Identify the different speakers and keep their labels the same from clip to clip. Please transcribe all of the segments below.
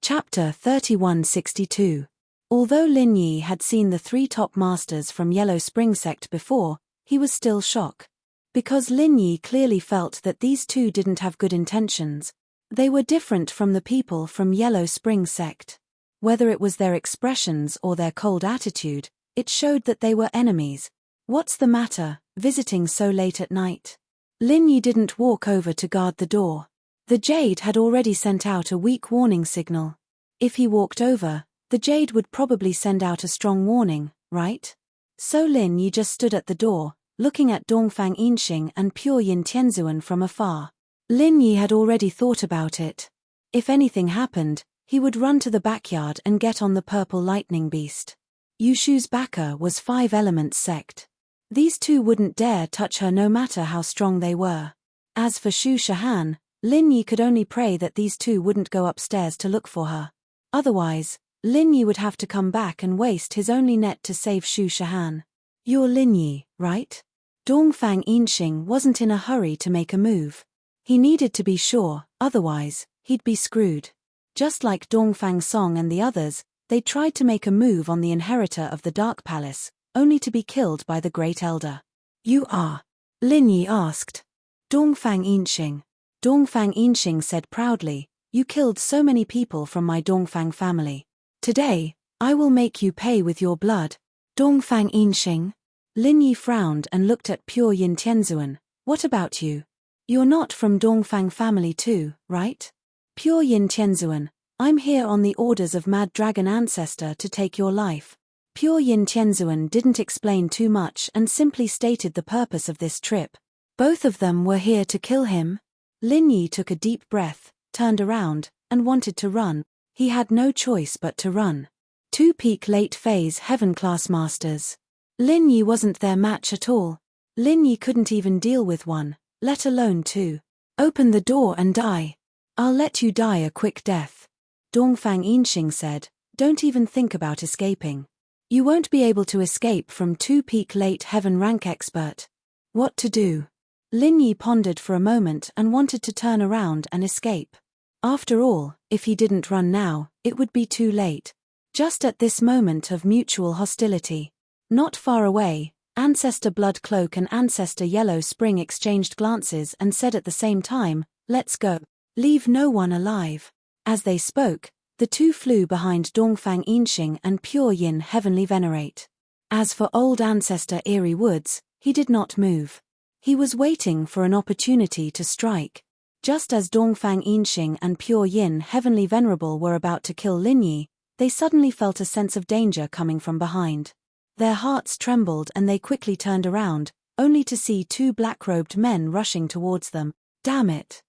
Speaker 1: Chapter 3162. Although Lin Yi had seen the three top masters from Yellow Spring sect before, he was still shocked. Because Lin Yi clearly felt that these two didn't have good intentions. They were different from the people from Yellow Spring sect. Whether it was their expressions or their cold attitude, it showed that they were enemies. What's the matter, visiting so late at night? Lin Yi didn't walk over to guard the door. The jade had already sent out a weak warning signal. If he walked over, the jade would probably send out a strong warning, right? So Lin Yi just stood at the door, looking at Dongfang Yinxing and Pure Yin Tianzuan from afar. Lin Yi had already thought about it. If anything happened, he would run to the backyard and get on the purple lightning beast. Yushu's backer was 5 elements sect. These two wouldn't dare touch her no matter how strong they were. As for Shu Shahan, Lin Yi could only pray that these two wouldn't go upstairs to look for her. Otherwise, Lin Yi would have to come back and waste his only net to save Shu Shahan. You're Lin Yi, right? Dongfang Yinxing wasn't in a hurry to make a move. He needed to be sure, otherwise, he'd be screwed. Just like Dongfang Song and the others, they tried to make a move on the inheritor of the Dark Palace, only to be killed by the Great Elder. You are? Lin Yi asked. Dongfang Yinxing. Dongfang Yinxing said proudly, you killed so many people from my Dongfang family. Today, I will make you pay with your blood. Dongfang Yinxing. Lin Yi frowned and looked at Pure Yin Tianzuan. What about you? You're not from Dongfang family too, right? Pure Yin Tianzuan, I'm here on the orders of Mad Dragon Ancestor to take your life. Pure Yin Tianzuan didn't explain too much and simply stated the purpose of this trip. Both of them were here to kill him. Lin Yi took a deep breath, turned around, and wanted to run. He had no choice but to run. 2 peak late phase heaven class masters. Lin Yi wasn't their match at all. Lin Yi couldn't even deal with one, let alone 2. Open the door and die. I'll let you die a quick death. Dongfang Yinxing said, don't even think about escaping. You won't be able to escape from 2 peak late heaven rank expert. What to do? Lin Yi pondered for a moment and wanted to turn around and escape. After all, if he didn't run now, it would be too late. Just at this moment of mutual hostility. Not far away, Ancestor Blood Cloak and Ancestor Yellow Spring exchanged glances and said at the same time, let's go. Leave no one alive. As they spoke, the two flew behind Dongfang Yinxing and Pure Yin Heavenly Venerate. As for old Ancestor Eerie Woods, he did not move. He was waiting for an opportunity to strike. Just as Dongfang Yinxing and Pure Yin Heavenly Venerable were about to kill Lin Yi, they suddenly felt a sense of danger coming from behind. Their hearts trembled and they quickly turned around, only to see 2 black-robed men rushing towards them. Damn it!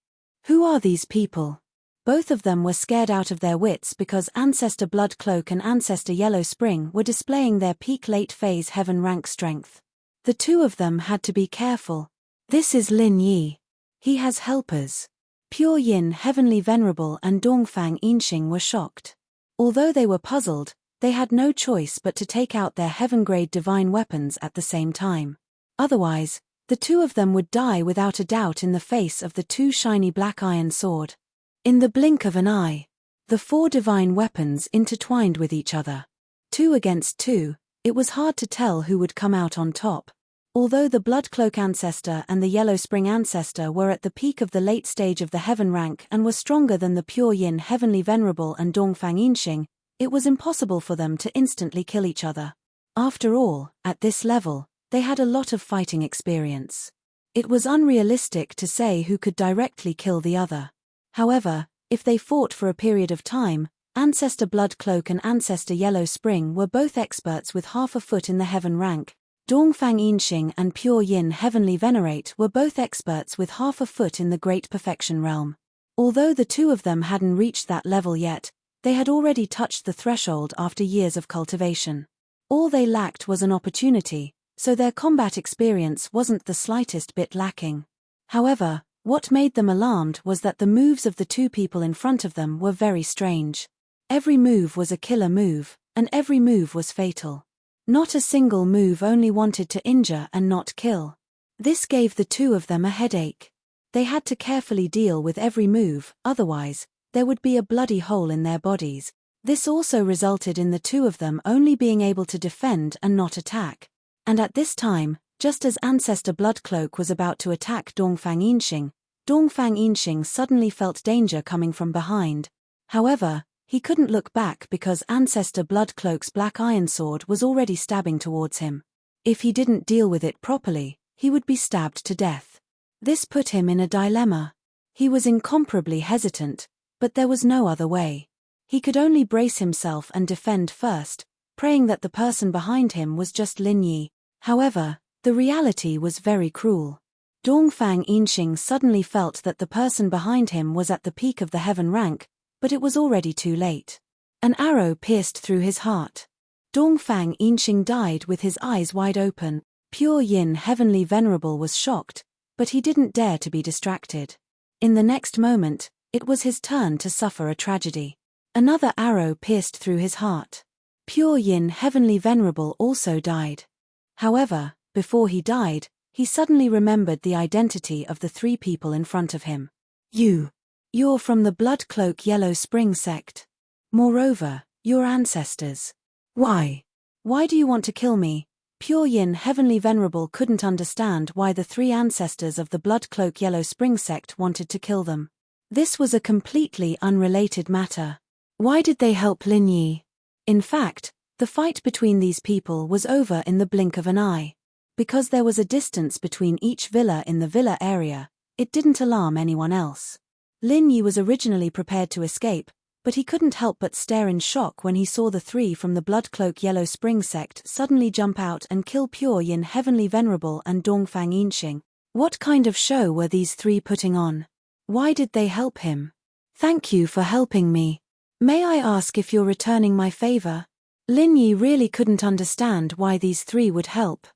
Speaker 1: Who are these people? Both of them were scared out of their wits because Ancestor Blood Cloak and Ancestor Yellow Spring were displaying their peak late phase heaven rank strength. The 2 of them had to be careful. This is Lin Yi. He has helpers. Pure Yin Heavenly Venerable and Dongfang Yinxing were shocked. Although they were puzzled, they had no choice but to take out their heaven-grade divine weapons at the same time. Otherwise, the 2 of them would die without a doubt in the face of the 2 shiny black iron sword. In the blink of an eye, the 4 divine weapons intertwined with each other. 2 against 2, it was hard to tell who would come out on top. Although the Blood Cloak Ancestor and the Yellow Spring Ancestor were at the peak of the late stage of the heaven rank and were stronger than the Pure Yin Heavenly Venerable and Dongfang Yinxing, it was impossible for them to instantly kill each other. After all, at this level, they had a lot of fighting experience. It was unrealistic to say who could directly kill the other. However, if they fought for a period of time, Ancestor Blood Cloak and Ancestor Yellow Spring were both experts with half a foot in the heaven rank. Dongfang Yinxing and Pure Yin Heavenly Venerate were both experts with half a foot in the Great Perfection realm. Although the 2 of them hadn't reached that level yet, they had already touched the threshold after years of cultivation. All they lacked was an opportunity, so their combat experience wasn't the slightest bit lacking. However, what made them alarmed was that the moves of the 2 people in front of them were very strange. Every move was a killer move, and every move was fatal. Not a single move only wanted to injure and not kill. This gave the 2 of them a headache. They had to carefully deal with every move, otherwise, there would be a bloody hole in their bodies. This also resulted in the two of them only being able to defend and not attack. And at this time, just as Ancestor Bloodcloak was about to attack Dongfang Yinxing suddenly felt danger coming from behind. However, he couldn't look back because Ancestor Bloodcloak's black iron sword was already stabbing towards him. If he didn't deal with it properly, he would be stabbed to death. This put him in a dilemma. He was incomparably hesitant, but there was no other way. He could only brace himself and defend first, praying that the person behind him was just Lin Yi. However, the reality was very cruel. Dongfang Yinxing suddenly felt that the person behind him was at the peak of the heaven rank, but it was already too late. An arrow pierced through his heart. Dongfang Yinxing died with his eyes wide open. Pure Yin Heavenly Venerable was shocked, but he didn't dare to be distracted. In the next moment, it was his turn to suffer a tragedy. Another arrow pierced through his heart. Pure Yin Heavenly Venerable also died. However, before he died, he suddenly remembered the identity of the three people in front of him. You're from the Bloodcloak Yellow Spring sect. Moreover, you're ancestors. Why do you want to kill me? Pure Yin Heavenly Venerable couldn't understand why the three ancestors of the Bloodcloak Yellow Spring sect wanted to kill them. This was a completely unrelated matter. Why did they help Lin Yi? In fact, the fight between these people was over in the blink of an eye. Because there was a distance between each villa in the villa area, it didn't alarm anyone else. Lin Yi was originally prepared to escape, but he couldn't help but stare in shock when he saw the three from the Bloodcloak Yellow Spring sect suddenly jump out and kill Pure Yin Heavenly Venerable and Dongfang Yinxing. What kind of show were these three putting on? Why did they help him? Thank you for helping me. May I ask if you're returning my favor? Lin Yi really couldn't understand why these three would help.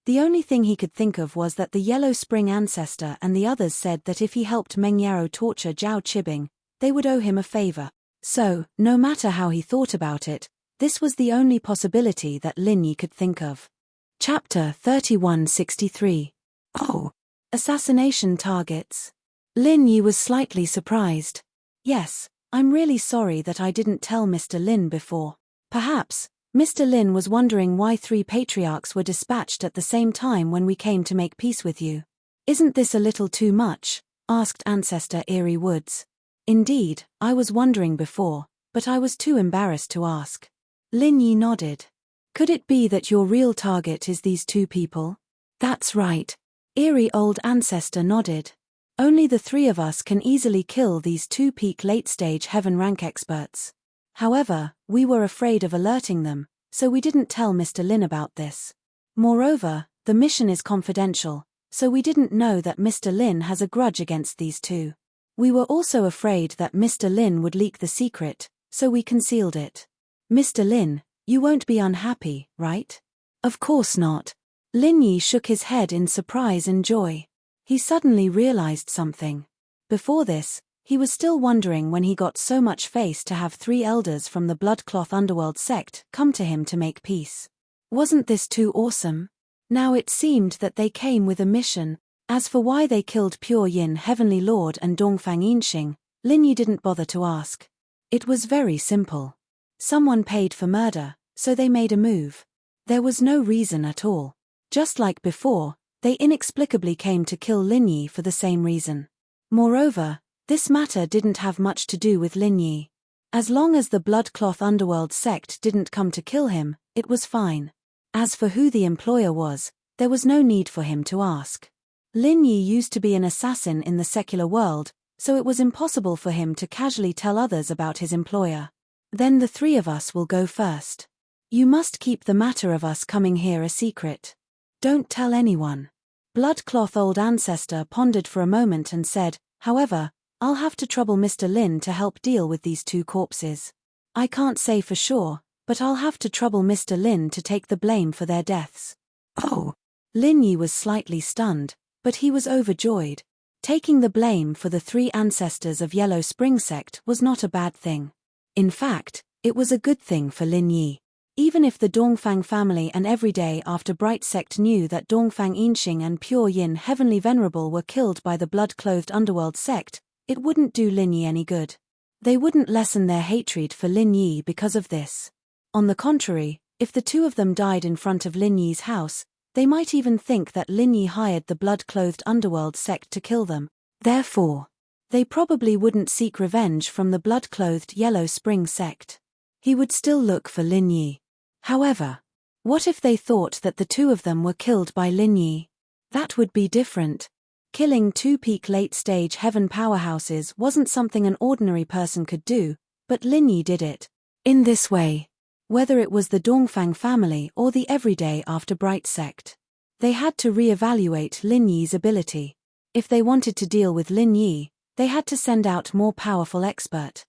Speaker 1: The only thing he could think of was that the Yellow Spring ancestor and the others said that if he helped Meng Yaro torture Zhao Qibing, they would owe him a favor. So, no matter how he thought about it, this was the only possibility that Lin Yi could think of. Chapter 3163. Oh. Assassination targets. Lin Yi was slightly surprised. Yes, I'm really sorry that I didn't tell Mr. Lin before. Perhaps, Mr. Lin was wondering why three patriarchs were dispatched at the same time when we came to make peace with you. Isn't this a little too much? Asked Ancestor Eerie Woods. Indeed, I was wondering before, but I was too embarrassed to ask. Lin Yi nodded. Could it be that your real target is these two people? That's right. Eerie Old Ancestor nodded. Only the three of us can easily kill these two peak late-stage heaven rank experts. However, we were afraid of alerting them, so we didn't tell Mr. Lin about this. Moreover, the mission is confidential, so we didn't know that Mr. Lin has a grudge against these two. We were also afraid that Mr. Lin would leak the secret, so we concealed it. Mr. Lin, you won't be unhappy, right? Of course not. Lin Yi shook his head in surprise and joy. He suddenly realized something. Before this, he was still wondering when he got so much face to have three elders from the Bloodcloth Underworld sect come to him to make peace. Wasn't this too awesome? Now it seemed that they came with a mission. As for why they killed Pure Yin Heavenly Lord and Dongfang Yinxing, Lin Yi didn't bother to ask. It was very simple. Someone paid for murder, so they made a move. There was no reason at all. Just like before, they inexplicably came to kill Lin Yi for the same reason. Moreover, this matter didn't have much to do with Lin Yi. As long as the Bloodcloth Underworld sect didn't come to kill him, it was fine. As for who the employer was, there was no need for him to ask. Lin Yi used to be an assassin in the secular world, so it was impossible for him to casually tell others about his employer. Then the three of us will go first. You must keep the matter of us coming here a secret. Don't tell anyone. Bloodcloth Old Ancestor pondered for a moment and said, however, I'll have to trouble Mr. Lin to help deal with these two corpses. I can't say for sure, but I'll have to trouble Mr. Lin to take the blame for their deaths. Oh! Lin Yi was slightly stunned, but he was overjoyed. Taking the blame for the three ancestors of Yellow Spring sect was not a bad thing. In fact, it was a good thing for Lin Yi. Even if the Dongfang family and Everyday After Bright sect knew that Dongfang Yinxing and Pure Yin Heavenly Venerable were killed by the blood-clothed underworld sect, it wouldn't do Lin Yi any good. They wouldn't lessen their hatred for Lin Yi because of this. On the contrary, if the two of them died in front of Lin Yi's house, they might even think that Lin Yi hired the blood-clothed underworld sect to kill them. Therefore, they probably wouldn't seek revenge from the blood-clothed Yellow Spring sect. He would still look for Lin Yi. However, what if they thought that the two of them were killed by Lin Yi? That would be different. Killing two peak late-stage heaven powerhouses wasn't something an ordinary person could do, but Lin Yi did it. In this way, whether it was the Dongfang family or the Everyday After Bright sect, they had to re-evaluate Lin Yi's ability. If they wanted to deal with Lin Yi, they had to send out more powerful expert.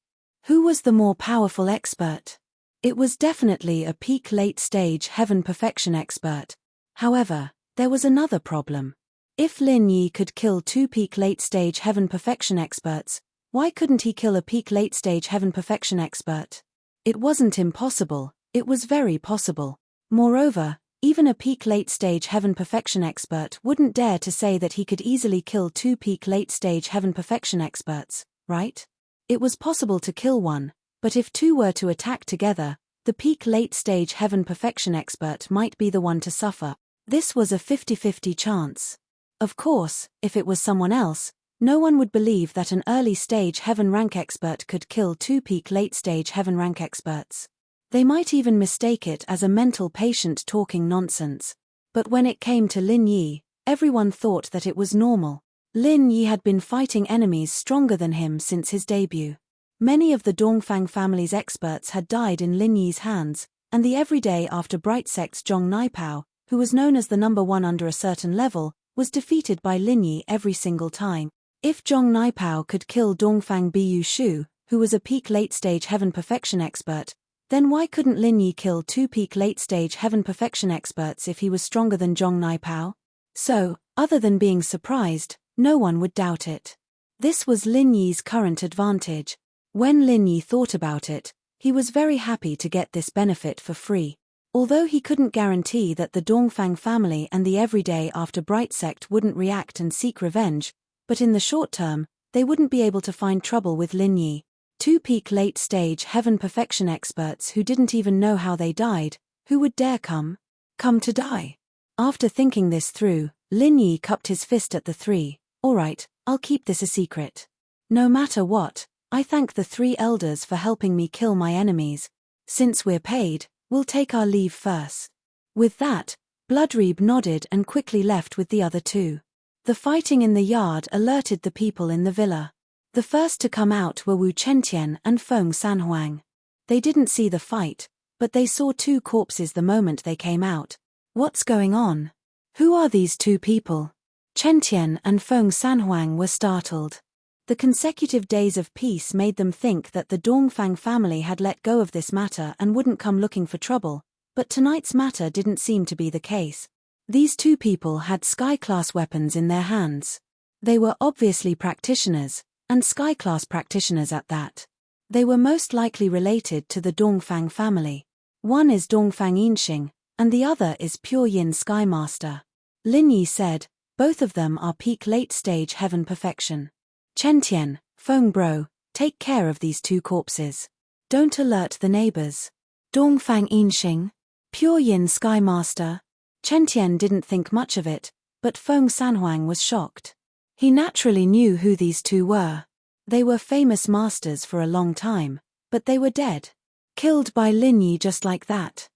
Speaker 1: Who was the more powerful expert? It was definitely a peak late-stage heaven perfection expert. However, there was another problem. If Lin Yi could kill two peak late-stage heaven perfection experts, why couldn't he kill a peak late-stage heaven perfection expert? It wasn't impossible, it was very possible. Moreover, even a peak late-stage heaven perfection expert wouldn't dare to say that he could easily kill two peak late-stage heaven perfection experts, right? It was possible to kill one, but if two were to attack together, the peak late-stage heaven perfection expert might be the one to suffer. This was a 50-50 chance. Of course, if it was someone else, no one would believe that an early-stage heaven rank expert could kill two peak late-stage heaven rank experts. They might even mistake it as a mental patient talking nonsense. But when it came to Lin Yi, everyone thought that it was normal. Lin Yi had been fighting enemies stronger than him since his debut. Many of the Dongfang family's experts had died in Lin Yi's hands, and the Everyday After Bright sect's Zhong Naipao, who was known as the number one under a certain level, was defeated by Lin Yi every single time. If Zhong Naipao could kill Dongfang Bu Shu, who was a peak late-stage heaven perfection expert, then why couldn't Lin Yi kill two peak late-stage heaven perfection experts if he was stronger than Zhong Naipao? So, other than being surprised, no one would doubt it. This was Lin Yi's current advantage. When Lin Yi thought about it, he was very happy to get this benefit for free. Although he couldn't guarantee that the Dongfang family and the Everyday After Bright sect wouldn't react and seek revenge, but in the short term, they wouldn't be able to find trouble with Lin Yi. Two peak late-stage heaven perfection experts who didn't even know how they died, who would dare come to die? After thinking this through, Lin Yi cupped his fist at the three. All right, I'll keep this a secret. No matter what, I thank the three elders for helping me kill my enemies. Since we're paid, we'll take our leave first. With that, Bloodreeb nodded and quickly left with the other two. The fighting in the yard alerted the people in the villa. The first to come out were Wu Chentian and Feng Sanhuang. They didn't see the fight, but they saw two corpses the moment they came out. What's going on? Who are these two people? Chentian and Feng Sanhuang were startled. The consecutive days of peace made them think that the Dongfang family had let go of this matter and wouldn't come looking for trouble, but tonight's matter didn't seem to be the case. These two people had sky-class weapons in their hands. They were obviously practitioners, and sky-class practitioners at that. They were most likely related to the Dongfang family. One is Dongfang Yinxing, and the other is Pure Yin Sky Master. Lin Yi said, both of them are peak late-stage heaven perfection. Chentian, Feng Bro, take care of these two corpses. Don't alert the neighbors. Dongfang Yinxing, Pure Yin Sky Master. Chentian didn't think much of it, but Feng Sanhuang was shocked. He naturally knew who these two were. They were famous masters for a long time, but they were dead. Killed by Lin Yi just like that.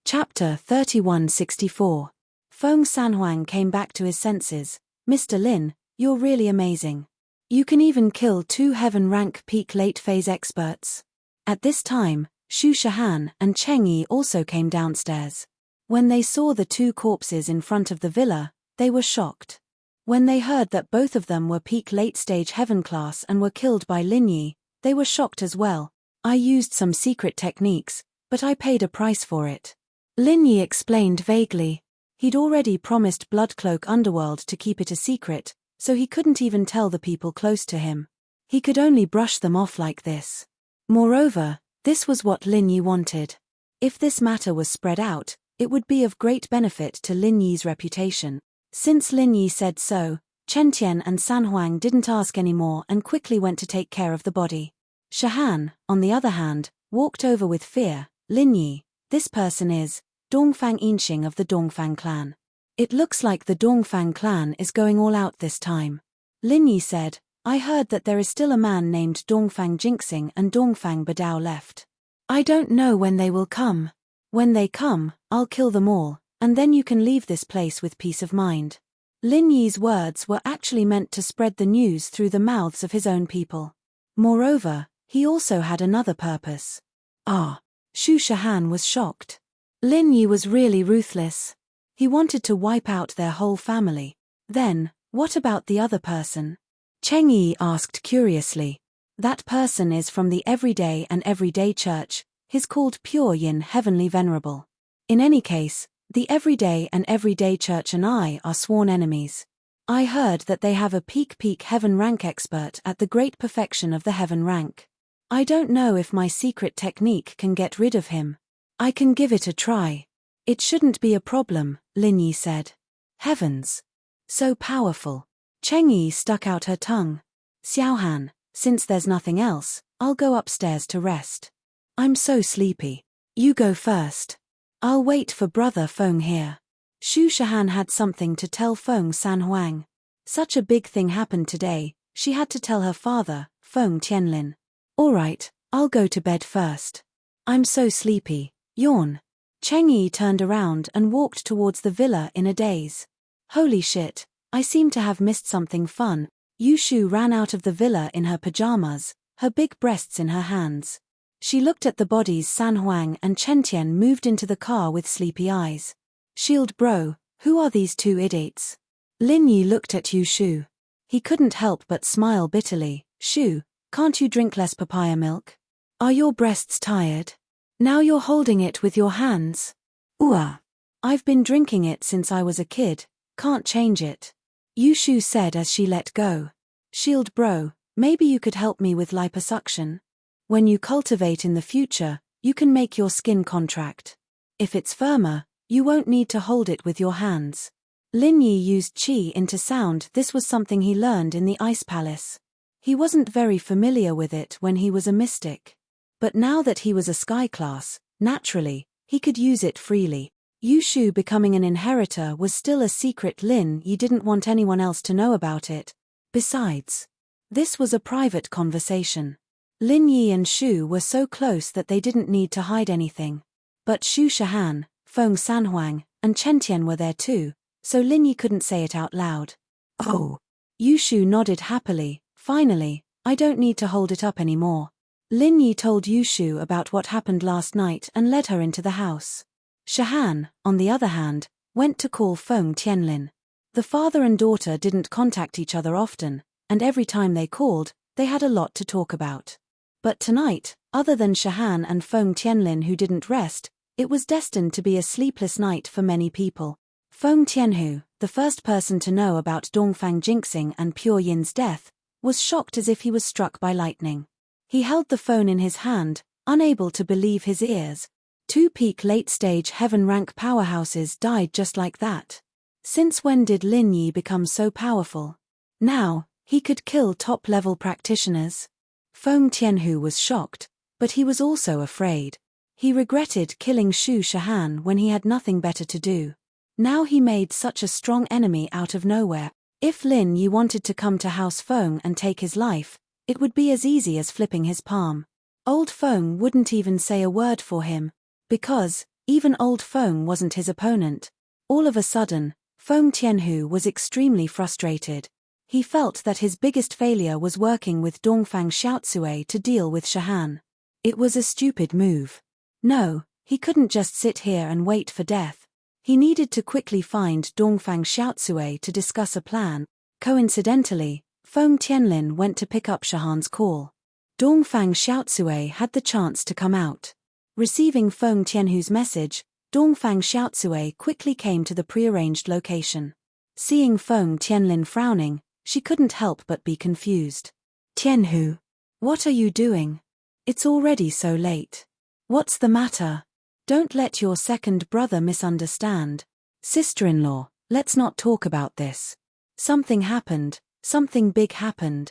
Speaker 1: Chapter 3164. Feng Sanhuang came back to his senses. Mr. Lin, you're really amazing. You can even kill two heaven-rank peak late-phase experts. At this time, Xu Shahan and Cheng Yi also came downstairs. When they saw the two corpses in front of the villa, they were shocked. When they heard that both of them were peak late-stage heaven class and were killed by Lin Yi, they were shocked as well. I used some secret techniques, but I paid a price for it. Lin Yi explained vaguely. He'd already promised Bloodcloak Underworld to keep it a secret, so he couldn't even tell the people close to him. He could only brush them off like this. Moreover, this was what Lin Yi wanted. If this matter was spread out, it would be of great benefit to Lin Yi's reputation. Since Lin Yi said so, Chentian and Sanhuang didn't ask any more and quickly went to take care of the body. Shahan, on the other hand, walked over with fear. Lin Yi, this person is Dongfang Yinxing of the Dongfang clan. It looks like the Dongfang clan is going all out this time. Lin Yi said, I heard that there is still a man named Dongfang Jinxing and Dongfang Badao left. I don't know when they will come. When they come, I'll kill them all, and then you can leave this place with peace of mind. Lin Yi's words were actually meant to spread the news through the mouths of his own people. Moreover, he also had another purpose. Shu Shahan was shocked. Lin Yi was really ruthless. He wanted to wipe out their whole family. Then, what about the other person? Cheng Yi asked curiously. That person is from the Everyday and Everyday Church. He's called Pure Yin Heavenly Venerable. In any case, the Everyday and Everyday Church and I are sworn enemies. I heard that they have a peak heaven rank expert at the great perfection of the heaven rank. I don't know if my secret technique can get rid of him. I can give it a try. It shouldn't be a problem, Lin Yi said. Heavens! So powerful. Cheng Yi stuck out her tongue. Xiaohan, since there's nothing else, I'll go upstairs to rest. I'm so sleepy. You go first. I'll wait for brother Feng here. Shu Shahan had something to tell Feng Sanhuang. Such a big thing happened today, she had to tell her father, Feng Tianlin. Alright, I'll go to bed first. I'm so sleepy. Yawn. Cheng Yi turned around and walked towards the villa in a daze. Holy shit, I seem to have missed something fun. Yu Shu ran out of the villa in her pajamas, her big breasts in her hands. She looked at the bodies. San Huang and Chen Tian moved into the car with sleepy eyes. Shield bro, who are these two idiots? Lin Yi looked at Yu Shu. He couldn't help but smile bitterly. Shu, can't you drink less papaya milk? Are your breasts tired? Now you're holding it with your hands. I've been drinking it since I was a kid, can't change it. Yu Shu said as she let go. Shield bro, maybe you could help me with liposuction? When you cultivate in the future, you can make your skin contract. If it's firmer, you won't need to hold it with your hands. Lin Yi used qi into sound. This was something he learned in the Ice Palace. He wasn't very familiar with it when he was a mystic. But now that he was a sky class, naturally, he could use it freely. Yu Shu becoming an inheritor was still a secret. Lin Yi didn't want anyone else to know about it. Besides, this was a private conversation. Lin Yi and Shu were so close that they didn't need to hide anything. But Shu Shahan, Feng Sanhuang, and Chen Tian were there too, so Lin Yi couldn't say it out loud. Oh! Yu Shu nodded happily. Finally, I don't need to hold it up anymore. Lin Yi told Yu Shu about what happened last night and led her into the house. Shahan, on the other hand, went to call Feng Tianlin. The father and daughter didn't contact each other often, and every time they called, they had a lot to talk about. But tonight, other than Shahan and Feng Tianlin who didn't rest, it was destined to be a sleepless night for many people. Feng Tianhu, the first person to know about Dongfang Jinxing and Pure Yin's death, was shocked as if he was struck by lightning. He held the phone in his hand, unable to believe his ears. 2 peak late-stage heaven rank powerhouses died just like that. Since when did Lin Yi become so powerful? Now, he could kill top-level practitioners. Feng Tianhu was shocked, but he was also afraid. He regretted killing Shu Shahan when he had nothing better to do. Now he made such a strong enemy out of nowhere. If Lin Yi wanted to come to House Feng and take his life, it would be as easy as flipping his palm. Old Feng wouldn't even say a word for him, because, even Old Feng wasn't his opponent. All of a sudden, Feng Tianhu was extremely frustrated. He felt that his biggest failure was working with Dongfang Xiaotsue to deal with Shahan. It was a stupid move. No, he couldn't just sit here and wait for death. He needed to quickly find Dongfang Xiaotsue to discuss a plan. Coincidentally, Feng Tianlin went to pick up Shahan's call. Dongfang Xiaotsue had the chance to come out. Receiving Feng Tianhu's message, Dongfang Xiaotsue quickly came to the prearranged location. Seeing Feng Tianlin frowning, she couldn't help but be confused. Tianhu, what are you doing? It's already so late. What's the matter? Don't let your second brother misunderstand. Sister-in-law, let's not talk about this. Something happened, something big happened.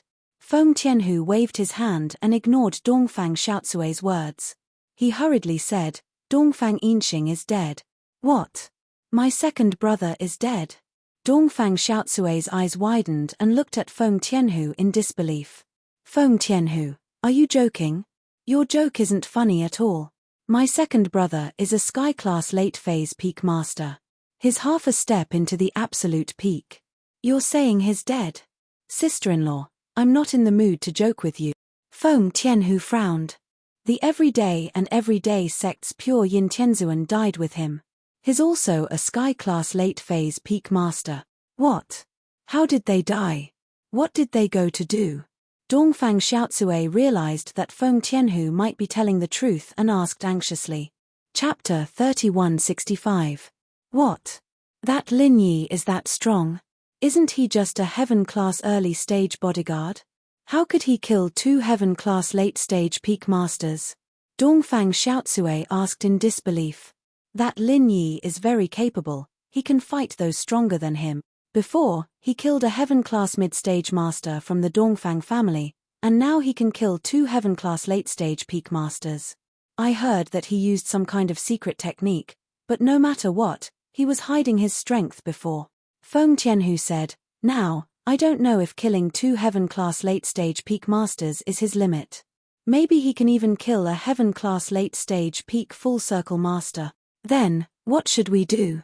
Speaker 1: Feng Tianhu waved his hand and ignored Dongfang Xiaocui's words. He hurriedly said, Dongfang Yinxing is dead. What? My second brother is dead? Dongfang Xiaocui's eyes widened and looked at Feng Tianhu in disbelief. Feng Tianhu, are you joking? Your joke isn't funny at all. My second brother is a sky-class late-phase peak master. He's half a step into the absolute peak. You're saying he's dead? Sister-in-law, I'm not in the mood to joke with you. Feng Tianhu frowned. The everyday sect's pure Yin Tianzuan died with him. He's also a sky-class late-phase peak master. What? How did they die? What did they go to do? Dongfang Xiaocui realized that Feng Tianhu might be telling the truth and asked anxiously. Chapter 3165. What? That Lin Yi is that strong? Isn't he just a heaven-class early-stage bodyguard? How could he kill 2 heaven-class late-stage peak masters? Dongfang Xiaocui asked in disbelief. That Lin Yi is very capable, he can fight those stronger than him. Before, he killed a heaven-class mid-stage master from the Dongfang family, and now he can kill 2 heaven-class late-stage peak masters. I heard that he used some kind of secret technique, but no matter what, he was hiding his strength before. Feng Tianhu said, now, I don't know if killing 2 heaven-class late-stage peak masters is his limit. Maybe he can even kill a heaven-class late-stage peak full-circle master. Then, what should we do?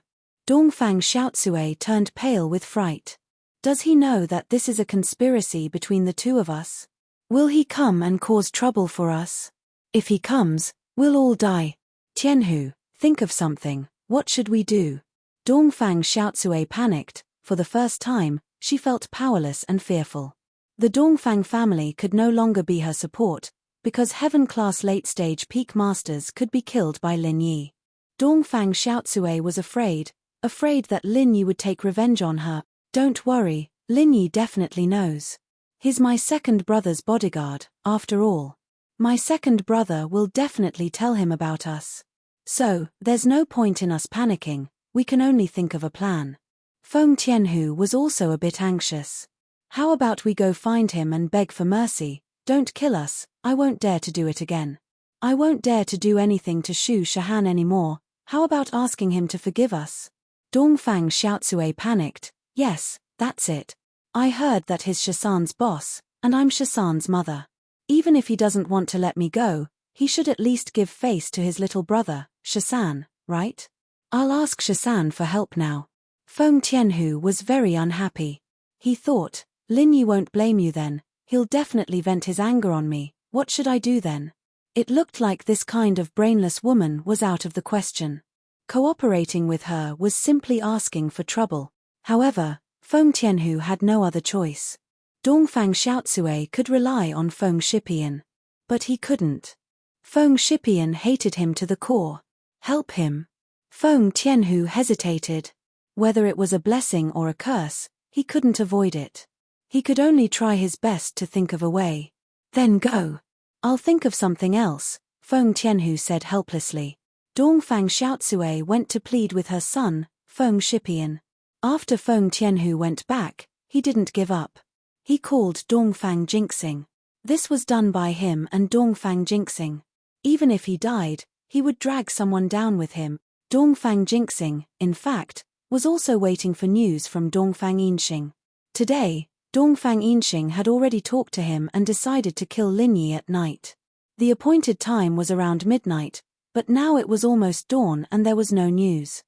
Speaker 1: Dongfang Xiaocui turned pale with fright. Does he know that this is a conspiracy between the two of us? Will he come and cause trouble for us? If he comes, we'll all die. Tianhu, think of something, what should we do? Dongfang Xiaocui panicked. For the first time, she felt powerless and fearful. The Dongfang family could no longer be her support, because heaven-class late-stage peak masters could be killed by Lin Yi. Dongfang Xiaocui was afraid that Lin Yi would take revenge on her. Don't worry, Lin Yi definitely knows. He's my second brother's bodyguard, after all. My second brother will definitely tell him about us. So, there's no point in us panicking, we can only think of a plan. Feng Tianhu was also a bit anxious. How about we go find him and beg for mercy? Don't kill us, I won't dare to do it again. I won't dare to do anything to Shu Shahan anymore. How about asking him to forgive us? Dongfang Xiaocui panicked. Yes, that's it. I heard that he's Shasan's boss, and I'm Shasan's mother. Even if he doesn't want to let me go, he should at least give face to his little brother, Shasan, right? I'll ask Shasan for help now. Feng Tianhu was very unhappy. He thought, Lin Yi won't blame you then, he'll definitely vent his anger on me, what should I do then? It looked like this kind of brainless woman was out of the question. Cooperating with her was simply asking for trouble. However, Feng Tianhu had no other choice. Dongfang Xiaocui could rely on Feng Shipian. But he couldn't. Feng Shipian hated him to the core. Help him. Feng Tianhu hesitated. Whether it was a blessing or a curse, he couldn't avoid it. He could only try his best to think of a way. Then go. I'll think of something else, Feng Tianhu said helplessly. Dongfang Xiaocui went to plead with her son, Feng Shipian. After Feng Tianhu went back, he didn't give up. He called Dongfang Jinxing. This was done by him and Dongfang Jinxing. Even if he died, he would drag someone down with him. Dongfang Jinxing, in fact, was also waiting for news from Dongfang Yinxing. Today, Dongfang Yinxing had already talked to him and decided to kill Lin Yi at night. The appointed time was around midnight, but now it was almost dawn and there was no news.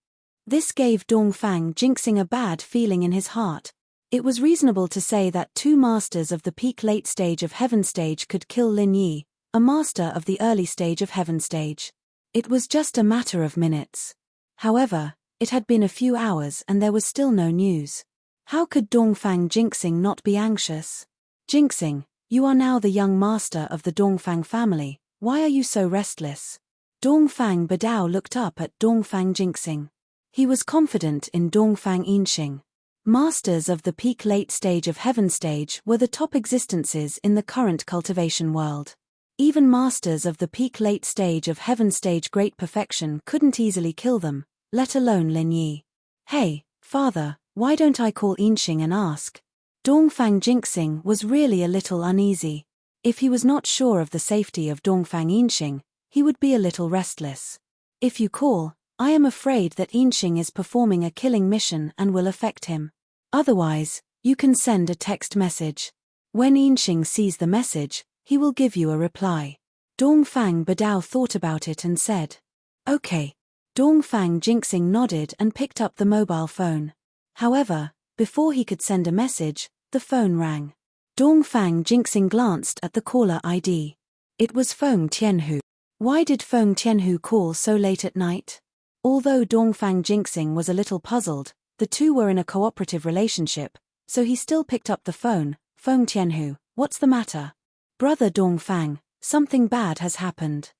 Speaker 1: This gave Dongfang Jinxing a bad feeling in his heart. It was reasonable to say that 2 masters of the peak late stage of heaven stage could kill Lin Yi, a master of the early stage of heaven stage. It was just a matter of minutes. However, it had been a few hours and there was still no news. How could Dongfang Jinxing not be anxious? Jinxing, you are now the young master of the Dongfang family, why are you so restless? Dongfang Badao looked up at Dongfang Jinxing. He was confident in Dongfang Yinxing. Masters of the peak late stage of heaven stage were the top existences in the current cultivation world. Even masters of the peak late stage of heaven stage great perfection couldn't easily kill them, let alone Lin Yi. Hey, father, why don't I call Yinxing and ask? Dongfang Jinxing was really a little uneasy. If he was not sure of the safety of Dongfang Yinxing, he would be a little restless. If you call, I am afraid that Yinxing is performing a killing mission and will affect him. Otherwise, you can send a text message. When Yinxing sees the message, he will give you a reply. Dongfang Badao thought about it and said, "Okay." Dongfang Jinxing nodded and picked up the mobile phone. However, before he could send a message, the phone rang. Dongfang Jinxing glanced at the caller ID. It was Feng Tianhu. Why did Feng Tianhu call so late at night? Although Dongfang Jinxing was a little puzzled, the two were in a cooperative relationship, so he still picked up the phone. "Feng Tianhu, what's the matter?" "Brother Dongfang, something bad has happened.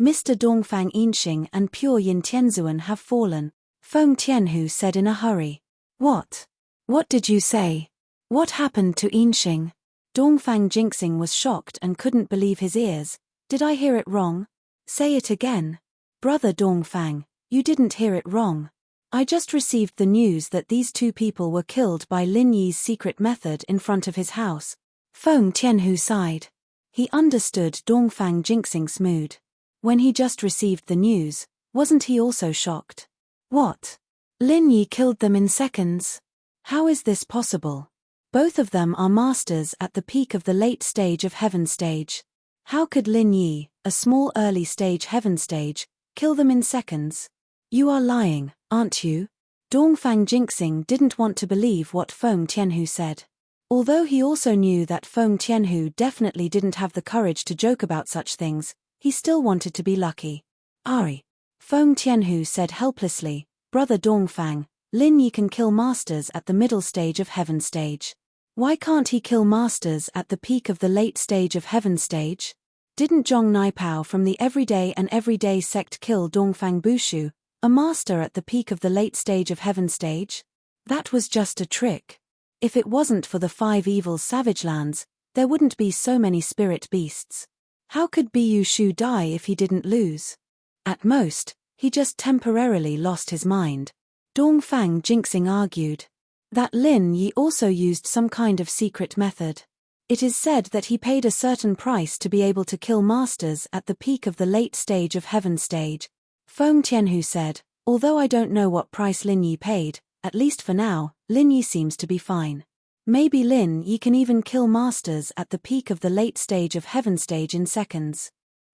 Speaker 1: Mr. Dongfang Yinxing and Pure Yin Tianzuan have fallen," Feng Tianhu said in a hurry. "What? What did you say? What happened to Yinxing?" Dongfang Jinxing was shocked and couldn't believe his ears. "Did I hear it wrong? Say it again." "Brother Dongfang, you didn't hear it wrong. I just received the news that these two people were killed by Lin Yi's secret method in front of his house." Feng Tianhu sighed. He understood Dongfang Jinxing's mood. When he just received the news, wasn't he also shocked? "What? Lin Yi killed them in seconds? How is this possible? Both of them are masters at the peak of the late stage of heaven stage. How could Lin Yi, a small early stage heaven stage, kill them in seconds? You are lying, aren't you?" Dongfang Jinxing didn't want to believe what Feng Tianhu said. Although he also knew that Feng Tianhu definitely didn't have the courage to joke about such things, he still wanted to be lucky. "Ari," Feng Tianhu said helplessly, "Brother Dongfang, Lin Yi can kill masters at the middle stage of heaven stage. Why can't he kill masters at the peak of the late stage of heaven stage? Didn't Zhong Naipao from the Everyday sect kill Dongfang Bushu, a master at the peak of the late stage of heaven stage? That was just a trick. If it wasn't for the 5 evil savage lands, there wouldn't be so many spirit beasts. How could Bu Shu die if he didn't lose? At most, he just temporarily lost his mind." Dongfang Jinxing argued. "That Lin Yi also used some kind of secret method. It is said that he paid a certain price to be able to kill masters at the peak of the late stage of heaven stage," Feng Tianhu said. "Although I don't know what price Lin Yi paid, at least for now, Lin Yi seems to be fine. Maybe Lin Yi can even kill masters at the peak of the late stage of heaven stage in seconds."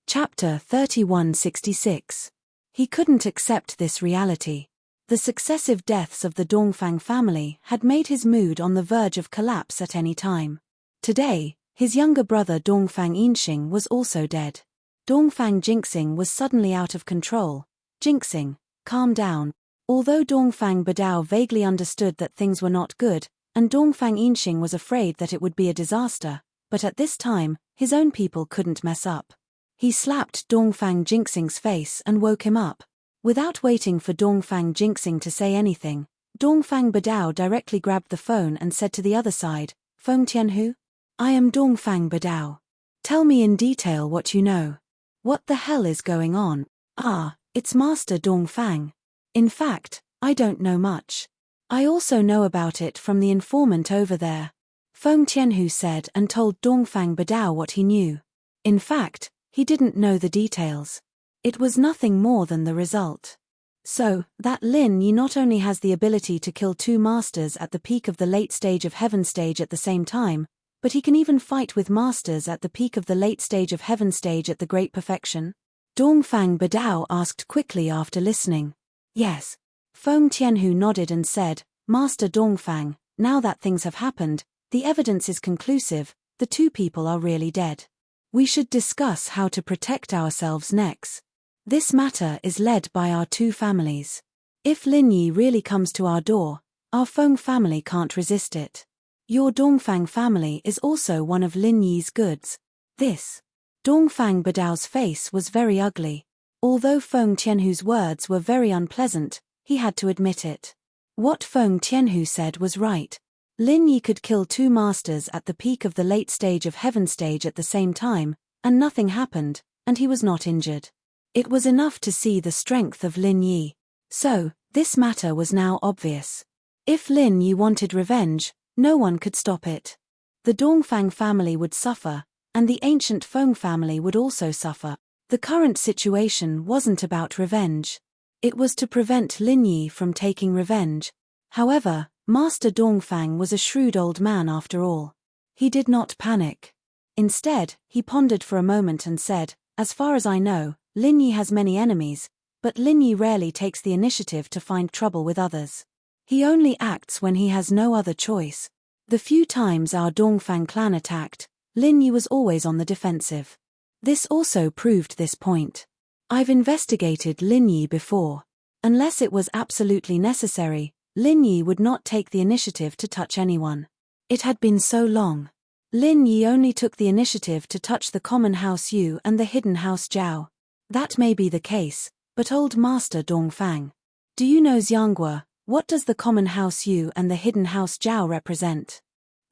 Speaker 1: Chapter 3166. He couldn't accept this reality. The successive deaths of the Dongfang family had made his mood on the verge of collapse at any time. Today, his younger brother Dongfang Yinxing was also dead. Dongfang Jinxing was suddenly out of control. "Jinxing, calm down." Although Dongfang Badao vaguely understood that things were not good, and Dongfang Yinxing was afraid that it would be a disaster, but at this time, his own people couldn't mess up. He slapped Dongfang Jinxing's face and woke him up. Without waiting for Dongfang Jinxing to say anything, Dongfang Badao directly grabbed the phone and said to the other side, "Feng Tianhu? I am Dongfang Badao. Tell me in detail what you know. What the hell is going on?" "Ah, it's Master Dongfang. In fact, I don't know much. I also know about it from the informant over there," Feng Tianhu said and told Dongfang Badao what he knew. In fact, he didn't know the details. It was nothing more than the result. So, that Lin Yi not only has the ability to kill 2 masters at the peak of the late stage of heaven stage at the same time, but he can even fight with masters at the peak of the late stage of heaven stage at the great perfection? Dongfang Badao asked quickly after listening. "Yes." Feng Tianhu nodded and said, "Master Dongfang, now that things have happened, the evidence is conclusive, the 2 people are really dead. We should discuss how to protect ourselves next. This matter is led by our 2 families. If Lin Yi really comes to our door, our Feng family can't resist it. Your Dongfang family is also one of Lin Yi's goods." This. Dongfang Badao's face was very ugly. Although Feng Tianhu's words were very unpleasant, he had to admit it. What Feng Tianhu said was right. Lin Yi could kill 2 masters at the peak of the late stage of heaven stage at the same time, and nothing happened, and he was not injured. It was enough to see the strength of Lin Yi. So, this matter was now obvious. If Lin Yi wanted revenge, No one could stop it. The Dongfang family would suffer, and the ancient Feng family would also suffer. The current situation wasn't about revenge. It was to prevent Lin Yi from taking revenge. However, Master Dongfang was a shrewd old man after all. He did not panic. Instead, he pondered for a moment and said, "As far as I know, Lin Yi has many enemies, but Lin Yi rarely takes the initiative to find trouble with others. He only acts when he has no other choice. The few times our Dongfang clan attacked, Lin Yi was always on the defensive. This also proved this point. I've investigated Lin Yi before. Unless it was absolutely necessary, Lin Yi would not take the initiative to touch anyone. It had been so long. Lin Yi only took the initiative to touch the common house Yu and the hidden house Zhao. That may be the case, but old Master Dongfang. Do you know Xianghua, what does the common house Yu and the hidden house Zhao represent?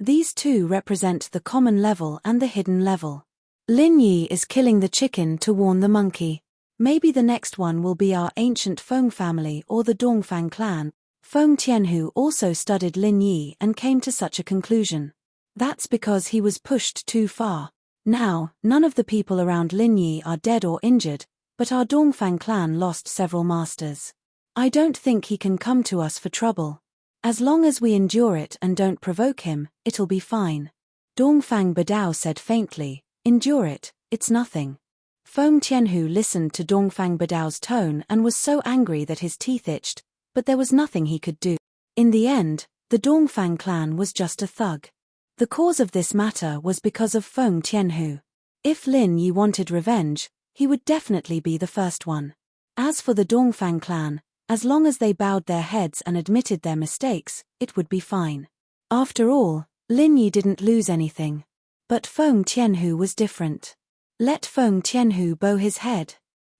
Speaker 1: These two represent the common level and the hidden level. Lin Yi is killing the chicken to warn the monkey. Maybe the next one will be our ancient Feng family or the Dongfang clan." Feng Tianhu also studied Lin Yi and came to such a conclusion. That's because he was pushed too far. Now, none of the people around Lin Yi are dead or injured, but our Dongfang clan lost several masters. I don't think he can come to us for trouble. As long as we endure it and don't provoke him, it'll be fine. Dongfang Badao said faintly, "Endure it, it's nothing." Feng Tianhu listened to Dongfang Badao's tone and was so angry that his teeth itched, but there was nothing he could do. In the end, the Dongfang clan was just a thug. The cause of this matter was because of Feng Tianhu. If Lin Yi wanted revenge, he would definitely be the first one. As for the Dongfang clan, as long as they bowed their heads and admitted their mistakes, it would be fine. After all, Lin Yi didn't lose anything. But Feng Tianhu was different. Let Feng Tianhu bow his head.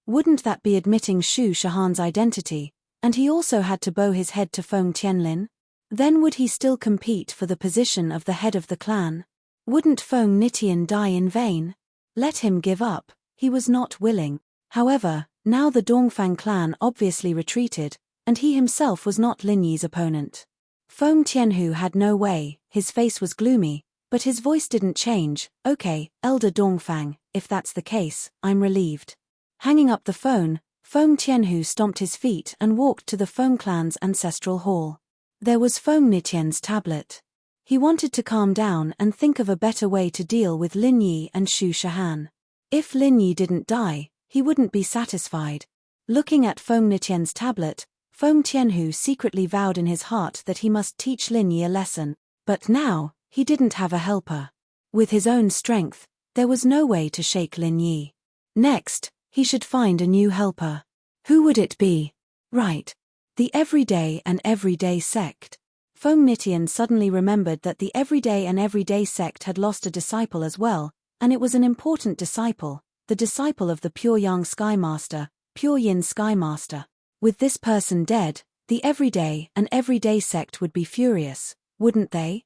Speaker 1: Wouldn't that be admitting Xu Shahan's identity, and he also had to bow his head to Feng Tianlin? Then would he still compete for the position of the head of the clan? Wouldn't Feng Nitian die in vain? Let him give up, he was not willing. However, now the Dongfang clan obviously retreated, and he himself was not Lin Yi's opponent. Feng Tianhu had no way, his face was gloomy, but his voice didn't change. "Okay, Elder Dongfang, if that's the case, I'm relieved." Hanging up the phone, Feng Tianhu stomped his feet and walked to the Feng clan's ancestral hall. There was Feng Nitian's tablet. He wanted to calm down and think of a better way to deal with Lin Yi and Xu Shahan. If Lin Yi didn't die, he wouldn't be satisfied. Looking at Feng Nitian's tablet, Feng Tianhu secretly vowed in his heart that he must teach Lin Yi a lesson. But now, he didn't have a helper. With his own strength, there was no way to shake Lin Yi. Next, he should find a new helper. Who would it be? Right. The Everyday and Everyday sect. Feng Nitian suddenly remembered that the Everyday and Everyday sect had lost a disciple as well, and it was an important disciple, the disciple of the Pure Yang Sky Master, Pure Yin Sky Master. With this person dead, the Everyday and Everyday sect would be furious, wouldn't they?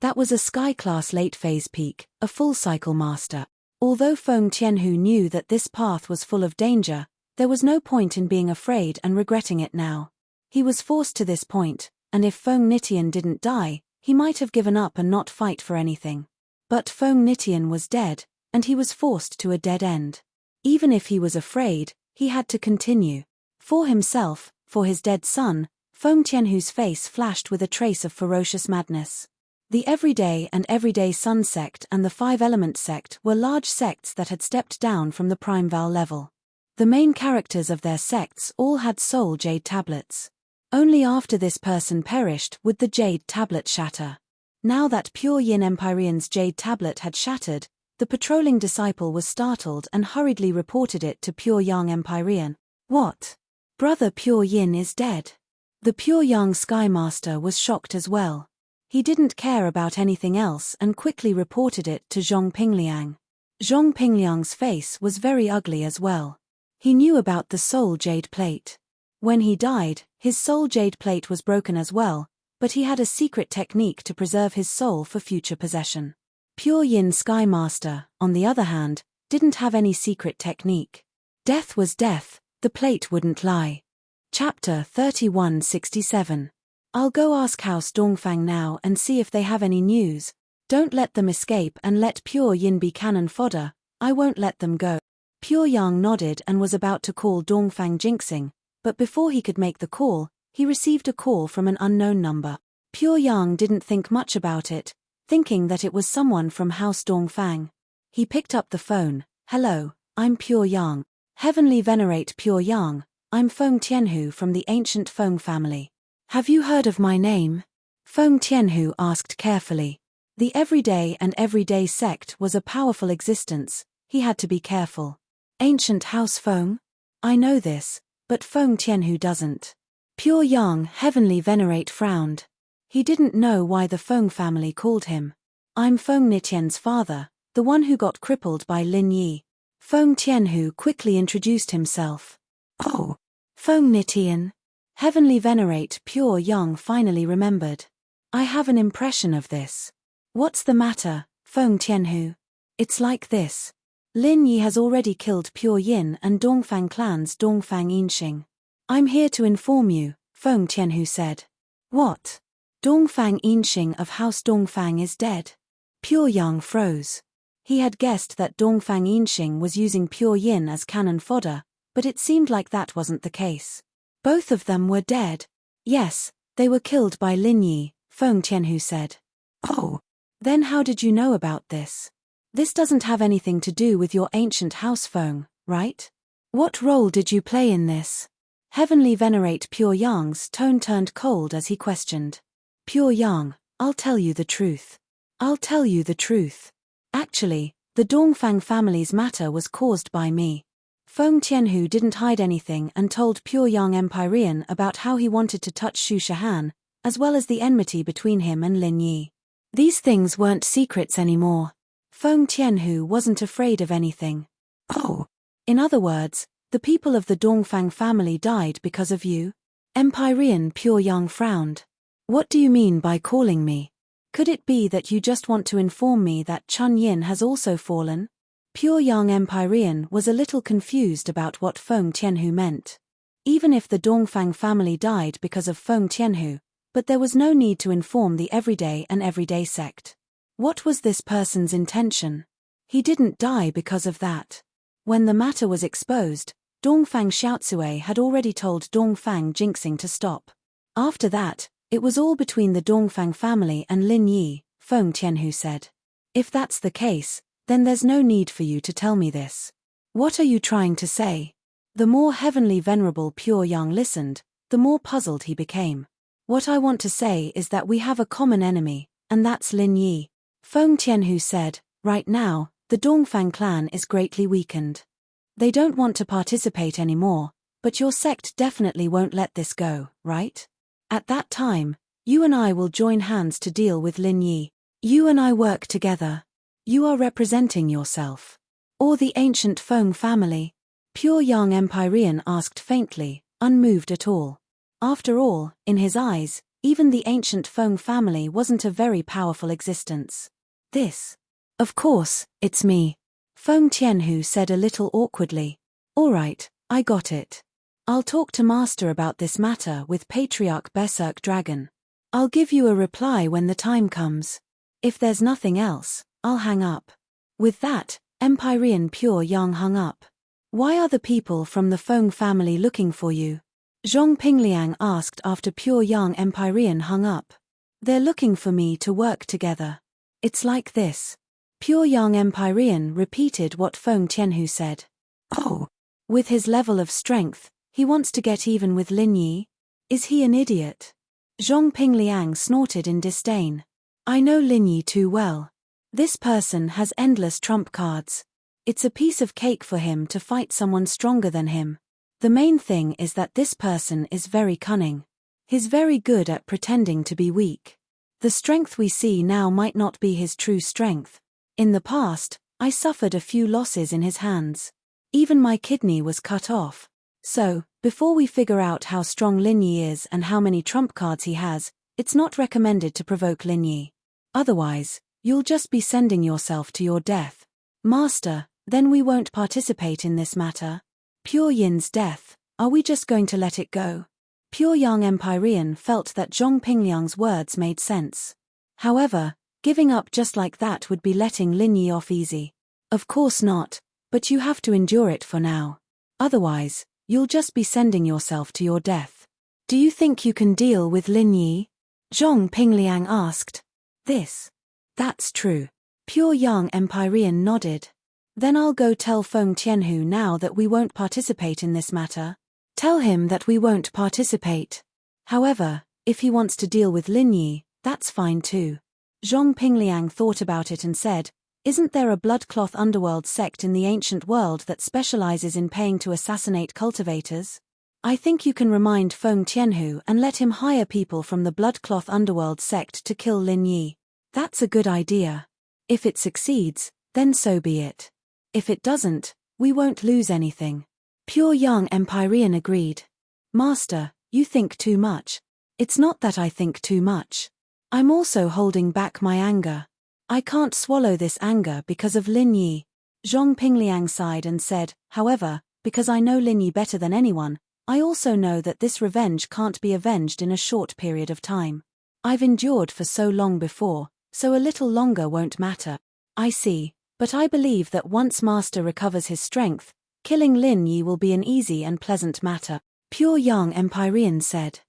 Speaker 1: That was a Sky-class late-phase peak, a full-cycle master. Although Feng Tianhu knew that this path was full of danger, there was no point in being afraid and regretting it now. He was forced to this point, and if Feng Nitian didn't die, he might have given up and not fight for anything. But Feng Nitian was dead, and he was forced to a dead end. Even if he was afraid, he had to continue. For himself, for his dead son, Feng Tianhu's face flashed with a trace of ferocious madness. The Everyday and Everyday Sun sect and the Five Element sect were large sects that had stepped down from the Prime Val level. The main characters of their sects all had soul jade tablets. Only after this person perished would the jade tablet shatter. Now that Pure Yin Empyrean's jade tablet had shattered, the patrolling disciple was startled and hurriedly reported it to Pure Yang Empyrean. "What? Brother Pure Yin is dead." The Pure Yang Sky Master was shocked as well. He didn't care about anything else and quickly reported it to Zhong Pingliang. Zhong Pingliang's face was very ugly as well. He knew about the soul jade plate. When he died, his soul jade plate was broken as well, but he had a secret technique to preserve his soul for future possession. Pure Yin Sky Master, on the other hand, didn't have any secret technique. Death was death, the plate wouldn't lie. Chapter 3167. I'll go ask House Dongfang now and see if they have any news. Don't let them escape and let Pure Yin be cannon fodder. I won't let them go. Pure Yang nodded and was about to call Dongfang jinxing, but before he could make the call, he received a call from an unknown number. Pure Yang didn't think much about it, thinking that it was someone from House Dongfang. He picked up the phone. Hello, I'm Pure Yang. Heavenly Venerate Pure Yang, I'm Feng Tianhu from the ancient Feng family. Have you heard of my name? Feng Tianhu asked carefully. The everyday sect was a powerful existence, he had to be careful. Ancient House Feng? I know this, but Feng Tianhu doesn't. Pure Yang Heavenly Venerate frowned. He didn't know why the Feng family called him. I'm Feng Nitian's father, the one who got crippled by Lin Yi. Feng Tianhu quickly introduced himself. Oh, Feng Nitian. Heavenly Venerate Pure Yang finally remembered. I have an impression of this. What's the matter, Feng Tianhu? It's like this. Lin Yi has already killed Pure Yin and Dongfang clan's Dongfang Yinxing. I'm here to inform you, Feng Tianhu said. What? Dongfang Yinxing of House Dongfang is dead. Pure Yang froze. He had guessed that Dongfang Yinxing was using Pure Yin as cannon fodder, but it seemed like that wasn't the case. Both of them were dead. Yes, they were killed by Lin Yi, Feng Tianhu said. Oh. Then how did you know about this? This doesn't have anything to do with your ancient house Feng, right? What role did you play in this? Heavenly Venerate Pure Yang's tone turned cold as he questioned. Pure Yang, I'll tell you the truth. I'll tell you the truth. Actually, the Dongfang family's matter was caused by me. Feng Tianhu didn't hide anything and told Pure Yang Empyrean about how he wanted to touch Xu Shahan, as well as the enmity between him and Lin Yi. These things weren't secrets anymore. Feng Tianhu wasn't afraid of anything. Oh. In other words, the people of the Dongfang family died because of you? Empyrean Pure Yang frowned. What do you mean by calling me? Could it be that you just want to inform me that Chun Yin has also fallen? Pure Yang Empyrean was a little confused about what Feng Tianhu meant. Even if the Dongfang family died because of Feng Tianhu, but there was no need to inform the everyday sect. What was this person's intention? He didn't die because of that. When the matter was exposed, Dongfang Xiaotsue had already told Dongfang jinxing to stop. After that, it was all between the Dongfang family and Lin Yi, Feng Tianhu said. If that's the case, then there's no need for you to tell me this. What are you trying to say? The more Heavenly Venerable Pure Yang listened, the more puzzled he became. What I want to say is that we have a common enemy, and that's Lin Yi. Feng Tianhu said, right now, the Dongfang clan is greatly weakened. They don't want to participate anymore, but your sect definitely won't let this go, right? At that time, you and I will join hands to deal with Lin Yi. You and I work together. You are representing yourself. Or the ancient Feng family? Pure Yang Empyrean asked faintly, unmoved at all. After all, in his eyes, even the ancient Feng family wasn't a very powerful existence. This. Of course, it's me. Feng Tianhu said a little awkwardly. All right, I got it. I'll talk to Master about this matter with Patriarch Berserk Dragon. I'll give you a reply when the time comes. If there's nothing else, I'll hang up. With that, Empyrean Pure Yang hung up. Why are the people from the Feng family looking for you? Zhong Pingliang asked after Pure Yang Empyrean hung up. They're looking for me to work together. It's like this. Pure Yang Empyrean repeated what Feng Tianhu said. Oh. With his level of strength, he wants to get even with Lin Yi? Is he an idiot? Zhong Pingliang snorted in disdain. I know Lin Yi too well. This person has endless trump cards. It's a piece of cake for him to fight someone stronger than him. The main thing is that this person is very cunning. He's very good at pretending to be weak. The strength we see now might not be his true strength. In the past, I suffered a few losses in his hands. Even my kidney was cut off. So, before we figure out how strong Lin Yi is and how many trump cards he has, it's not recommended to provoke Lin Yi. Otherwise, you'll just be sending yourself to your death. Master, then we won't participate in this matter. Pure Yin's death, are we just going to let it go? Pure Yang Empyrean felt that Zhong Pingliang's words made sense. However, giving up just like that would be letting Lin Yi off easy. Of course not, but you have to endure it for now. Otherwise, you'll just be sending yourself to your death. Do you think you can deal with Lin Yi? Zhong Pingliang asked. That's true. Pure Yang Empyrean nodded. Then I'll go tell Feng Tianhu now that we won't participate in this matter. Tell him that we won't participate. However, if he wants to deal with Lin Yi, that's fine too. Zhong Pingliang thought about it and said, isn't there a bloodcloth underworld sect in the ancient world that specializes in paying to assassinate cultivators? I think you can remind Feng Tianhu and let him hire people from the bloodcloth underworld sect to kill Lin Yi. That's a good idea. If it succeeds, then so be it. If it doesn't, we won't lose anything. Pure Yang Empyrean agreed. Master, you think too much. It's not that I think too much. I'm also holding back my anger. I can't swallow this anger because of Lin Yi. Zhong Pingliang sighed and said, however, because I know Lin Yi better than anyone, I also know that this revenge can't be avenged in a short period of time. I've endured for so long before, so a little longer won't matter. I see, but I believe that once Master recovers his strength, killing Lin Yi will be an easy and pleasant matter, Pure Yang Empyrean said.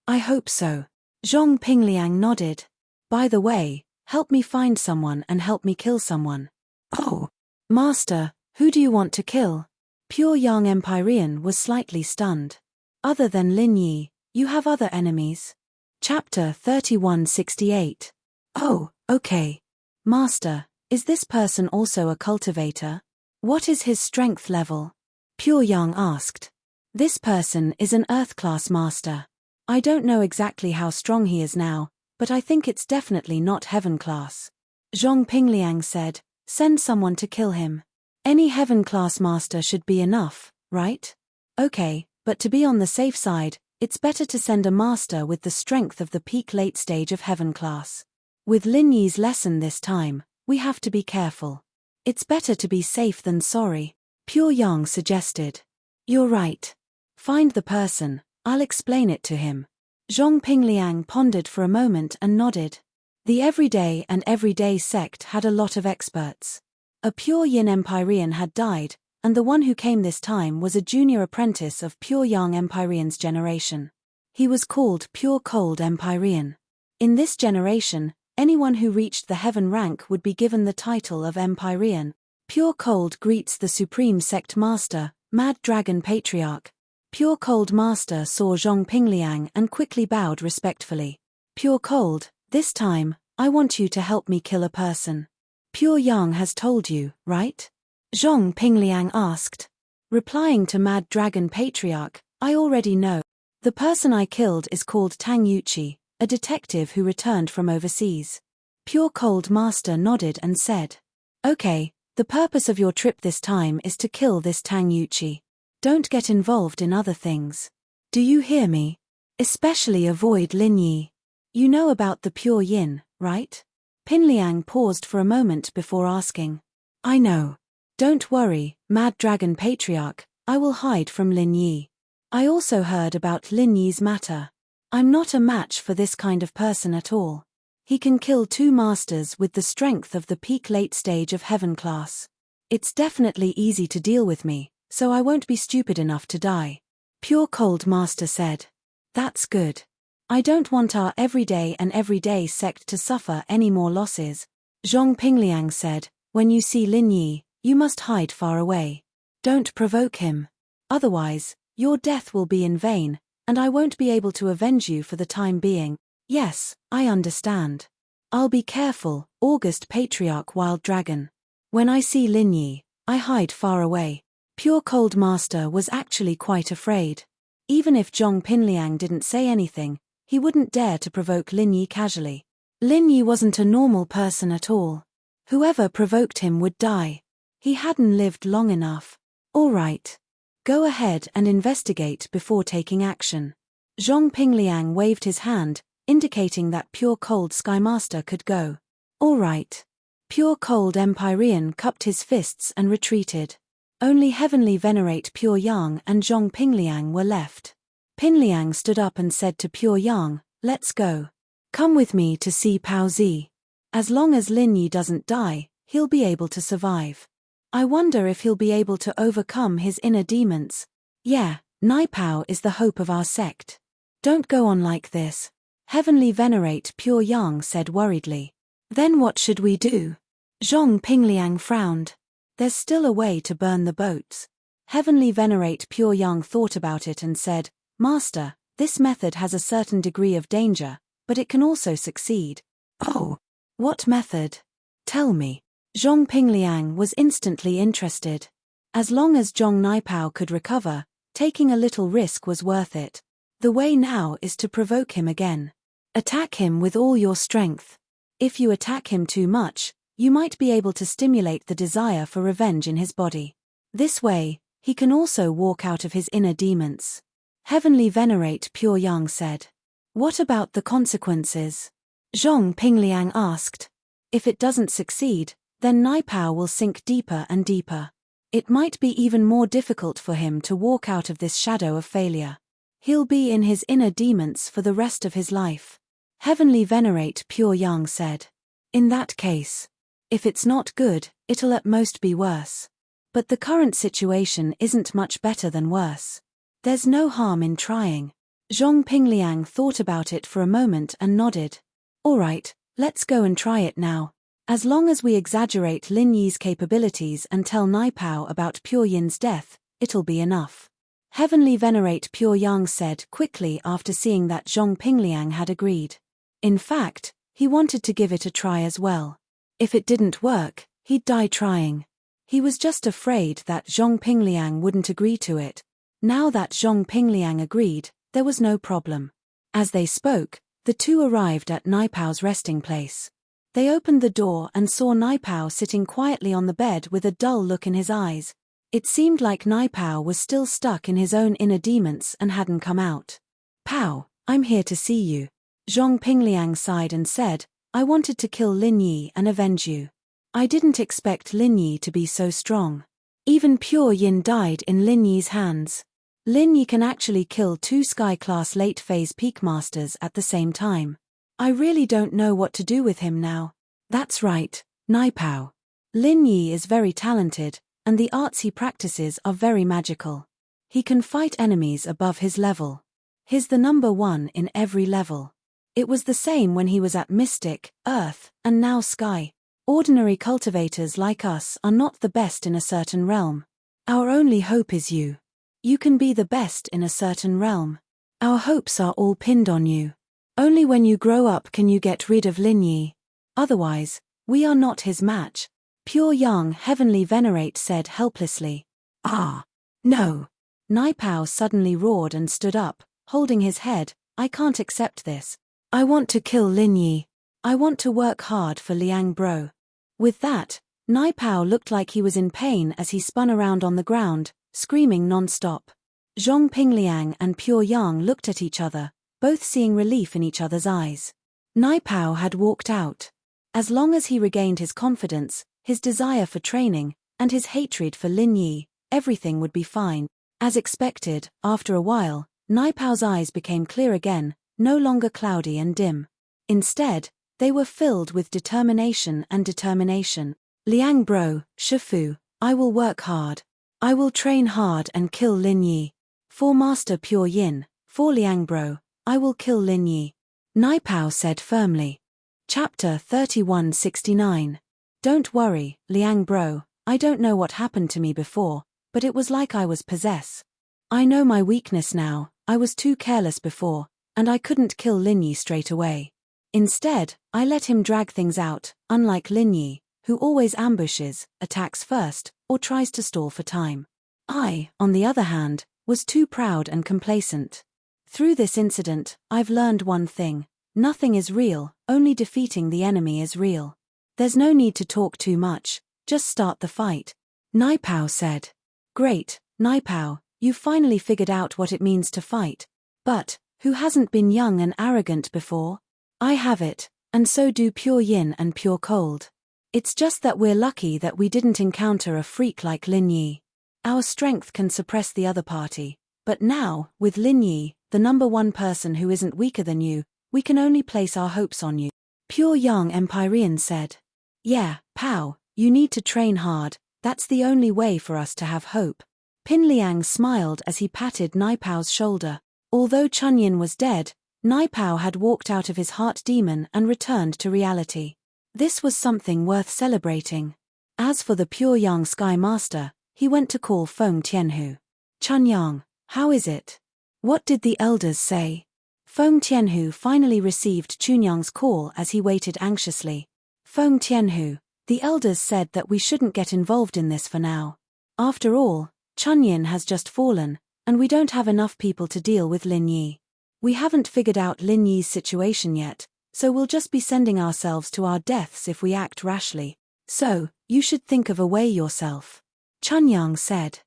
Speaker 1: I hope so. Zhong Pingliang nodded. By the way, help me find someone and help me kill someone. Oh, Master, who do you want to kill? Pure Yang Empyrean was slightly stunned. Other than Lin Yi, you have other enemies. Chapter 3168. Oh, okay. Master, is this person also a cultivator? What is his strength level? Pure Yang asked. This person is an Earth-class master. I don't know exactly how strong he is now, but I think it's definitely not Heaven-class. Zhong Pingliang said, send someone to kill him. Any Heaven-class master should be enough, right? Okay, but to be on the safe side, it's better to send a master with the strength of the peak late stage of Heaven-class. With Lin Yi's lesson this time, we have to be careful. It's better to be safe than sorry, Pure Yang suggested. You're right. Find the person, I'll explain it to him. Zhong Pingliang pondered for a moment and nodded. The Everyday and Everyday sect had a lot of experts. A Pure Yin Empyrean had died, and the one who came this time was a junior apprentice of Pure Yang Empyrean's generation. He was called Pure Cold Empyrean. In this generation, anyone who reached the heaven rank would be given the title of Empyrean. Pure Cold greets the Supreme Sect Master, Mad Dragon Patriarch. Pure Cold Master saw Zhong Pingliang and quickly bowed respectfully. Pure Cold, this time, I want you to help me kill a person. Pure Yang has told you, right? Zhong Pingliang asked. Replying to Mad Dragon Patriarch, I already know. The person I killed is called Tang Yuqi, a detective who returned from overseas. Pure Cold Master nodded and said, okay, the purpose of your trip this time is to kill this Tang Yuqi. Don't get involved in other things. Do you hear me? Especially avoid Lin Yi. You know about the Pure Yin, right? Pinliang paused for a moment before asking. I know. Don't worry, Mad Dragon Patriarch, I will hide from Lin Yi. I also heard about Lin Yi's matter. I'm not a match for this kind of person at all. He can kill 2 masters with the strength of the peak late stage of Heaven class. It's definitely easy to deal with me, so I won't be stupid enough to die. Pure Cold Master said. That's good. I don't want our Everyday and Everyday sect to suffer any more losses. Zhong Pingliang said, when you see Lin Yi, you must hide far away. Don't provoke him. Otherwise, your death will be in vain, and I won't be able to avenge you for the time being. Yes, I understand. I'll be careful, August Patriarch Wild Dragon. When I see Lin Yi, I hide far away. Pure Cold Master was actually quite afraid. Even if Zhong Pinliang didn't say anything, he wouldn't dare to provoke Lin Yi casually. Lin Yi wasn't a normal person at all. Whoever provoked him would die. He hadn't lived long enough. All right. Go ahead and investigate before taking action. Zhong Pingliang waved his hand, indicating that Pure Cold Skymaster could go. All right. Pure Cold Empyrean cupped his fists and retreated. Only Heavenly Venerate Pure Yang and Zhong Pingliang were left. Pin Liang stood up and said to Pure Yang, "Let's go. Come with me to see Pao Zi. As long as Lin Yi doesn't die, he'll be able to survive. I wonder if he'll be able to overcome his inner demons. Yeah, Nai Pao is the hope of our sect. Don't go on like this." Heavenly Venerate Pure Yang said worriedly. "Then what should we do?" Zhong Pingliang frowned. "There's still a way to burn the boats." Heavenly Venerate Pure Yang thought about it and said, "Master, this method has a certain degree of danger, but it can also succeed." "Oh, what method? Tell me." Zhong Pingliang was instantly interested. As long as Zhong Naipao could recover, taking a little risk was worth it. The way now is to provoke him again. Attack him with all your strength. If you attack him too much, you might be able to stimulate the desire for revenge in his body. This way, he can also walk out of his inner demons. Heavenly Venerate Pure Yang said. "What about the consequences?" Zhong Pingliang asked. "If it doesn't succeed, then Naipao will sink deeper and deeper. It might be even more difficult for him to walk out of this shadow of failure. He'll be in his inner demons for the rest of his life." Heavenly Venerate Pure Yang said. "In that case, if it's not good, it'll at most be worse. But the current situation isn't much better than worse. There's no harm in trying." Zhong Pingliang thought about it for a moment and nodded. "All right, let's go and try it now. As long as we exaggerate Lin Yi's capabilities and tell Naipao about Pure Yin's death, it'll be enough." Heavenly Venerate Pure Yang said quickly after seeing that Zhong Pingliang had agreed. In fact, he wanted to give it a try as well. If it didn't work, he'd die trying. He was just afraid that Zhong Pingliang wouldn't agree to it. Now that Zhong Pingliang agreed, there was no problem. As they spoke, the two arrived at Naipao's resting place. They opened the door and saw Naipao sitting quietly on the bed with a dull look in his eyes. It seemed like Naipao was still stuck in his own inner demons and hadn't come out. "Pao, I'm here to see you." Zhong Pingliang sighed and said, "I wanted to kill Lin Yi and avenge you. I didn't expect Lin Yi to be so strong. Even Pure Yin died in Lin Yi's hands. Lin Yi can actually kill 2 Sky-class late-phase Peak Masters at the same time. I really don't know what to do with him now." "That's right, Naipao. Lin Yi is very talented, and the arts he practices are very magical. He can fight enemies above his level. He's the number 1 in every level. It was the same when he was at Mystic, Earth, and now Sky. Ordinary cultivators like us are not the best in a certain realm. Our only hope is you. You can be the best in a certain realm. Our hopes are all pinned on you. Only when you grow up can you get rid of Lin Yi. Otherwise, we are not his match." Pure Yang Heavenly Venerate said helplessly. "Ah, no." Naipao suddenly roared and stood up, holding his head. "I can't accept this. I want to kill Lin Yi. I want to work hard for Liang Bro." With that, Naipao looked like he was in pain as he spun around on the ground, screaming non-stop. Zhong Pingliang and Pure Yang looked at each other, both seeing relief in each other's eyes. Naipao had walked out. As long as he regained his confidence, his desire for training, and his hatred for Lin Yi, everything would be fine. As expected, after a while, Naipao's eyes became clear again, no longer cloudy and dim. Instead, they were filled with determination and determination. "Liang Bro, Shifu, I will work hard. I will train hard and kill Lin Yi. For Master Pure Yin, for Liang Bro, I will kill Lin Yi," Naipao said firmly. Chapter 3169. "Don't worry, Liang Bro, I don't know what happened to me before, but it was like I was possessed. I know my weakness now. I was too careless before, and I couldn't kill Lin Yi straight away. Instead, I let him drag things out, unlike Lin Yi, who always ambushes, attacks first, or tries to stall for time. I, on the other hand, was too proud and complacent. Through this incident, I've learned one thing. Nothing is real, only defeating the enemy is real. There's no need to talk too much, just start the fight," Naipao said. "Great, Naipao, you've finally figured out what it means to fight. But, who hasn't been young and arrogant before? I have it, and so do Pure Yin and Pure Cold. It's just that we're lucky that we didn't encounter a freak like Lin Yi. Our strength can suppress the other party, but now, with Lin Yi, the number one person who isn't weaker than you, we can only place our hopes on you. Pure young Empyrean said. Yeah, Pao, you need to train hard, that's the only way for us to have hope. Pin Liang smiled as he patted Naipao's shoulder. Although Chunyin was dead, Naipao had walked out of his heart demon and returned to reality. This was something worth celebrating. As for the pure young Sky Master, he went to call Feng Tianhu. Chunyang, how is it? What did the elders say? Feng Tianhu finally received Chunyang's call as he waited anxiously. Feng Tianhu, the elders said that we shouldn't get involved in this for now. After all, Chunyin has just fallen, and we don't have enough people to deal with Lin Yi. We haven't figured out Lin Yi's situation yet, so we'll just be sending ourselves to our deaths if we act rashly. So, you should think of a way yourself. Chunyang said.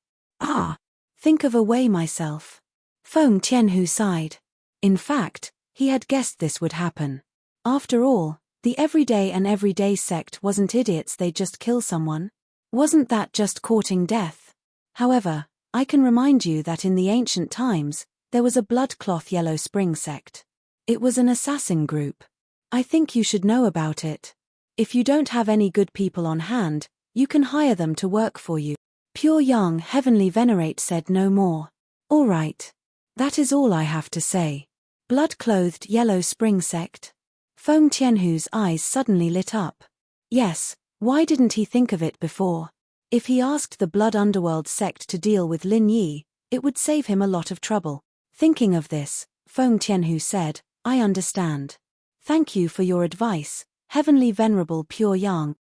Speaker 1: Think of a way myself. Feng Tianhu sighed. In fact, he had guessed this would happen. After all, the everyday sect wasn't idiots, they'd just kill someone. Wasn't that just courting death? However, I can remind you that in the ancient times, there was a blood-cloth Yellow Spring sect. It was an assassin group. I think you should know about it. If you don't have any good people on hand, you can hire them to work for you. Pure young Heavenly Venerate said no more. All right. That is all I have to say. Blood-clothed Yellow Spring sect? Feng Tianhu's eyes suddenly lit up. Yes, why didn't he think of it before? If he asked the Blood Underworld sect to deal with Lin Yi, it would save him a lot of trouble. Thinking of this, Feng Tianhu said, I understand. Thank you for your advice, Heavenly Venerable Pure Yang.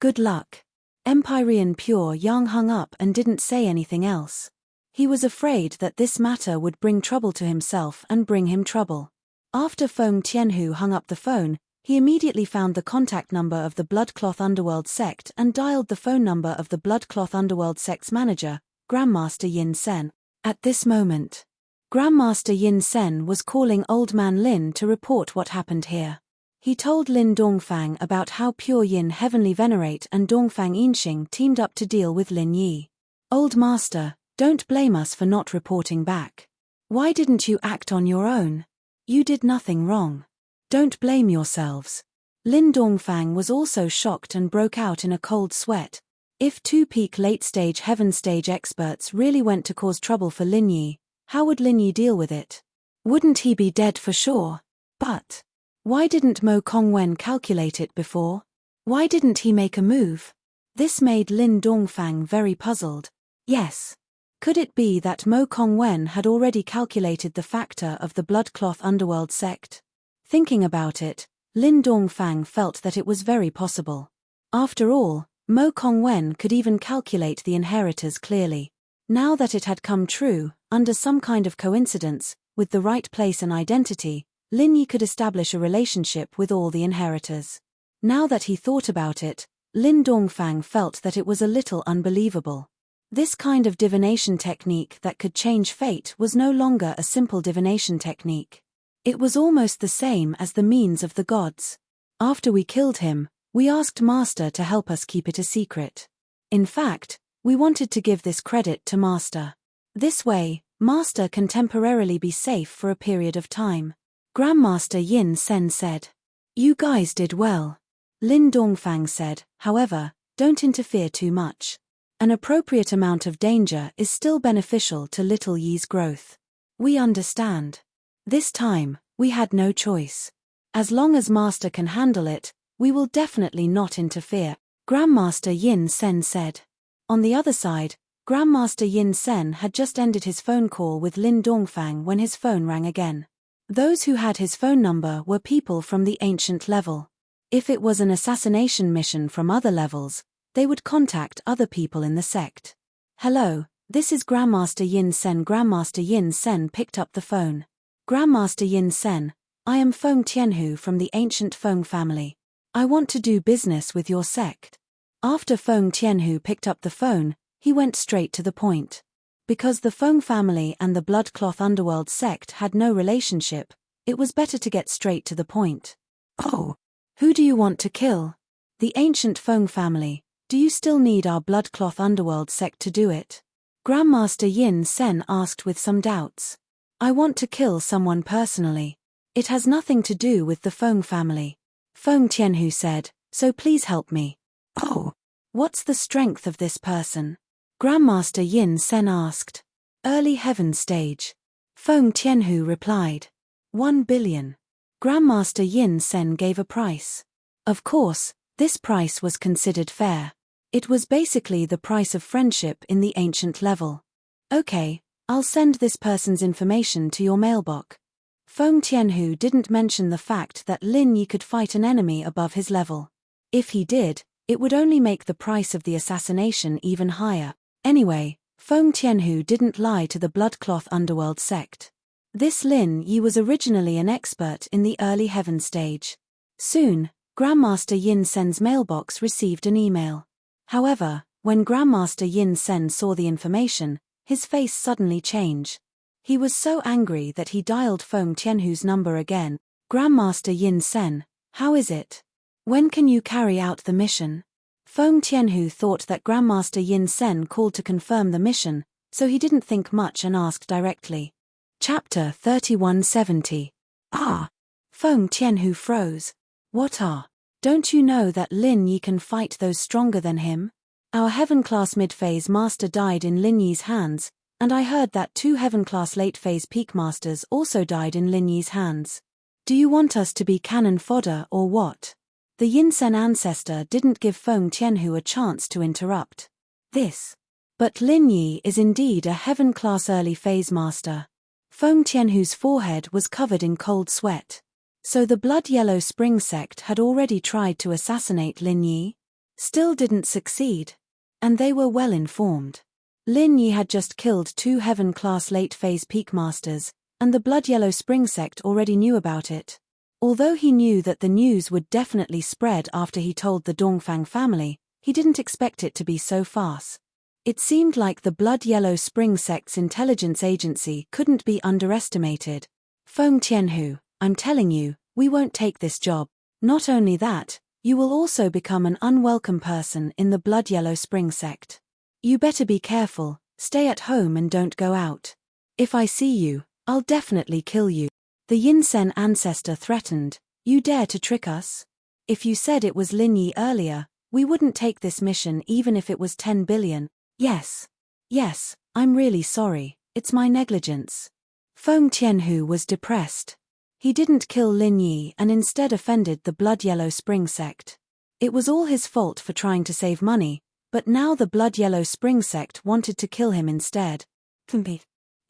Speaker 1: Good luck. Empyrean Pure Yang hung up and didn't say anything else. He was afraid that this matter would bring trouble to himself and bring him trouble. After Feng Tianhu hung up the phone, he immediately found the contact number of the Bloodcloth Underworld sect and dialed the phone number of the Bloodcloth Underworld sect's manager, Grandmaster Yin Sen. At this moment, Grandmaster Yin Sen was calling Old Man Lin to report what happened here. He told Lin Dongfang about how Pure Yin Heavenly Venerate and Dongfang Yinxing teamed up to deal with Lin Yi. Old Master, don't blame us for not reporting back. Why didn't you act on your own? You did nothing wrong. Don't blame yourselves. Lin Dongfang was also shocked and broke out in a cold sweat. If two peak late-stage heaven stage experts really went to cause trouble for Lin Yi, how would Lin Yi deal with it? Wouldn't he be dead for sure? But why didn't Mo Kongwen calculate it before? Why didn't he make a move? This made Lin Dongfang very puzzled. Yes. Could it be that Mo Kongwen had already calculated the factor of the Bloodcloth Underworld sect? Thinking about it, Lin Dongfang felt that it was very possible. After all, Mo Kongwen could even calculate the inheritors clearly. Now that it had come true, under some kind of coincidence, with the right place and identity, Lin Yi could establish a relationship with all the inheritors. Now that he thought about it, Lin Dongfang felt that it was a little unbelievable. This kind of divination technique that could change fate was no longer a simple divination technique. It was almost the same as the means of the gods. After we killed him, we asked Master to help us keep it a secret. In fact, we wanted to give this credit to Master. This way, Master can temporarily be safe for a period of time. Grandmaster Yin Sen said. You guys did well. Lin Dongfang said, however, don't interfere too much. An appropriate amount of danger is still beneficial to Little Yi's growth. We understand. This time, we had no choice. As long as Master can handle it, we will definitely not interfere, Grandmaster Yin Sen said. On the other side, Grandmaster Yin Sen had just ended his phone call with Lin Dongfang when his phone rang again. Those who had his phone number were people from the ancient level. If it was an assassination mission from other levels, they would contact other people in the sect. Hello, this is Grandmaster Yin Sen. Grandmaster Yin Sen picked up the phone. Grandmaster Yin Sen, I am Feng Tianhu from the ancient Feng family. I want to do business with your sect. After Feng Tianhu picked up the phone, he went straight to the point. Because the Feng family and the Bloodcloth Underworld sect had no relationship, it was better to get straight to the point. Oh, who do you want to kill? The ancient Feng family. Do you still need our Bloodcloth Underworld sect to do it? Grandmaster Yin Sen asked with some doubts. I want to kill someone personally. It has nothing to do with the Feng family. Feng Tianhu said, so please help me. Oh. What's the strength of this person? Grandmaster Yin Sen asked. Early heaven stage. Feng Tianhu replied. 1 billion. Grandmaster Yin Sen gave a price. Of course, this price was considered fair. It was basically the price of friendship in the ancient level. Okay, I'll send this person's information to your mailbox. Feng Tianhu didn't mention the fact that Lin Yi could fight an enemy above his level. If he did, it would only make the price of the assassination even higher. Anyway, Feng Tianhu didn't lie to the bloodcloth underworld sect. This Lin Yi was originally an expert in the early heaven stage. Soon, Grandmaster Yin Sen's mailbox received an email. However, when Grandmaster Yin Sen saw the information, his face suddenly changed. He was so angry that he dialed Feng Tianhu's number again. Grandmaster Yin Sen, how is it? When can you carry out the mission? Feng Tianhu thought that Grandmaster Yin Sen called to confirm the mission, so he didn't think much and asked directly. Chapter 3170. Ah! Feng Tianhu froze. What are? Don't you know that Lin Yi can fight those stronger than him? Our heaven-class mid-phase master died in Lin Yi's hands, and I heard that 2 heaven-class late-phase peak masters also died in Lin Yi's hands. Do you want us to be cannon fodder or what? The Yinsen ancestor didn't give Feng Tianhu a chance to interrupt. This. But Lin Yi is indeed a heaven-class early-phase master. Feng Tianhu's forehead was covered in cold sweat. So the blood-yellow spring sect had already tried to assassinate Lin Yi? Still didn't succeed. And they were well informed. Lin Yi had just killed 2 heaven-class late-phase peak masters, and the blood-yellow spring sect already knew about it. Although he knew that the news would definitely spread after he told the Dongfang family, he didn't expect it to be so fast. It seemed like the blood-yellow spring sect's intelligence agency couldn't be underestimated. Feng Tianhu, I'm telling you, we won't take this job. Not only that, you will also become an unwelcome person in the blood-yellow spring sect. You better be careful, stay at home and don't go out. If I see you, I'll definitely kill you. The Yinsen ancestor threatened, you dare to trick us? If you said it was Lin Yi earlier, we wouldn't take this mission even if it was 10 billion. Yes. Yes, I'm really sorry, it's my negligence. Feng Tianhu was depressed. He didn't kill Lin Yi and instead offended the blood-yellow spring sect. It was all his fault for trying to save money, but now the blood-yellow spring sect wanted to kill him instead. The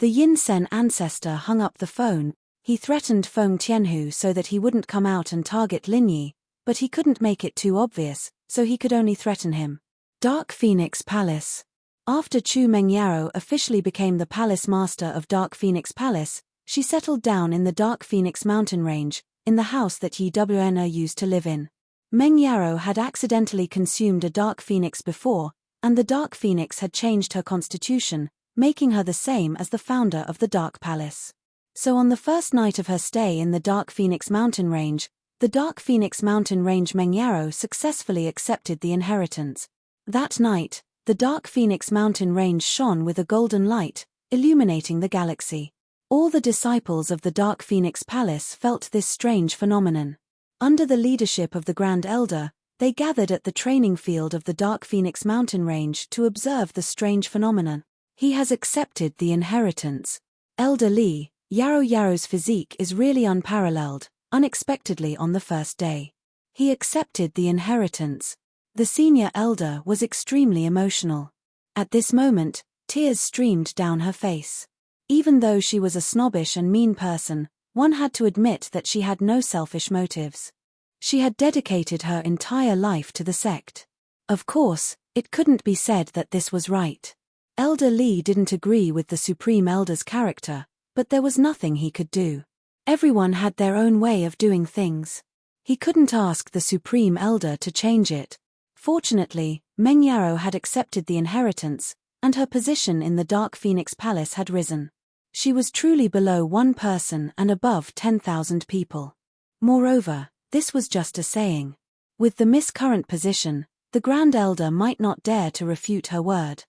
Speaker 1: Yinsen ancestor hung up the phone. He threatened Feng Tianhu so that he wouldn't come out and target Lin Yi, but he couldn't make it too obvious, so he could only threaten him. Dark Phoenix Palace. After Chu Mengyaro officially became the palace master of Dark Phoenix Palace, she settled down in the Dark Phoenix mountain range, in the house that Yi Wna used to live in. Mengyaro had accidentally consumed a Dark Phoenix before, and the Dark Phoenix had changed her constitution, making her the same as the founder of the Dark Palace. So on the first night of her stay in the Dark Phoenix mountain range, the Dark Phoenix mountain range Mengyaro successfully accepted the inheritance. That night, the Dark Phoenix mountain range shone with a golden light, illuminating the galaxy. All the disciples of the Dark Phoenix Palace felt this strange phenomenon. Under the leadership of the Grand Elder, they gathered at the training field of the Dark Phoenix mountain range to observe the strange phenomenon. He has accepted the inheritance. Elder Li, Yaro's physique is really unparalleled, unexpectedly on the first day. He accepted the inheritance. The senior elder was extremely emotional. At this moment, tears streamed down her face. Even though she was a snobbish and mean person, one had to admit that she had no selfish motives. She had dedicated her entire life to the sect. Of course, it couldn't be said that this was right. Elder Li didn't agree with the Supreme Elder's character, but there was nothing he could do. Everyone had their own way of doing things. He couldn't ask the Supreme Elder to change it. Fortunately, Mengyaro had accepted the inheritance, and her position in the Dark Phoenix Palace had risen. She was truly below one person and above 10,000 people. Moreover, this was just a saying. With the miscurrent position, the Grand Elder might not dare to refute her word.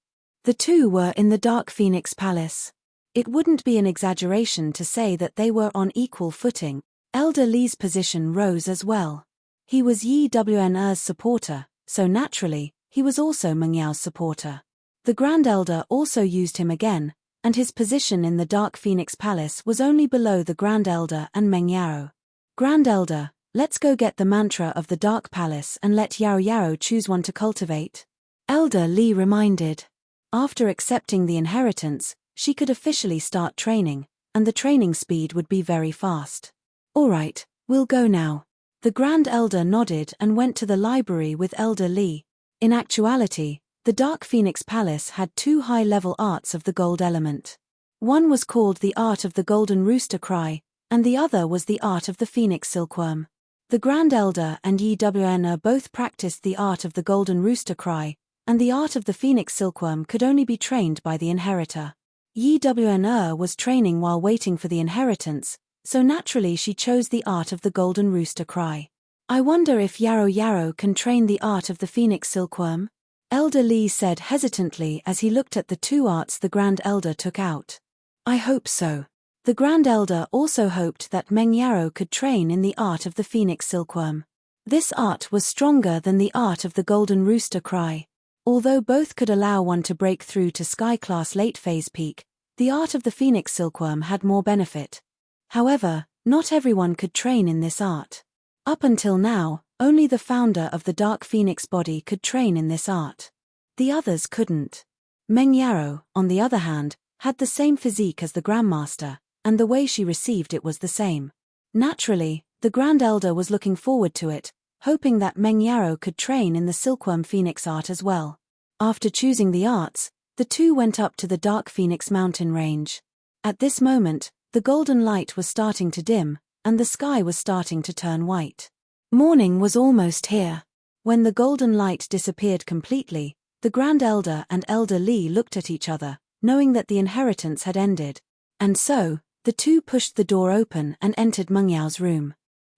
Speaker 1: The two were in the Dark Phoenix Palace. It wouldn't be an exaggeration to say that they were on equal footing. Elder Li's position rose as well. He was Yi Wen's supporter, so naturally, he was also Meng Yao's supporter. The Grand Elder also used him again, and his position in the Dark Phoenix Palace was only below the Grand Elder and Meng Yao. Grand Elder, let's go get the mantra of the Dark Palace and let Yao Yao choose one to cultivate. Elder Li reminded. After accepting the inheritance, she could officially start training, and the training speed would be very fast. All right, we'll go now. The Grand Elder nodded and went to the library with Elder Li. In actuality, the Dark Phoenix Palace had two high-level arts of the gold element. One was called the Art of the Golden Rooster Cry, and the other was the Art of the Phoenix Silkworm. The Grand Elder and Yi Wen both practiced the Art of the Golden Rooster Cry, and the Art of the Phoenix Silkworm could only be trained by the inheritor. Yi Wen was training while waiting for the inheritance, so naturally she chose the Art of the Golden Rooster Cry. I wonder if Yarrow Yarrow can train the Art of the Phoenix Silkworm? Elder Li said hesitantly as he looked at the two arts the Grand Elder took out. I hope so. The Grand Elder also hoped that Meng Yarrow could train in the Art of the Phoenix Silkworm. This art was stronger than the Art of the Golden Rooster Cry. Although both could allow one to break through to Sky-class late-phase peak, the Art of the Phoenix Silkworm had more benefit. However, not everyone could train in this art. Up until now, only the founder of the Dark Phoenix body could train in this art. The others couldn't. Meng Yarrow, on the other hand, had the same physique as the Grandmaster, and the way she received it was the same. Naturally, the Grand Elder was looking forward to it, hoping that Meng Yarrow could train in the Silkworm Phoenix art as well. After choosing the arts, the two went up to the Dark Phoenix mountain range. At this moment, the golden light was starting to dim, and the sky was starting to turn white. Morning was almost here. When the golden light disappeared completely, the Grand Elder and Elder Li looked at each other, knowing that the inheritance had ended. And so, the two pushed the door open and entered Meng Yao's room.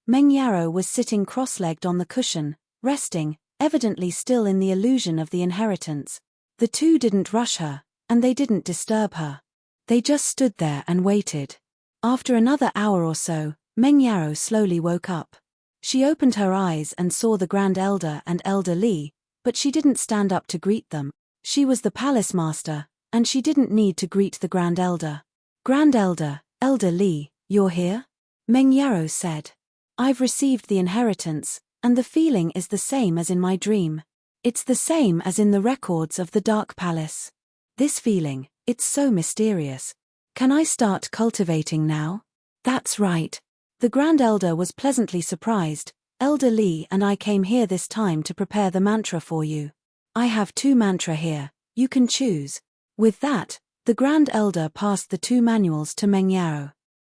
Speaker 1: Meng Yarrow was sitting cross-legged on the cushion, resting, evidently still in the illusion of the inheritance. The two didn't rush her, and they didn't disturb her. They just stood there and waited. After another hour or so, Meng Yarrow slowly woke up. She opened her eyes and saw the Grand Elder and Elder Li, but she didn't stand up to greet them. She was the Palace Master, and she didn't need to greet the Grand Elder. Grand Elder, Elder Li, you're here? Meng Yarrow said. I've received the inheritance, and the feeling is the same as in my dream. It's the same as in the records of the Dark Palace. This feeling, it's so mysterious. Can I start cultivating now? That's right. The Grand Elder was pleasantly surprised. Elder Li and I came here this time to prepare the mantra for you. I have 2 mantra here, you can choose. With that, the Grand Elder passed the 2 manuals to Meng Yarrow.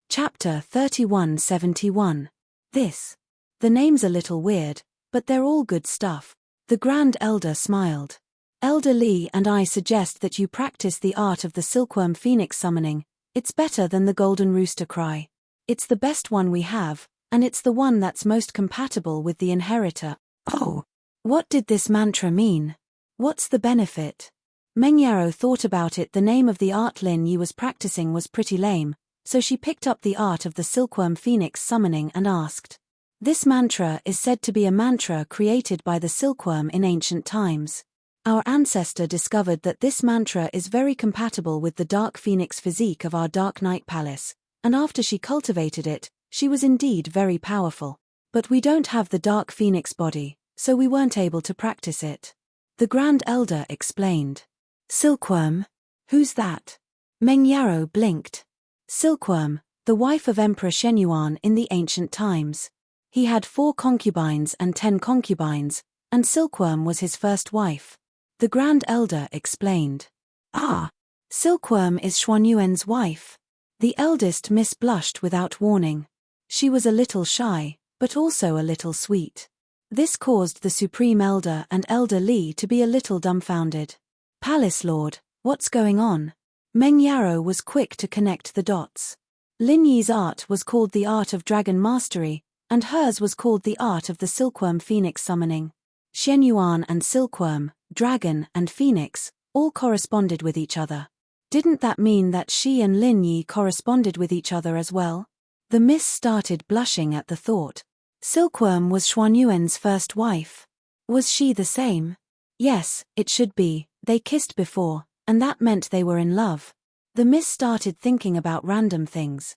Speaker 1: Chapter 3171. This. The name's a little weird, but they're all good stuff. The Grand Elder smiled. Elder Li and I suggest that you practice the art of the Silkworm Phoenix summoning. It's better than the Golden Rooster Cry. It's the best one we have, and it's the one that's most compatible with the inheritor. Oh! What did this mantra mean? What's the benefit? Meng Yarrow thought about it. The name of the art Lin Yi was practicing was pretty lame, so she picked up the art of the Silkworm Phoenix summoning and asked. This mantra is said to be a mantra created by the silkworm in ancient times. Our ancestor discovered that this mantra is very compatible with the Dark Phoenix physique of our Dark Knight Palace, and after she cultivated it, she was indeed very powerful. But we don't have the Dark Phoenix body, so we weren't able to practice it. The Grand Elder explained. Silkworm? Who's that? Meng Yarrow blinked. Silkworm, the wife of Emperor Shenyuan in the ancient times. He had 4 concubines and 10 concubines, and Silkworm was his first wife. The Grand Elder explained. Ah! Silkworm is Xuanyuan's wife. The eldest miss blushed without warning. She was a little shy, but also a little sweet. This caused the Supreme Elder and Elder Li to be a little dumbfounded. Palace Lord, what's going on? Meng Yarrow was quick to connect the dots. Lin Yi's art was called the Art of Dragon Mastery, and hers was called the Art of the Silkworm Phoenix Summoning. Shenyuan and Silkworm, Dragon and Phoenix, all corresponded with each other. Didn't that mean that she and Lin Yi corresponded with each other as well? The miss started blushing at the thought. Silkworm was Xuanyuan's first wife. Was she the same? Yes, it should be. They kissed before, and that meant they were in love. The miss started thinking about random things.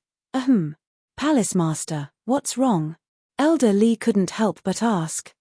Speaker 1: Palace master, what's wrong? Elder Li couldn't help but ask.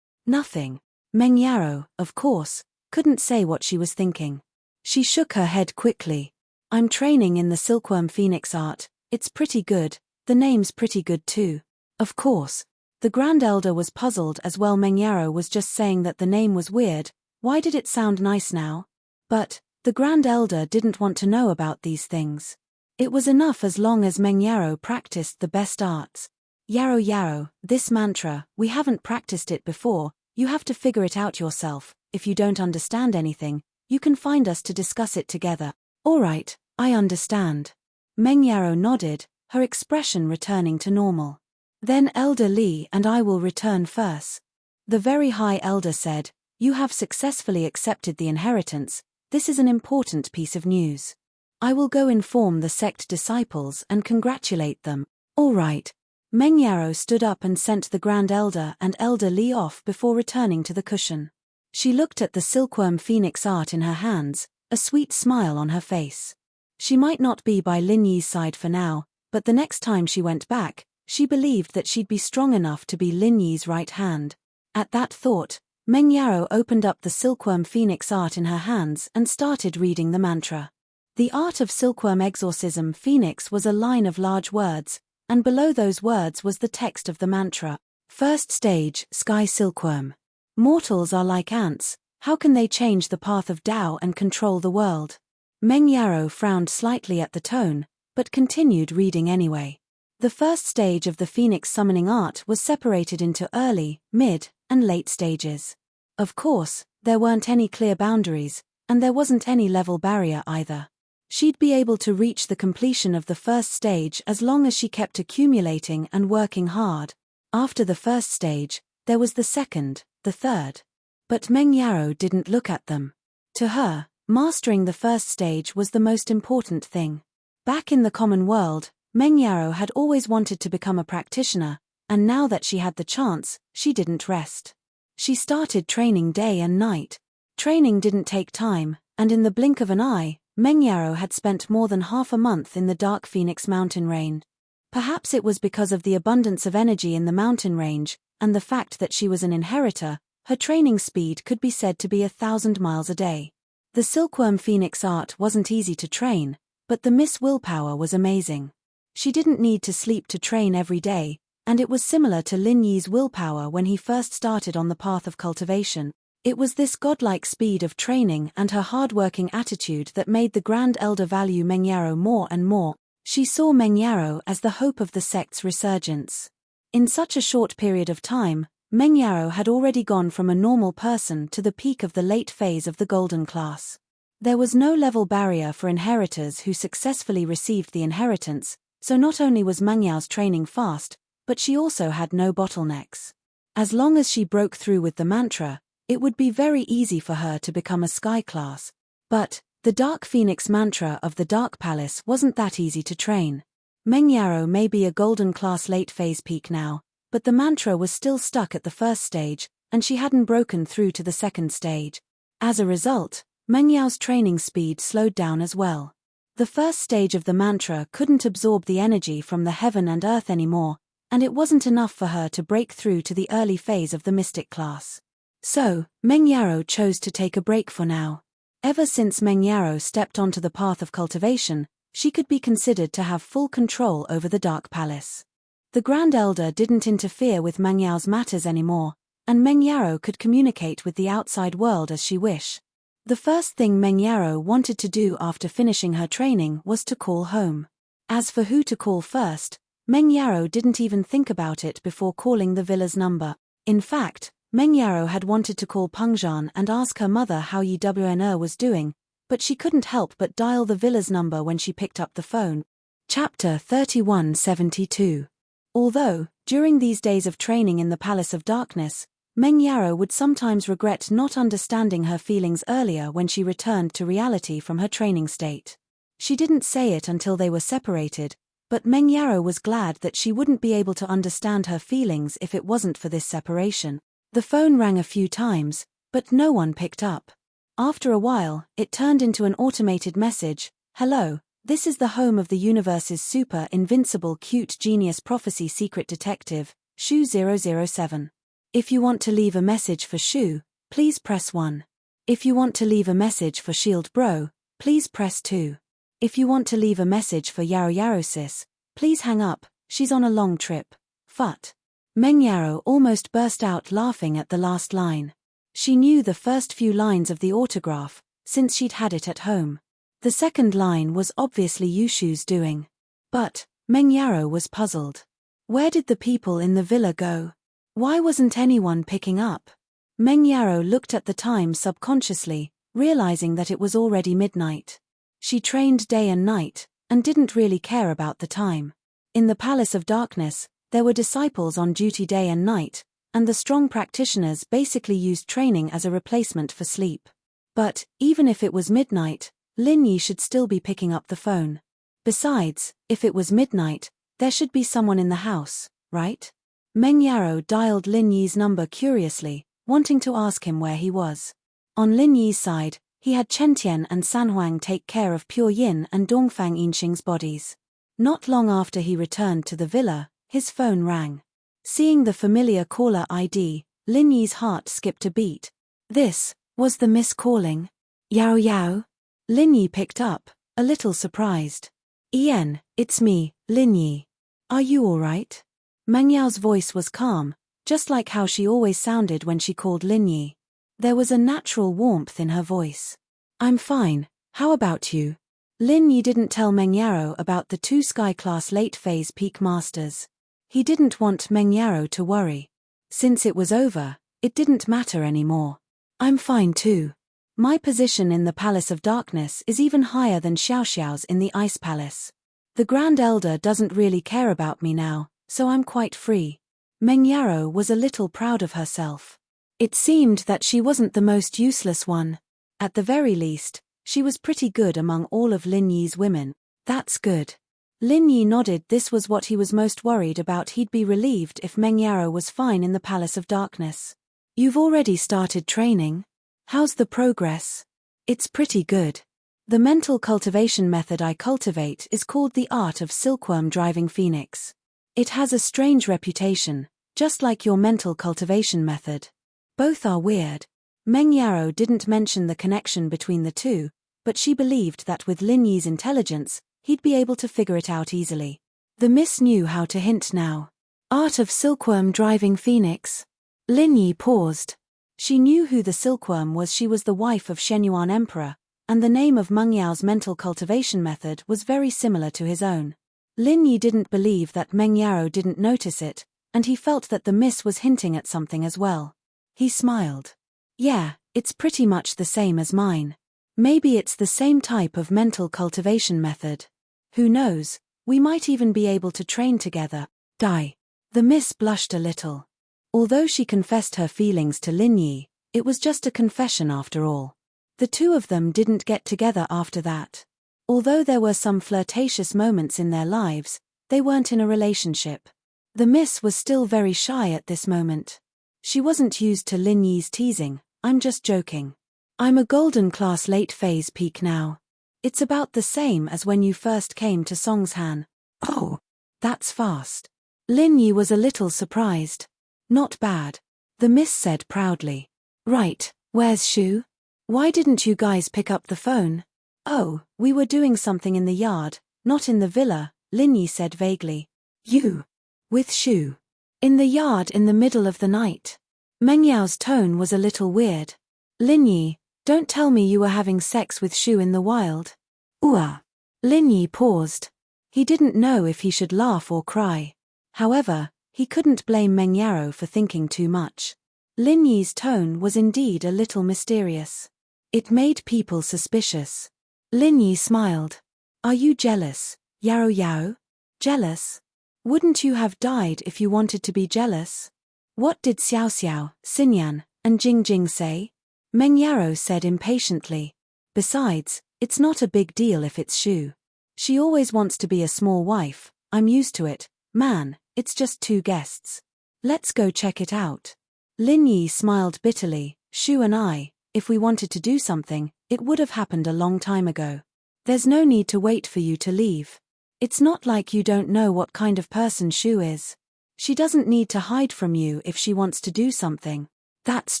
Speaker 1: Nothing. Meng Yarrow, of course, couldn't say what she was thinking. She shook her head quickly. I'm training in the Silkworm Phoenix art. It's pretty good. The name's pretty good too. Of course. The Grand Elder was puzzled as well. Meng Yarrow was just saying that the name was weird. Why did it sound nice now? But the Grand Elder didn't want to know about these things. It was enough as long as Meng Yarrow practiced the best arts. Yarrow, this mantra, we haven't practiced it before, you have to figure it out yourself. If you don't understand anything, you can find us to discuss it together. Alright, I understand. Meng Yarrow nodded, her expression returning to normal. Then Elder Li and I will return first. The very high elder said, you have successfully accepted the inheritance. This is an important piece of news. I will go inform the sect disciples and congratulate them. All right. Meng Yarrow stood up and sent the Grand Elder and Elder Li off before returning to the cushion. She looked at the Silkworm Phoenix art in her hands, a sweet smile on her face. She might not be by Lin Yi's side for now, but the next time she went back, she believed that she'd be strong enough to be Lin Yi's right hand. At that thought, Meng Yarrow opened up the Silkworm Phoenix art in her hands and started reading the mantra. The art of Silkworm Exorcism Phoenix was a line of large words, and below those words was the text of the mantra. First stage, Sky Silkworm. Mortals are like ants, how can they change the path of Tao and control the world? Meng Yarrow frowned slightly at the tone, but continued reading anyway. The first stage of the Phoenix summoning art was separated into early, mid, and late stages. Of course, there weren't any clear boundaries, and there wasn't any level barrier either. She'd be able to reach the completion of the first stage as long as she kept accumulating and working hard. After the first stage, there was the second, the third. But Meng Yarrow didn't look at them. To her, mastering the first stage was the most important thing. Back in the common world, Meng Yarrow had always wanted to become a practitioner, and now that she had the chance, she didn't rest. She started training day and night. Training didn't take time, and in the blink of an eye, Meng Yarrow had spent more than half a month in the Dark Phoenix mountain range. Perhaps it was because of the abundance of energy in the mountain range, and the fact that she was an inheritor, her training speed could be said to be 1,000 miles a day. The Silkworm Phoenix art wasn't easy to train, but the Miss willpower was amazing. She didn't need to sleep to train every day, and it was similar to Lin Yi's willpower when he first started on the path of cultivation. It was this godlike speed of training and her hard-working attitude that made the Grand Elder value Meng Yarrow more and more. She saw Meng Yarrow as the hope of the sect's resurgence. In such a short period of time, Meng Yarrow had already gone from a normal person to the peak of the late phase of the golden class. There was no level barrier for inheritors who successfully received the inheritance, so not only was Meng Yao's training fast, but she also had no bottlenecks. As long as she broke through with the mantra, it would be very easy for her to become a sky class. But the Dark Phoenix mantra of the Dark Palace wasn't that easy to train. Meng Yarrow may be a golden class late phase peak now, but the mantra was still stuck at the first stage, and she hadn't broken through to the second stage. As a result, Meng Yao's training speed slowed down as well. The first stage of the mantra couldn't absorb the energy from the heaven and earth anymore, and it wasn't enough for her to break through to the early phase of the mystic class. So, Meng Yarrow chose to take a break for now. Ever since Meng Yarrow stepped onto the path of cultivation, she could be considered to have full control over the Dark Palace. The Grand Elder didn't interfere with Meng Yao's matters anymore, and Meng Yarrow could communicate with the outside world as she wished. The first thing Meng Yarrow wanted to do after finishing her training was to call home. As for who to call first, Meng Yarrow didn't even think about it before calling the villa's number. In fact, Meng Yarrow had wanted to call Pengzhan and ask her mother how Yiwen was doing, but she couldn't help but dial the villa's number when she picked up the phone. Chapter 3172. Although, during these days of training in the Palace of Darkness, Meng Yaro would sometimes regret not understanding her feelings earlier when she returned to reality from her training state. She didn't say it until they were separated, but Meng Yaro was glad that she wouldn't be able to understand her feelings if it wasn't for this separation. The phone rang a few times, but no one picked up. After a while, it turned into an automated message. "Hello, this is the home of the universe's super invincible cute genius prophecy secret detective, Shu 007. If you want to leave a message for Shu, please press 1. If you want to leave a message for Shield Bro, please press 2. If you want to leave a message for Yaro Yaro sis, please hang up, she's on a long trip. Fut." Meng Yaro almost burst out laughing at the last line. She knew the first few lines of the autograph, since she'd had it at home. The second line was obviously Yushu's doing. But Meng Yaro was puzzled. Where did the people in the villa go? Why wasn't anyone picking up? Meng Yaro looked at the time subconsciously, realizing that it was already midnight. She trained day and night, and didn't really care about the time. In the Palace of Darkness, there were disciples on duty day and night, and the strong practitioners basically used training as a replacement for sleep. But, even if it was midnight, Lin Yi should still be picking up the phone. Besides, if it was midnight, there should be someone in the house, right? Meng Yaro dialed Lin Yi's number curiously, wanting to ask him where he was. On Lin Yi's side, he had Chen Tian and San Huang take care of Pure Yin and Dongfang Yinxing's bodies. Not long after he returned to the villa, his phone rang. Seeing the familiar caller ID, Lin Yi's heart skipped a beat. This was the miss calling. "Yao Yao?" Lin Yi picked up, a little surprised. "Ian, it's me, Lin Yi. Are you all right?" Meng Yao's voice was calm, just like how she always sounded when she called Lin Yi. There was a natural warmth in her voice. "I'm fine, how about you?" Lin Yi didn't tell Meng Yaro about the 2 Sky-class late-phase peak masters. He didn't want Meng Yaro to worry. Since it was over, it didn't matter anymore. "I'm fine too. My position in the Palace of Darkness is even higher than Xiaoxiao's in the Ice Palace. The Grand Elder doesn't really care about me now, so I'm quite free." Meng Yaro was a little proud of herself. It seemed that she wasn't the most useless one. At the very least, she was pretty good among all of Lin Yi's women. "That's good." Lin Yi nodded. This was what he was most worried about. He'd be relieved if Meng Yaro was fine in the Palace of Darkness. "You've already started training? How's the progress?" "It's pretty good. The mental cultivation method I cultivate is called the art of silkworm driving phoenix. It has a strange reputation, just like your mental cultivation method. Both are weird." Meng Yaro didn't mention the connection between the two, but she believed that with Lin Yi's intelligence, he'd be able to figure it out easily. The miss knew how to hint now. "Art of silkworm driving phoenix." Lin Yi paused. She knew who the silkworm was. She was the wife of Shenyuan Emperor, and the name of Meng Yao's mental cultivation method was very similar to his own. Lin Yi didn't believe that Meng Yaro didn't notice it, and he felt that the miss was hinting at something as well. He smiled. "Yeah, it's pretty much the same as mine. Maybe it's the same type of mental cultivation method. Who knows, we might even be able to train together." "Die." The miss blushed a little. Although she confessed her feelings to Lin Yi, it was just a confession after all. The two of them didn't get together after that. Although there were some flirtatious moments in their lives, they weren't in a relationship. The miss was still very shy at this moment. She wasn't used to Lin Yi's teasing. "I'm just joking. I'm a golden class late phase peak now. It's about the same as when you first came to Songshan." "Oh, that's fast." Lin Yi was a little surprised. "Not bad," the miss said proudly. "Right, where's Shu? Why didn't you guys pick up the phone?" "Oh, we were doing something in the yard, not in the villa," Lin Yi said vaguely. "You? With Shu? In the yard in the middle of the night?" Meng Yao's tone was a little weird. "Lin Yi, don't tell me you were having sex with Shu in the wild." "Ooh." Lin Yi paused. He didn't know if he should laugh or cry. However, he couldn't blame Meng Yaro for thinking too much. Lin Yi's tone was indeed a little mysterious. It made people suspicious. Lin Yi smiled. "Are you jealous, Yaro Yao? Jealous? Wouldn't you have died if you wanted to be jealous?" What did Xiao Xiao, Xinyan, and Jing Jing say? Meng Yaro said impatiently. Besides, it's not a big deal if it's Shu. She always wants to be a small wife, I'm used to it, man, it's just 2 guests. Let's go check it out. Lin Yi smiled bitterly. Shu and I, if we wanted to do something, it would have happened a long time ago. There's no need to wait for you to leave. It's not like you don't know what kind of person Shu is. She doesn't need to hide from you if she wants to do something. That's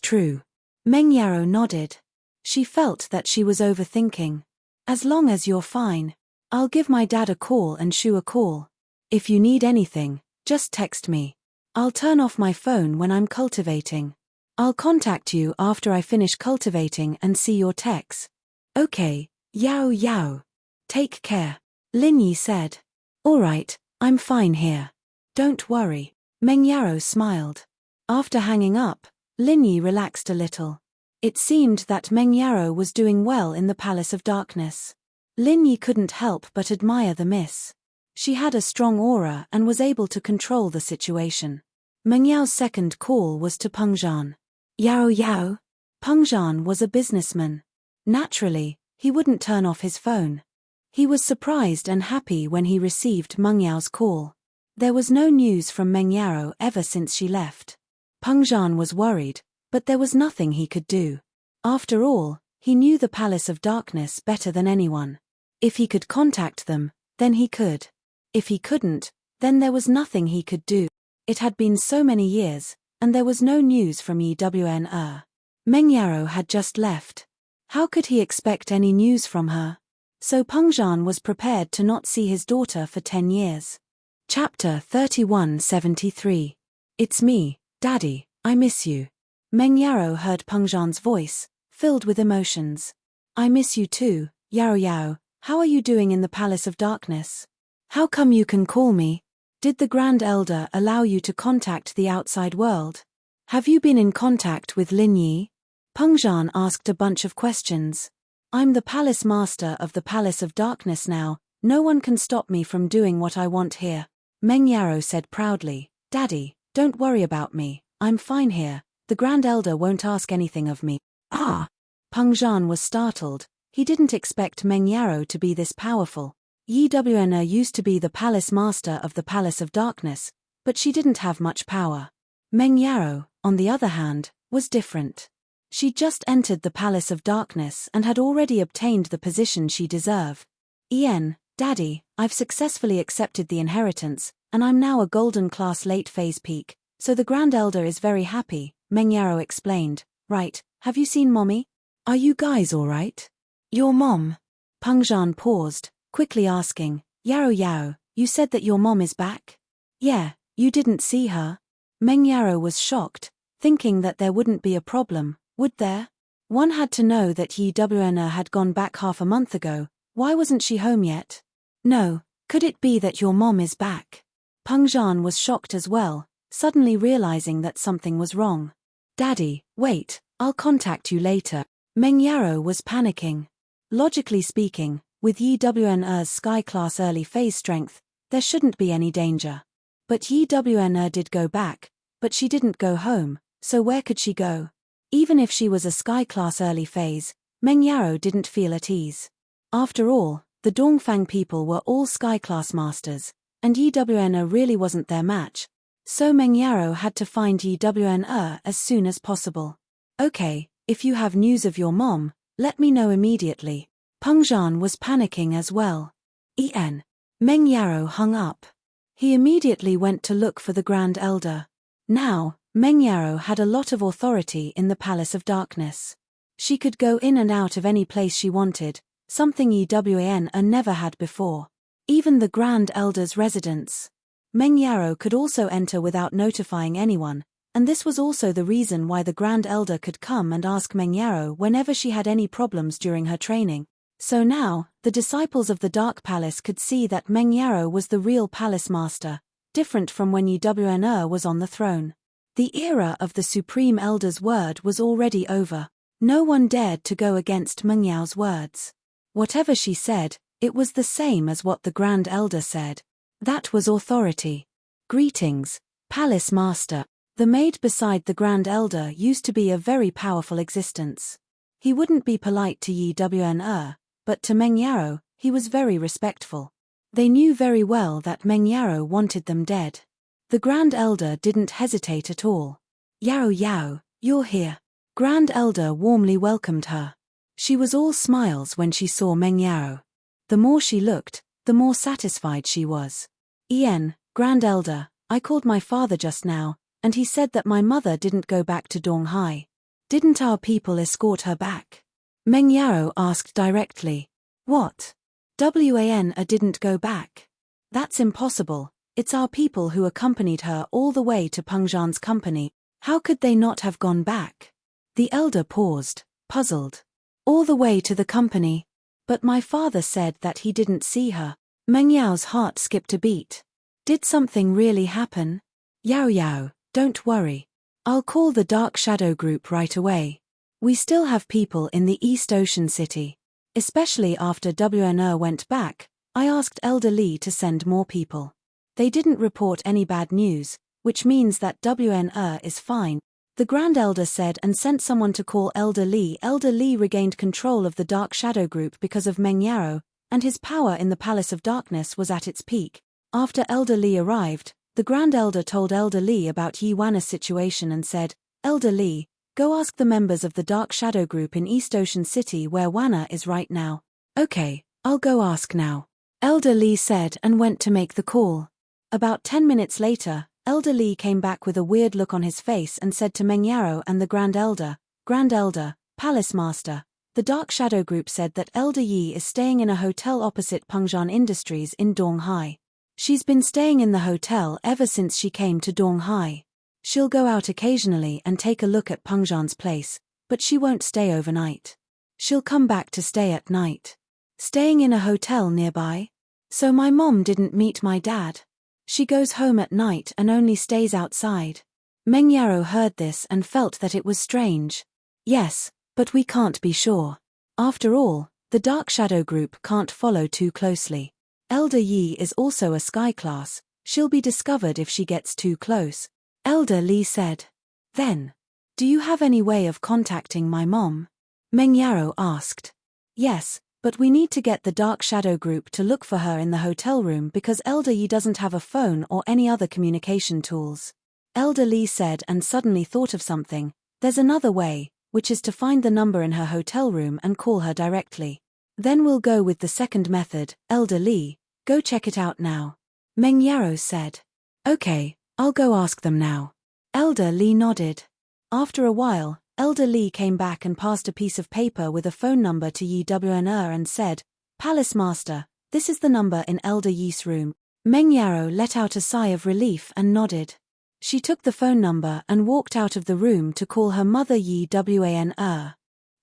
Speaker 1: true. Meng Yaro nodded. She felt that she was overthinking. As long as you're fine, I'll give my dad a call and Shu a call. If you need anything, just text me. I'll turn off my phone when I'm cultivating. I'll contact you after I finish cultivating and see your texts. Okay, Yao Yao. Take care, Lin Yi said. Alright, I'm fine here. Don't worry. Meng Yaro smiled. After hanging up, Lin Yi relaxed a little. It seemed that Meng Yaro was doing well in the Palace of Darkness. Lin Yi couldn't help but admire the miss. She had a strong aura and was able to control the situation. Meng Yao's second call was to Peng Zhan. Yao Yao. Peng Zhan was a businessman. Naturally, he wouldn't turn off his phone. He was surprised and happy when he received Meng Yao's call. There was no news from Meng Yaro ever since she left. Peng Zhan was worried, but there was nothing he could do. After all, he knew the Palace of Darkness better than anyone. If he could contact them, then he could. If he couldn't, then there was nothing he could do. It had been so many years, and there was no news from Ewn. Meng Yaro had just left. How could he expect any news from her? So Peng Zhan was prepared to not see his daughter for 10 years. Chapter 3173. It's me, Daddy, I miss you. Meng Yaro heard Peng Zhan's voice, filled with emotions. I miss you too, Yao Yao. How are you doing in the Palace of Darkness? How come you can call me? Did the Grand Elder allow you to contact the outside world? Have you been in contact with Lin Yi? Peng Zhan asked a bunch of questions. I'm the Palace Master of the Palace of Darkness now, no one can stop me from doing what I want here. Meng Yaro said proudly, Daddy, don't worry about me, I'm fine here, the Grand Elder won't ask anything of me. Ah! Peng Zhan was startled. He didn't expect Meng Yaro to be this powerful. Ewn used to be the Palace Master of the Palace of Darkness, but she didn't have much power. Meng Yaro, on the other hand, was different. She just entered the Palace of Darkness and had already obtained the position she deserved. Daddy, I've successfully accepted the inheritance, and I'm now a golden class late phase peak, so the Grand Elder is very happy, Meng Yaro explained. Right, have you seen Mommy? Are you guys alright? Your mom? Peng Zhan paused, quickly asking, Yao Yao, you said that your mom is back? Yeah, you didn't see her? Meng Yaro was shocked, thinking that there wouldn't be a problem, would there? One had to know that Ewn had gone back half a month ago, why wasn't she home yet? No, could it be that your mom is back? Peng Zhan was shocked as well, suddenly realizing that something was wrong. Daddy, wait, I'll contact you later. Meng Yaro was panicking. Logically speaking, with Ewn's Sky-class early phase strength, there shouldn't be any danger. But Ewn did go back, but she didn't go home, so where could she go? Even if she was a Sky-class early phase, Meng Yaro didn't feel at ease. After all, the Dongfang people were all Sky-class masters, and Ewn really wasn't their match. So Meng Yaro had to find Ewn as soon as possible. Okay, if you have news of your mom, let me know immediately. Peng Zhan was panicking as well. Meng Yaro hung up. He immediately went to look for the Grand Elder. Now, Meng Yaro had a lot of authority in the Palace of Darkness. She could go in and out of any place she wanted, something Ewn never had before. Even the Grand Elder's residence. Meng Yaro could also enter without notifying anyone, and this was also the reason why the Grand Elder could come and ask Meng Yaro whenever she had any problems during her training. So now, the disciples of the Dark Palace could see that Meng Yaro was the real Palace Master, different from when Ewn was on the throne. The era of the Supreme Elder's word was already over. No one dared to go against Meng Yao's words. Whatever she said, it was the same as what the Grand Elder said. That was authority. Greetings, Palace Master. The maid beside the Grand Elder used to be a very powerful existence. He wouldn't be polite to Yi Wn, but to Meng Yaro, he was very respectful. They knew very well that Meng Yaro wanted them dead. The Grand Elder didn't hesitate at all. "Yao Yao, you're here." Grand Elder warmly welcomed her. She was all smiles when she saw Meng Yaro. The more she looked, the more satisfied she was. Grand Elder, I called my father just now, and he said that my mother didn't go back to Donghai. Didn't our people escort her back? Meng Yaro asked directly. What? Wana didn't go back. That's impossible. It's our people who accompanied her all the way to Pengzhan's company. How could they not have gone back? The elder paused, puzzled. All the way to the company? But my father said that he didn't see her. Meng Yao's heart skipped a beat. Did something really happen? Yao Yao, don't worry. I'll call the Dark Shadow Group right away. We still have people in the East Ocean City. Especially after Wana went back, I asked Elder Li to send more people. They didn't report any bad news, which means that Wana is fine. The Grand Elder said and sent someone to call Elder Li. Elder Li regained control of the Dark Shadow Group because of Meng Yaro, and his power in the Palace of Darkness was at its peak. After Elder Li arrived, the Grand Elder told Elder Li about Yi Wana's situation and said, "Elder Li, go ask the members of the Dark Shadow Group in East Ocean City where Wana is right now." "Okay, I'll go ask now," Elder Li said and went to make the call. About 10 minutes later, Elder Li came back with a weird look on his face and said to Meng Yaro and the Grand Elder, "Grand Elder, Palace Master, the Dark Shadow Group said that Elder Yi is staying in a hotel opposite Pengzhan Industries in Donghai. She's been staying in the hotel ever since she came to Donghai. She'll go out occasionally and take a look at Pengzhan's place, but she won't stay overnight. She'll come back to stay at night. Staying in a hotel nearby? So my mom didn't meet my dad. She goes home at night and only stays outside." Meng Yaro heard this and felt that it was strange. "Yes, but we can't be sure. After all, the Dark Shadow Group can't follow too closely. Elder Yi is also a sky class, she'll be discovered if she gets too close," Elder Li said. "Then, do you have any way of contacting my mom?" Meng Yaro asked. "Yes, but we need to get the Dark Shadow Group to look for her in the hotel room because Elder Yi doesn't have a phone or any other communication tools." Elder Li said and suddenly thought of something. "There's another way, which is to find the number in her hotel room and call her directly. Then we'll go with the second method. Elder Li, go check it out now," Meng Yaro said. "Okay, I'll go ask them now." Elder Li nodded. After a while, Elder Li came back and passed a piece of paper with a phone number to Yi Wana and said, "Palace Master, this is the number in Elder Yi's room." Meng Yaro let out a sigh of relief and nodded. She took the phone number and walked out of the room to call her mother Yi Wana.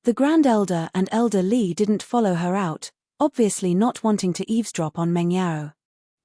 Speaker 1: The Grand Elder and Elder Li didn't follow her out, obviously not wanting to eavesdrop on Meng Yaro.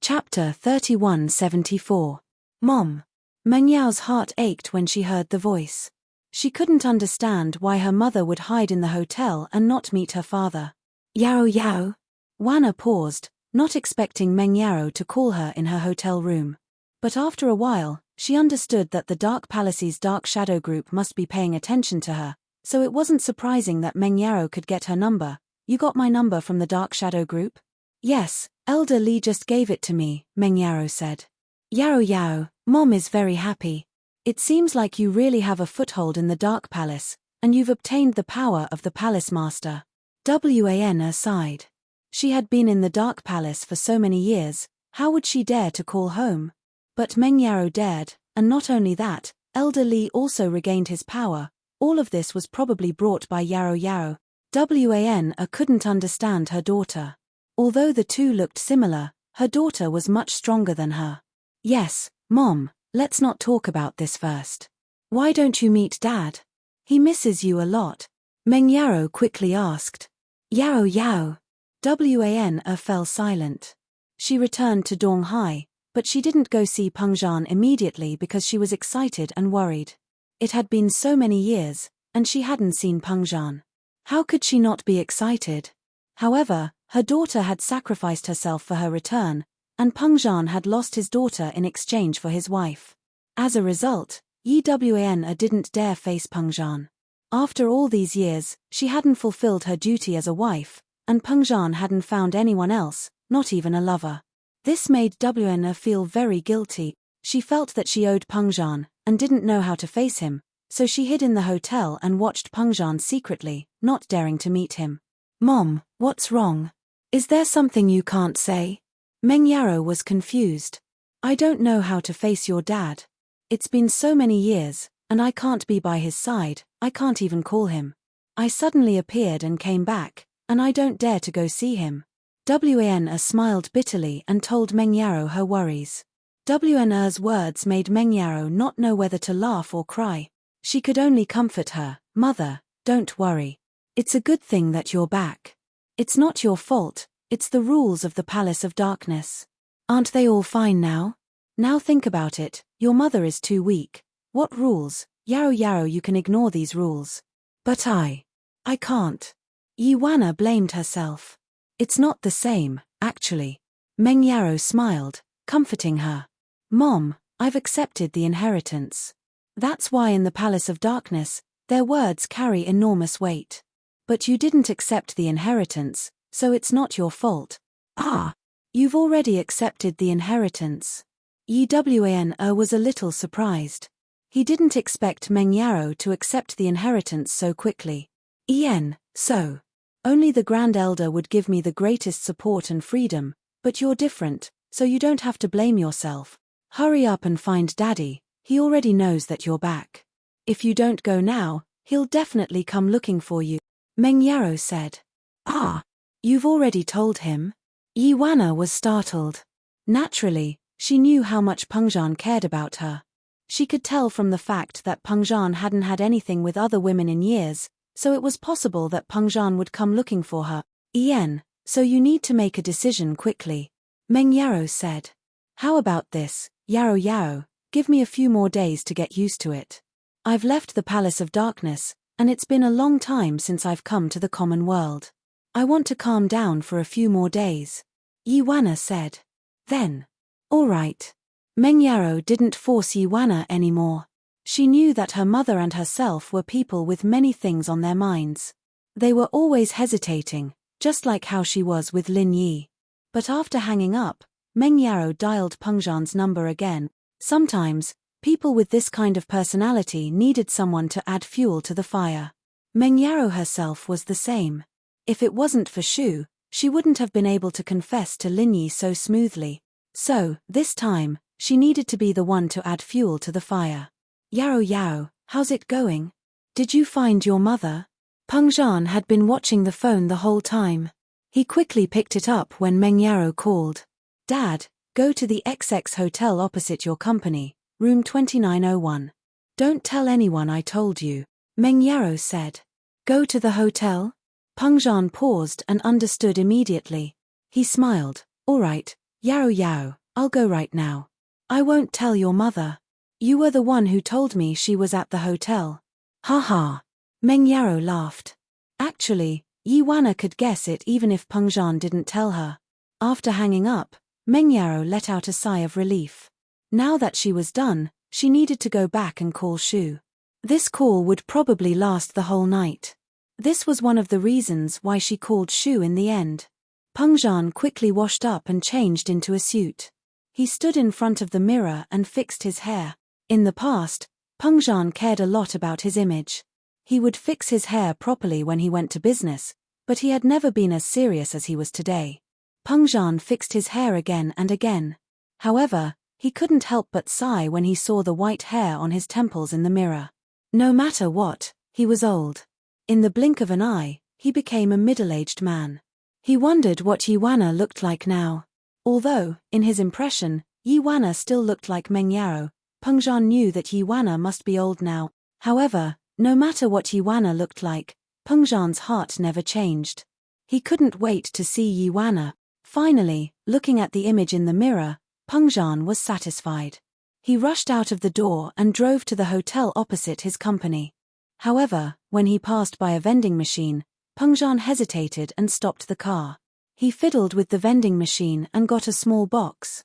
Speaker 1: Chapter 3174. Mom. Meng Yao's heart ached when she heard the voice. She couldn't understand why her mother would hide in the hotel and not meet her father. "Yao Yao?" Wana paused, not expecting Meng Yaro to call her in her hotel room. But after a while, she understood that the Dark Palace's Dark Shadow Group must be paying attention to her, so it wasn't surprising that Meng Yaro could get her number. "You got my number from the Dark Shadow Group?" "Yes, Elder Li just gave it to me," Meng Yaro said. "Yao Yao, Mom is very happy. It seems like you really have a foothold in the Dark Palace, and you've obtained the power of the Palace Master." Wana sighed. She had been in the Dark Palace for so many years, how would she dare to call home? But Meng Yaro dared, and not only that, Elder Li also regained his power. All of this was probably brought by Yao Yao. Wana couldn't understand her daughter. Although the two looked similar, her daughter was much stronger than her. "Yes, Mom, let's not talk about this first. Why don't you meet Dad? He misses you a lot," Meng Yaro quickly asked. "Yao Yao." Wana fell silent. She returned to Donghai, but she didn't go see Pengzhan immediately because she was excited and worried. It had been so many years, and she hadn't seen Pengzhan. How could she not be excited? However, her daughter had sacrificed herself for her return, and Pengzhan had lost his daughter in exchange for his wife. As a result, Yewana didn't dare face Pengzhan. After all these years, she hadn't fulfilled her duty as a wife, and Pengzhan hadn't found anyone else, not even a lover. This made Yewana feel very guilty. She felt that she owed Pengzhan, and didn't know how to face him, so she hid in the hotel and watched Pengzhan secretly, not daring to meet him. "Mom, what's wrong? Is there something you can't say?" Mengyaro was confused. "I don't know how to face your dad. It's been so many years, and I can't be by his side, I can't even call him. I suddenly appeared and came back, and I don't dare to go see him." Yewana smiled bitterly and told Mengyaro her worries. Yewa's words made Mengyaro not know whether to laugh or cry. She could only comfort her. "Mother, don't worry. It's a good thing that you're back. It's not your fault, it's the rules of the Palace of Darkness. Aren't they all fine now? Now think about it, your mother is too weak. What rules? Yaro, you can ignore these rules. But I can't." Yewana blamed herself. "It's not the same, actually." Mengyaro smiled, comforting her. "Mom, I've accepted the inheritance. That's why in the Palace of Darkness, their words carry enormous weight. But you didn't accept the inheritance, so it's not your fault." "Ah, you've already accepted the inheritance." Yewana was a little surprised. He didn't expect Mengyaro to accept the inheritance so quickly. So. Only the Grand Elder would give me the greatest support and freedom, but you're different, so you don't have to blame yourself. Hurry up and find Daddy, he already knows that you're back. If you don't go now, he'll definitely come looking for you," Mengyaro said. "Ah, you've already told him?" Yewana was startled. Naturally, she knew how much Pengzhan cared about her. She could tell from the fact that Pengzhan hadn't had anything with other women in years, so it was possible that Pengzhan would come looking for her. So you need to make a decision quickly," Mengyaro said. "How about this, Yaro, give me a few more days to get used to it. I've left the Palace of Darkness, and it's been a long time since I've come to the common world. I want to calm down for a few more days," Yewana said. Then, "All right." Mengyaro didn't force Yewana anymore. She knew that her mother and herself were people with many things on their minds. They were always hesitating, just like how she was with Lin Yi. But after hanging up, Mengyaro dialed Pengzhan's number again. Sometimes, people with this kind of personality needed someone to add fuel to the fire. Mengyaro herself was the same. If it wasn't for Shu, she wouldn't have been able to confess to Lin Yi so smoothly. So, this time, she needed to be the one to add fuel to the fire. "Yaro, how's it going? Did you find your mother?" Pengzhan had been watching the phone the whole time. He quickly picked it up when Mengyaro called. "Dad, go to the XX hotel opposite your company, room 2901. Don't tell anyone I told you," Mengyaro said. "Go to the hotel?" Pengzhan paused and understood immediately. He smiled. "All right, Yaro, I'll go right now. I won't tell your mother. You were the one who told me she was at the hotel." "Ha." Mengyaro laughed. Actually, Yewana could guess it even if Pengzhan didn't tell her. After hanging up, Mengyaro let out a sigh of relief. Now that she was done, she needed to go back and call Shu. This call would probably last the whole night. This was one of the reasons why she called Shu in the end. Pengzhan quickly washed up and changed into a suit. He stood in front of the mirror and fixed his hair. In the past, Pengzhan cared a lot about his image. He would fix his hair properly when he went to business, but he had never been as serious as he was today. Pengzhan fixed his hair again and again. However, he couldn't help but sigh when he saw the white hair on his temples in the mirror. No matter what, he was old. In the blink of an eye, he became a middle-aged man. He wondered what Yewana looked like now. Although, in his impression, Yewana still looked like Mengyaro, Pengzhan knew that Yewana must be old now. However, no matter what Yewana looked like, Pengzhan's heart never changed. He couldn't wait to see Yewana. Finally, looking at the image in the mirror, Pengzhan was satisfied. He rushed out of the door and drove to the hotel opposite his company. However, when he passed by a vending machine, Pengzhan hesitated and stopped the car. He fiddled with the vending machine and got a small box.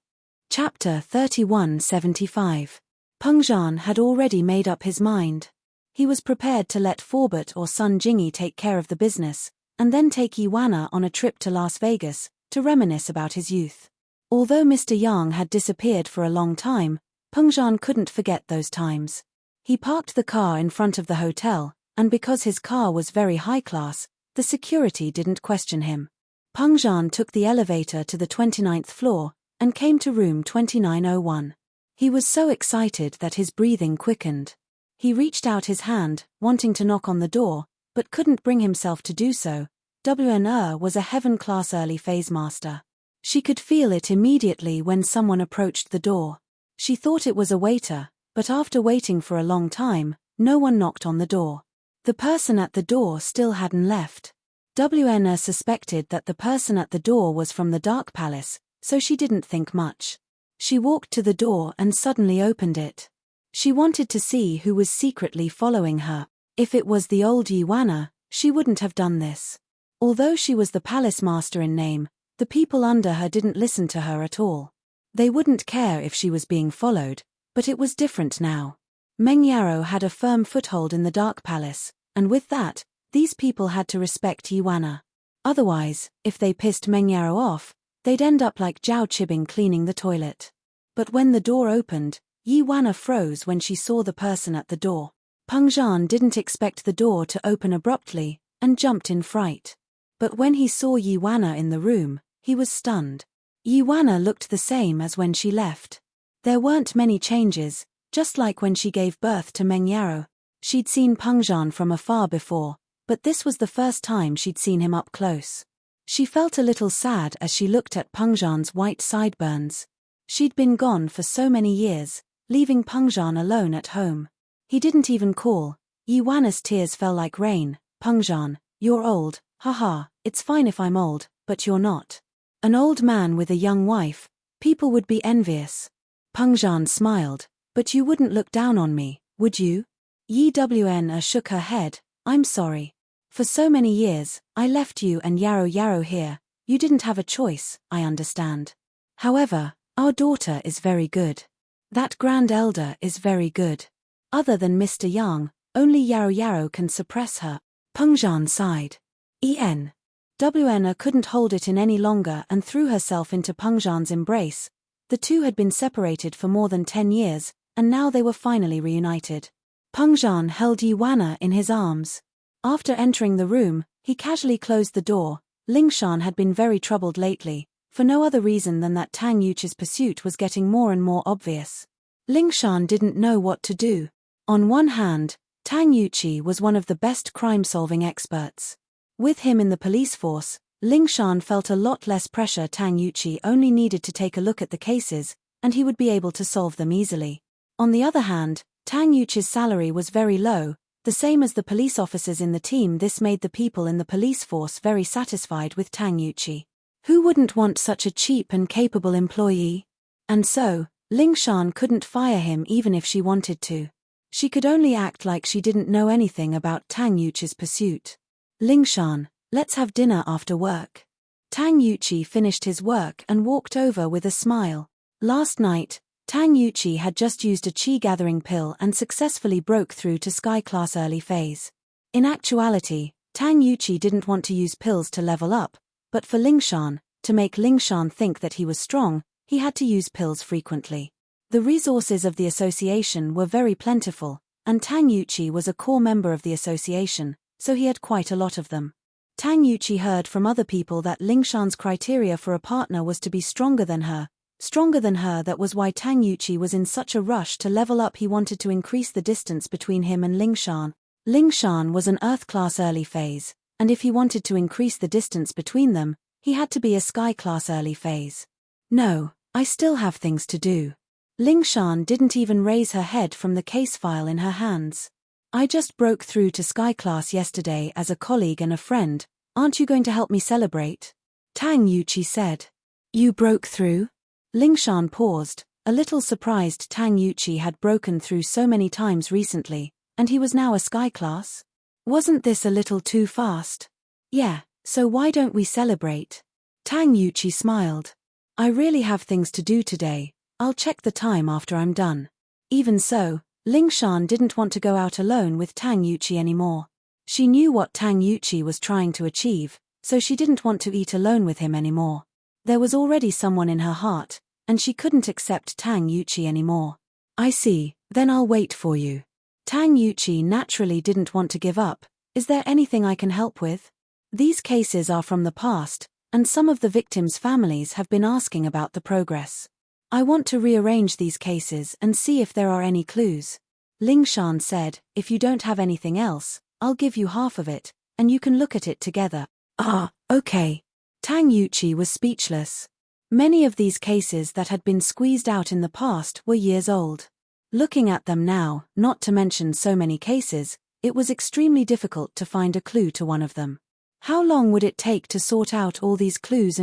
Speaker 1: Chapter 3175. Peng Zhan had already made up his mind. He was prepared to let Forbert or Sun Jingyi take care of the business, and then take Yiwana on a trip to Las Vegas, to reminisce about his youth. Although Mr. Yang had disappeared for a long time, Peng Zhan couldn't forget those times. He parked the car in front of the hotel, and because his car was very high class, the security didn't question him. Peng Zhan took the elevator to the 29th floor, and came to room 2901. He was so excited that his breathing quickened. He reached out his hand, wanting to knock on the door, but couldn't bring himself to do so. WN was a heaven-class early phase master. She could feel it immediately when someone approached the door. She thought it was a waiter, but after waiting for a long time, no one knocked on the door. The person at the door still hadn't left. WN suspected that the person at the door was from the Dark Palace, so she didn't think much. She walked to the door and suddenly opened it. She wanted to see who was secretly following her. If it was the old Yiwana, she wouldn't have done this. Although she was the palace master in name, the people under her didn't listen to her at all. They wouldn't care if she was being followed, but it was different now. Meng Yarrow had a firm foothold in the Dark Palace, and with that, these people had to respect Yiwana. Otherwise, if they pissed Meng Yarrow off, they'd end up like Zhao Qibing cleaning the toilet. But when the door opened, Yiwana froze when she saw the person at the door. Peng Zhan didn't expect the door to open abruptly, and jumped in fright. But when he saw Yiwana in the room, he was stunned. Yiwana looked the same as when she left. There weren't many changes, just like when she gave birth to Meng Yarrow. She'd seen Peng Zhan from afar before, but this was the first time she'd seen him up close. She felt a little sad as she looked at Peng Zhan's white sideburns. She'd been gone for so many years, leaving Peng Zhan alone at home. He didn't even call. Yiwana's tears fell like rain. Peng Zhan, you're old, haha, it's fine if I'm old, but you're not. An old man with a young wife, people would be envious. Peng Zhan smiled, but you wouldn't look down on me, would you? Yiwana shook her head, I'm sorry. For so many years, I left you and Yarrow here. You didn't have a choice, I understand. However, our daughter is very good. That grand elder is very good. Other than Mr. Yang, only Yarrow can suppress her. Peng Zhan sighed. Wen couldn't hold it in any longer and threw herself into Peng Zhan's embrace. The two had been separated for more than 10 years, and now they were finally reunited. Peng Zhan held Yiwana in his arms. After entering the room, he casually closed the door. Lingshan had been very troubled lately, for no other reason than that Tang Yuqi's pursuit was getting more and more obvious. Lingshan didn't know what to do. On one hand, Tang Yuqi was one of the best crime-solving experts. With him in the police force, Lingshan felt a lot less pressure. Tang Yuqi only needed to take a look at the cases, and he would be able to solve them easily. On the other hand, Tang Yuqi's salary was very low, the same as the police officers in the team. This made the people in the police force very satisfied with Tang Yuqi. Who wouldn't want such a cheap and capable employee? And so, Lingshan couldn't fire him even if she wanted to. She could only act like she didn't know anything about Tang Yuqi's pursuit. Lingshan, let's have dinner after work. Tang Yuqi finished his work and walked over with a smile. Last night, Tang Yuqi had just used a chi-gathering pill and successfully broke through to Sky Class early phase. In actuality, Tang Yuqi didn't want to use pills to level up, but for Lingshan, to make Lingshan think that he was strong, he had to use pills frequently. The resources of the association were very plentiful, and Tang Yuqi was a core member of the association, so he had quite a lot of them. Tang Yuqi heard from other people that Lingshan's criteria for a partner was to be stronger than her. That was why Tang Yuqi was in such a rush to level up. He wanted to increase the distance between him and Lingshan. Lingshan was an Earth class early phase, and if he wanted to increase the distance between them, he had to be a Sky class early phase. No, I still have things to do. Lingshan didn't even raise her head from the case file in her hands. I just broke through to Sky Class yesterday as a colleague and a friend. Aren't you going to help me celebrate? Tang Yuqi said. You broke through? Lingshan paused, a little surprised. Tang Yuqi had broken through so many times recently, and he was now a Sky Class. Wasn't this a little too fast? Yeah, so why don't we celebrate? Tang Yuqi smiled. I really have things to do today. I'll check the time after I'm done. Even so, Ling Shan didn't want to go out alone with Tang Yuqi anymore. She knew what Tang Yuqi was trying to achieve, so she didn't want to eat alone with him anymore. There was already someone in her heart, and she couldn't accept Tang Yuqi anymore. I see, then I'll wait for you. Tang Yuqi naturally didn't want to give up. Is there anything I can help with? These cases are from the past, and some of the victims' families have been asking about the progress. I want to rearrange these cases and see if there are any clues. Ling Shan said, if you don't have anything else, I'll give you half of it, and you can look at it together. Ah, okay. Tang Yuqi was speechless. Many of these cases that had been squeezed out in the past were years old. Looking at them now, not to mention so many cases, it was extremely difficult to find a clue to one of them. How long would it take to sort out all these clues?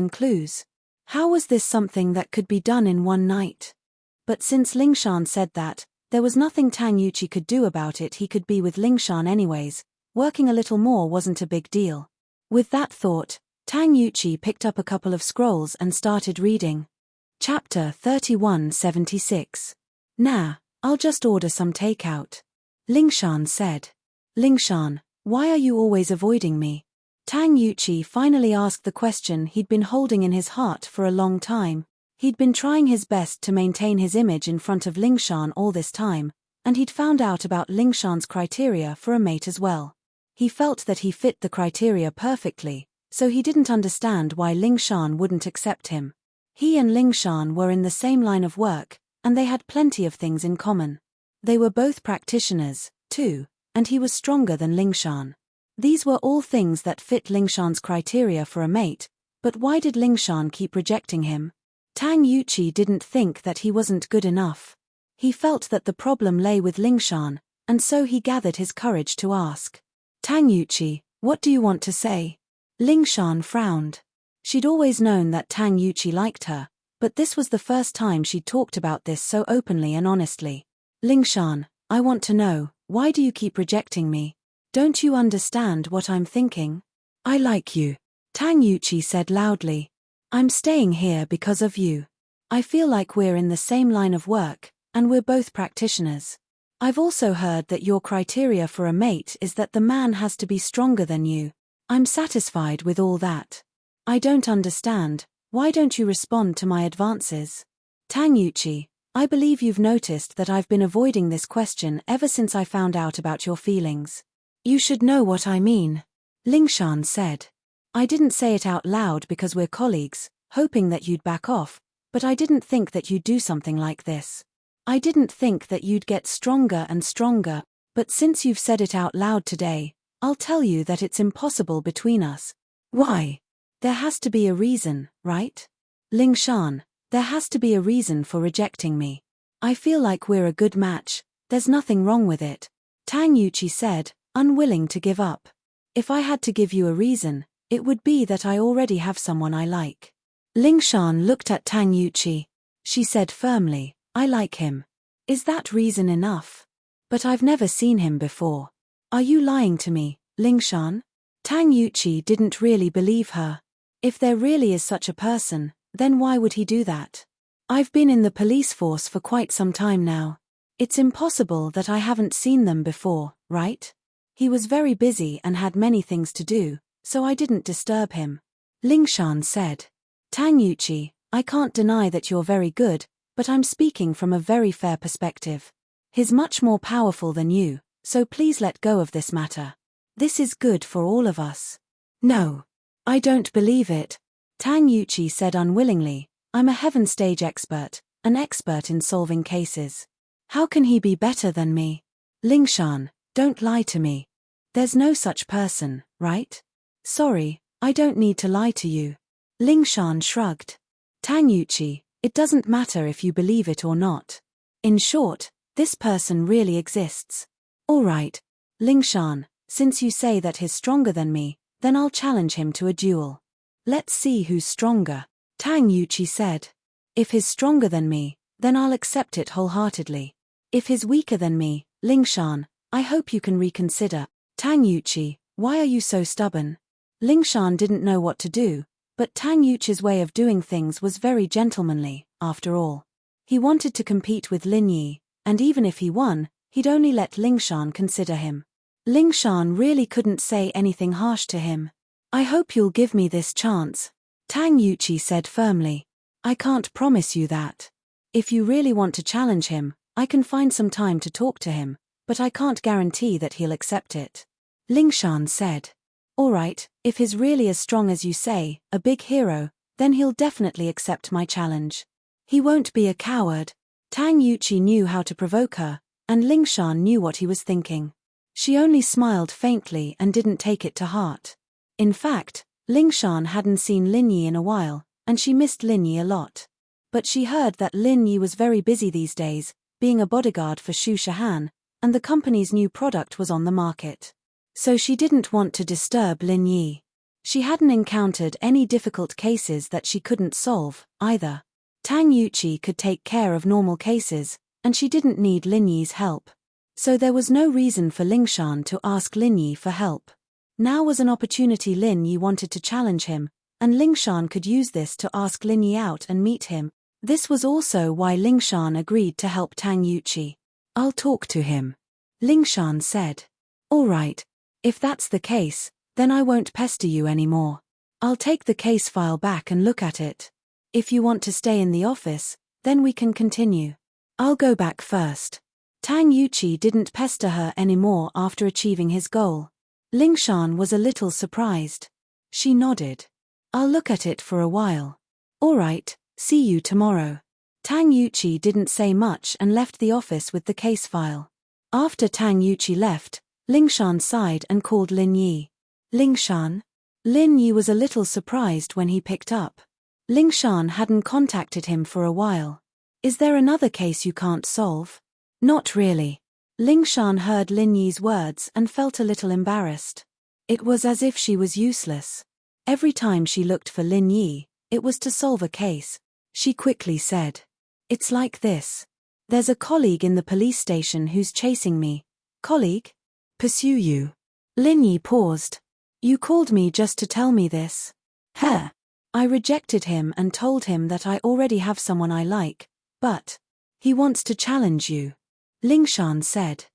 Speaker 1: How was this something that could be done in one night? But since Ling Shan said that, there was nothing Tang Yuqi could do about it. He could be with Ling Shan anyways. Working a little more wasn't a big deal. With that thought, Tang Yuqi picked up a couple of scrolls and started reading. Chapter 3176. Nah, I'll just order some takeout. Ling Shan said. Ling Shan, why are you always avoiding me? Tang Yuqi finally asked the question he'd been holding in his heart for a long time. He'd been trying his best to maintain his image in front of Ling Shan all this time, and he'd found out about Ling Shan's criteria for a mate as well. He felt that he fit the criteria perfectly, so he didn't understand why Ling Shan wouldn't accept him. He and Ling Shan were in the same line of work, and they had plenty of things in common. They were both practitioners, too, and he was stronger than Ling Shan. These were all things that fit Ling Shan's criteria for a mate, but why did Ling Shan keep rejecting him? Tang Yuqi didn't think that he wasn't good enough. He felt that the problem lay with Ling Shan, and so he gathered his courage to ask. Tang Yuqi, what do you want to say? Ling Shan frowned. She'd always known that Tang Yuqi liked her, but this was the first time she'd talked about this so openly and honestly. Ling Shan, I want to know, why do you keep rejecting me? Don't you understand what I'm thinking? I like you. Tang Yuqi said loudly. I'm staying here because of you. I feel like we're in the same line of work, and we're both practitioners. I've also heard that your criteria for a mate is that the man has to be stronger than you. I'm satisfied with all that. I don't understand, why don't you respond to my advances? Tang Yuqi, I believe you've noticed that I've been avoiding this question ever since I found out about your feelings. You should know what I mean. Ling Shan said. I didn't say it out loud because we're colleagues, hoping that you'd back off, but I didn't think that you'd do something like this. I didn't think that you'd get stronger and stronger, but since you've said it out loud today, I'll tell you that it's impossible between us. Why? There has to be a reason, right? Ling Shan, there has to be a reason for rejecting me. I feel like we're a good match, there's nothing wrong with it. Tang Yuqi said, unwilling to give up. If I had to give you a reason, it would be that I already have someone I like. Ling Shan looked at Tang Yuqi. She said firmly, I like him. Is that reason enough? But I've never seen him before. Are you lying to me, Ling Shan? Tang Yuqi didn't really believe her. If there really is such a person, then why would he do that? I've been in the police force for quite some time now. It's impossible that I haven't seen them before, right? He was very busy and had many things to do, so I didn't disturb him. Ling Shan said. Tang Yuqi, I can't deny that you're very good, but I'm speaking from a very fair perspective. He's much more powerful than you, so please let go of this matter. This is good for all of us. No. I don't believe it. Tang Yuqi said unwillingly, I'm a heaven stage expert, an expert in solving cases. How can he be better than me? Ling Shan, don't lie to me. There's no such person, right? Sorry, I don't need to lie to you. Ling Shan shrugged. Tang Yuqi, it doesn't matter if you believe it or not. In short, this person really exists. All right, Ling Shan, since you say that he's stronger than me, then I'll challenge him to a duel. Let's see who's stronger. Tang Yuqi said. If he's stronger than me, then I'll accept it wholeheartedly. If he's weaker than me, Ling Shan, I hope you can reconsider. Tang Yuqi, why are you so stubborn? Ling Shan didn't know what to do, but Tang Yuqi's way of doing things was very gentlemanly, after all. He wanted to compete with Lin Yi, and even if he won, he'd only let Lingshan consider him. Lingshan really couldn't say anything harsh to him. I hope you'll give me this chance, Tang Yuqi said firmly. I can't promise you that. If you really want to challenge him, I can find some time to talk to him, but I can't guarantee that he'll accept it. Lingshan said. Alright, if he's really as strong as you say, a big hero, then he'll definitely accept my challenge. He won't be a coward. Tang Yuqi knew how to provoke her, and Lingshan knew what he was thinking. She only smiled faintly and didn't take it to heart. In fact, Lingshan hadn't seen Lin Yi in a while, and she missed Lin Yi a lot. But she heard that Lin Yi was very busy these days, being a bodyguard for Xu Shahan, and the company's new product was on the market. So she didn't want to disturb Lin Yi. She hadn't encountered any difficult cases that she couldn't solve, either. Tang Yuqi could take care of normal cases, and she didn't need Lin Yi's help. So there was no reason for Lingshan to ask Lin Yi for help. Now was an opportunity. Lin Yi wanted to challenge him, and Lingshan could use this to ask Lin Yi out and meet him. This was also why Lingshan agreed to help Tang Yuqi. I'll talk to him, Lingshan said. Alright. If that's the case, then I won't pester you anymore. I'll take the case file back and look at it. If you want to stay in the office, then we can continue. I'll go back first. Tang Yuqi didn't pester her anymore after achieving his goal. Lingshan was a little surprised. She nodded. I'll look at it for a while. Alright, see you tomorrow. Tang Yuqi didn't say much and left the office with the case file. After Tang Yuqi left, Lingshan sighed and called Lin Yi. Lingshan? Lin Yi was a little surprised when he picked up. Lingshan hadn't contacted him for a while. Is there another case you can't solve? Not really. Lingshan heard Lin Yi's words and felt a little embarrassed. It was as if she was useless. Every time she looked for Lin Yi, it was to solve a case. She quickly said. It's like this. There's a colleague in the police station who's chasing me. Colleague? Pursue you. Lin Yi paused. You called me just to tell me this. Huh. I rejected him and told him that I already have someone I like, but he wants to challenge you. Lingshan said.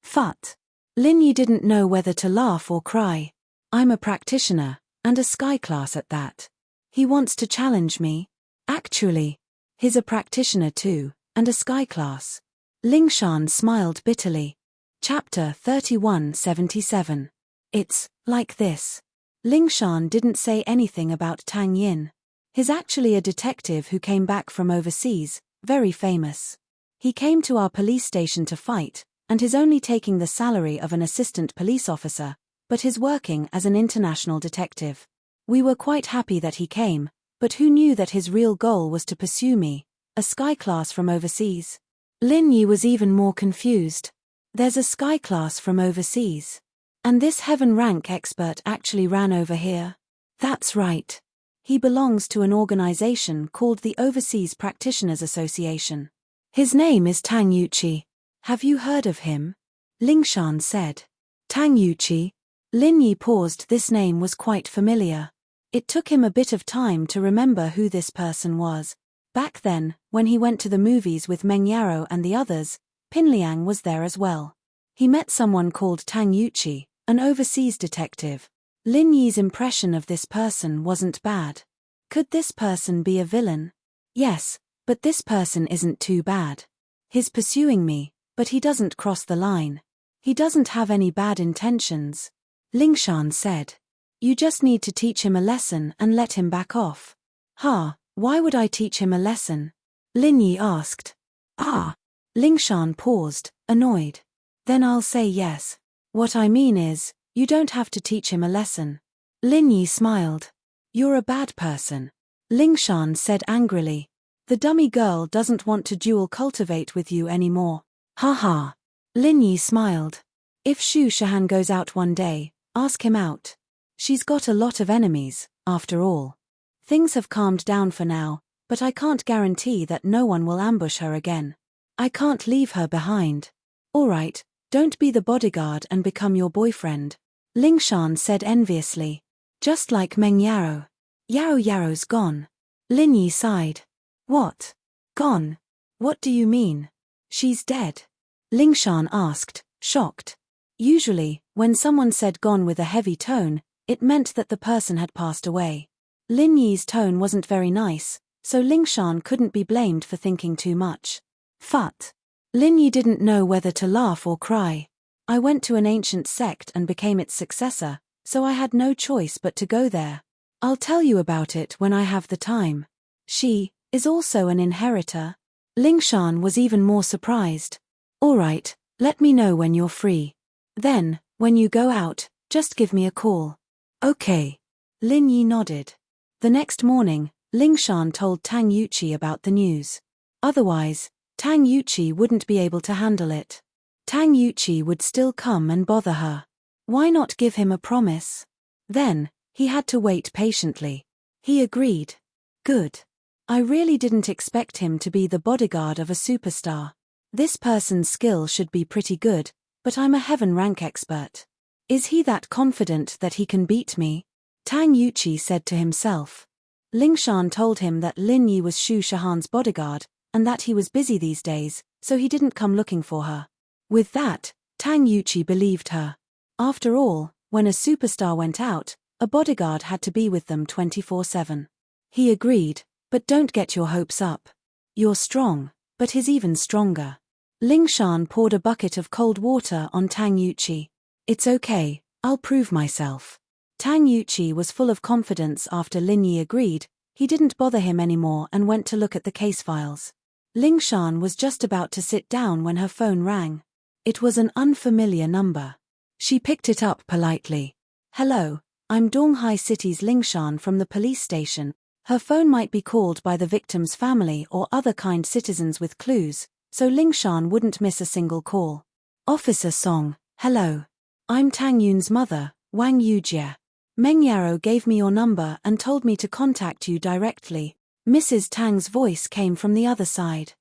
Speaker 1: Phut. Lin Yi didn't know whether to laugh or cry. I'm a practitioner, and a sky class at that. He wants to challenge me. Actually, he's a practitioner too, and a sky class. Lingshan smiled bitterly. Chapter 3177. It's like this. Lingshan didn't say anything about Tang Yin. He's actually a detective who came back from overseas, very famous. He came to our police station to fight, and he's only taking the salary of an assistant police officer, but he's working as an international detective. We were quite happy that he came, but who knew that his real goal was to pursue me, a sky class from overseas? Lin Yi was even more confused. There's a sky class from overseas. And this heaven rank expert actually ran over here? That's right. He belongs to an organization called the Overseas Practitioners Association. His name is Tang Yuqi. Have you heard of him? Lingshan said. Tang Yuqi? Lin Yi paused. This name was quite familiar. It took him a bit of time to remember who this person was. Back then, when he went to the movies with Meng Yaro and the others, Pin Liang was there as well. He met someone called Tang Yuqi, an overseas detective. Lin Yi's impression of this person wasn't bad. Could this person be a villain? Yes, but this person isn't too bad. He's pursuing me, but he doesn't cross the line. He doesn't have any bad intentions. Lingshan said. You just need to teach him a lesson and let him back off. Why would I teach him a lesson? Lin Yi asked. Lingshan paused, annoyed. Then I'll say yes. What I mean is, you don't have to teach him a lesson. Lin Yi smiled. You're a bad person. Lingshan said angrily. The dummy girl doesn't want to dual cultivate with you anymore. Lin Yi smiled. If Xu Shahan goes out one day, ask him out. She's got a lot of enemies, after all. Things have calmed down for now, but I can't guarantee that no one will ambush her again. I can't leave her behind. Alright, don't be the bodyguard and become your boyfriend. Lingshan said enviously. Just like Meng Yaro. Yaro's gone. Lin Yi sighed. What? Gone? What do you mean? She's dead? Lingshan asked, shocked. Usually, when someone said gone with a heavy tone, it meant that the person had passed away. Lin Yi's tone wasn't very nice, so Lingshan couldn't be blamed for thinking too much. Phut. Lin Yi didn't know whether to laugh or cry. I went to an ancient sect and became its successor, so I had no choice but to go there. I'll tell you about it when I have the time. She is also an inheritor. Lingshan was even more surprised. All right, let me know when you're free. Then, when you go out, just give me a call. Okay. Lin Yi nodded. The next morning, Lingshan told Tang Yuqi about the news. Otherwise, Tang Yuqi wouldn't be able to handle it. Tang Yuqi would still come and bother her. Why not give him a promise? Then, he had to wait patiently. He agreed. Good. I really didn't expect him to be the bodyguard of a superstar. This person's skill should be pretty good, but I'm a heaven rank expert. Is he that confident that he can beat me? Tang Yuqi said to himself. Lingshan told him that Lin Yi was Shu Shahan's bodyguard, and that he was busy these days, so he didn't come looking for her. With that, Tang Yuqi believed her. After all, when a superstar went out, a bodyguard had to be with them 24/7. He agreed, but don't get your hopes up. You're strong, but he's even stronger. Lingshan poured a bucket of cold water on Tang Yuqi. It's okay, I'll prove myself. Tang Yuqi was full of confidence after Lin Yi agreed. He didn't bother him anymore and went to look at the case files. Lingshan was just about to sit down when her phone rang. It was an unfamiliar number. She picked it up politely. Hello, I'm Donghai City's Lingshan from the police station. Her phone might be called by the victim's family or other kind citizens with clues, so Lingshan wouldn't miss a single call. Officer Song, hello. I'm Tang Yun's mother, Wang Yujie. Meng Yaro gave me your number and told me to contact you directly. Mrs. Tang's voice came from the other side.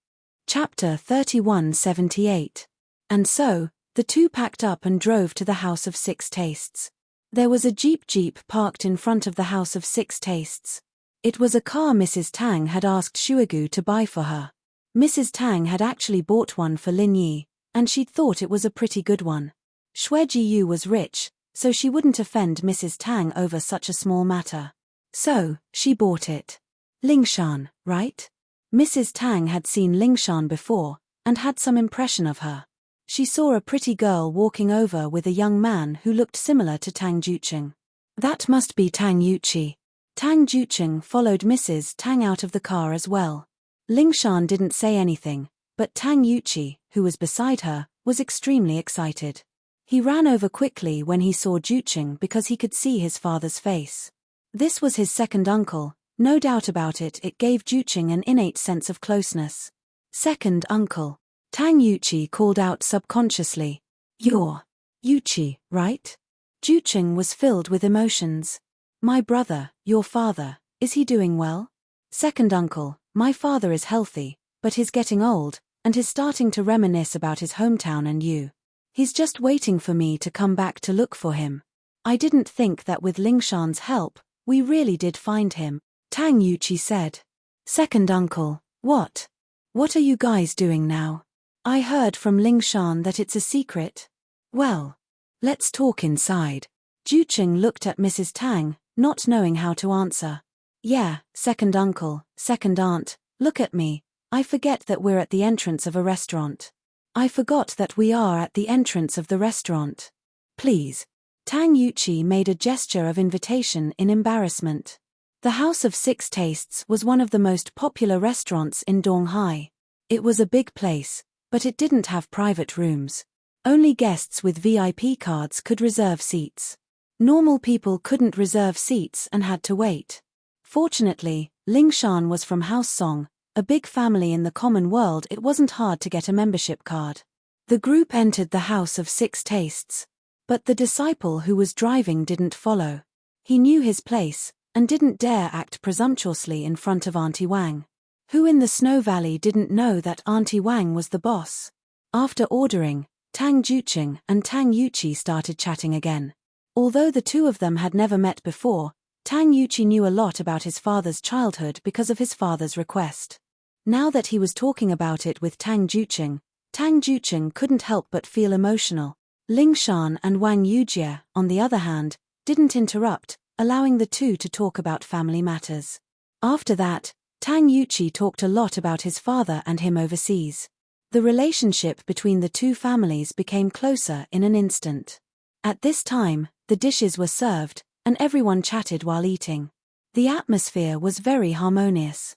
Speaker 1: Chapter 3178. And so, the two packed up and drove to the House of Six Tastes. There was a jeep parked in front of the House of Six Tastes. It was a car Mrs. Tang had asked Shuigu to buy for her. Mrs. Tang had actually bought one for Lin Yi, and she'd thought it was a pretty good one. Xue Jiyu was rich, so she wouldn't offend Mrs. Tang over such a small matter. So, she bought it. Lingshan, right? Mrs. Tang had seen Lingshan before, and had some impression of her. She saw a pretty girl walking over with a young man who looked similar to Tang Jucheng. That must be Tang Yuqi. Tang Jucheng followed Mrs. Tang out of the car as well. Lingshan didn't say anything, but Tang Yuqi, who was beside her, was extremely excited. He ran over quickly when he saw Jucheng because he could see his father's face. This was his second uncle, no doubt about it. It gave Jucheng an innate sense of closeness. Second uncle. Tang Yuqi called out subconsciously. You're Yuqi, right? Jucheng was filled with emotions. My brother, your father, is he doing well? Second uncle, my father is healthy, but he's getting old, and he's starting to reminisce about his hometown and you. He's just waiting for me to come back to look for him. I didn't think that with Lingshan's help, we really did find him, Tang Yuqi said. Second uncle, what? What are you guys doing now? I heard from Lingshan that it's a secret. Well, let's talk inside. Jucheng looked at Mrs. Tang, not knowing how to answer. Yeah, second uncle, second aunt, look at me. I forget that we're at the entrance of a restaurant. I forgot that we are at the entrance of the restaurant. Please. Tang Yuqi made a gesture of invitation in embarrassment. The House of Six Tastes was one of the most popular restaurants in Donghai. It was a big place, but it didn't have private rooms. Only guests with VIP cards could reserve seats. Normal people couldn't reserve seats and had to wait. Fortunately, Lingshan was from House Song, a big family in the common world. It wasn't hard to get a membership card. The group entered the House of Six Tastes. But the disciple who was driving didn't follow. He knew his place, and didn't dare act presumptuously in front of Auntie Wang. Who in the Snow Valley didn't know that Auntie Wang was the boss? After ordering, Tang Jucheng and Tang Yuqi started chatting again. Although the two of them had never met before, Tang Yuqi knew a lot about his father's childhood because of his father's request. Now that he was talking about it with Tang Jucheng, Tang Jucheng couldn't help but feel emotional. Ling Shan and Wang Yujie, on the other hand, didn't interrupt, allowing the two to talk about family matters. After that, Tang Yuqi talked a lot about his father and him overseas. The relationship between the two families became closer in an instant. At this time, the dishes were served, and everyone chatted while eating. The atmosphere was very harmonious.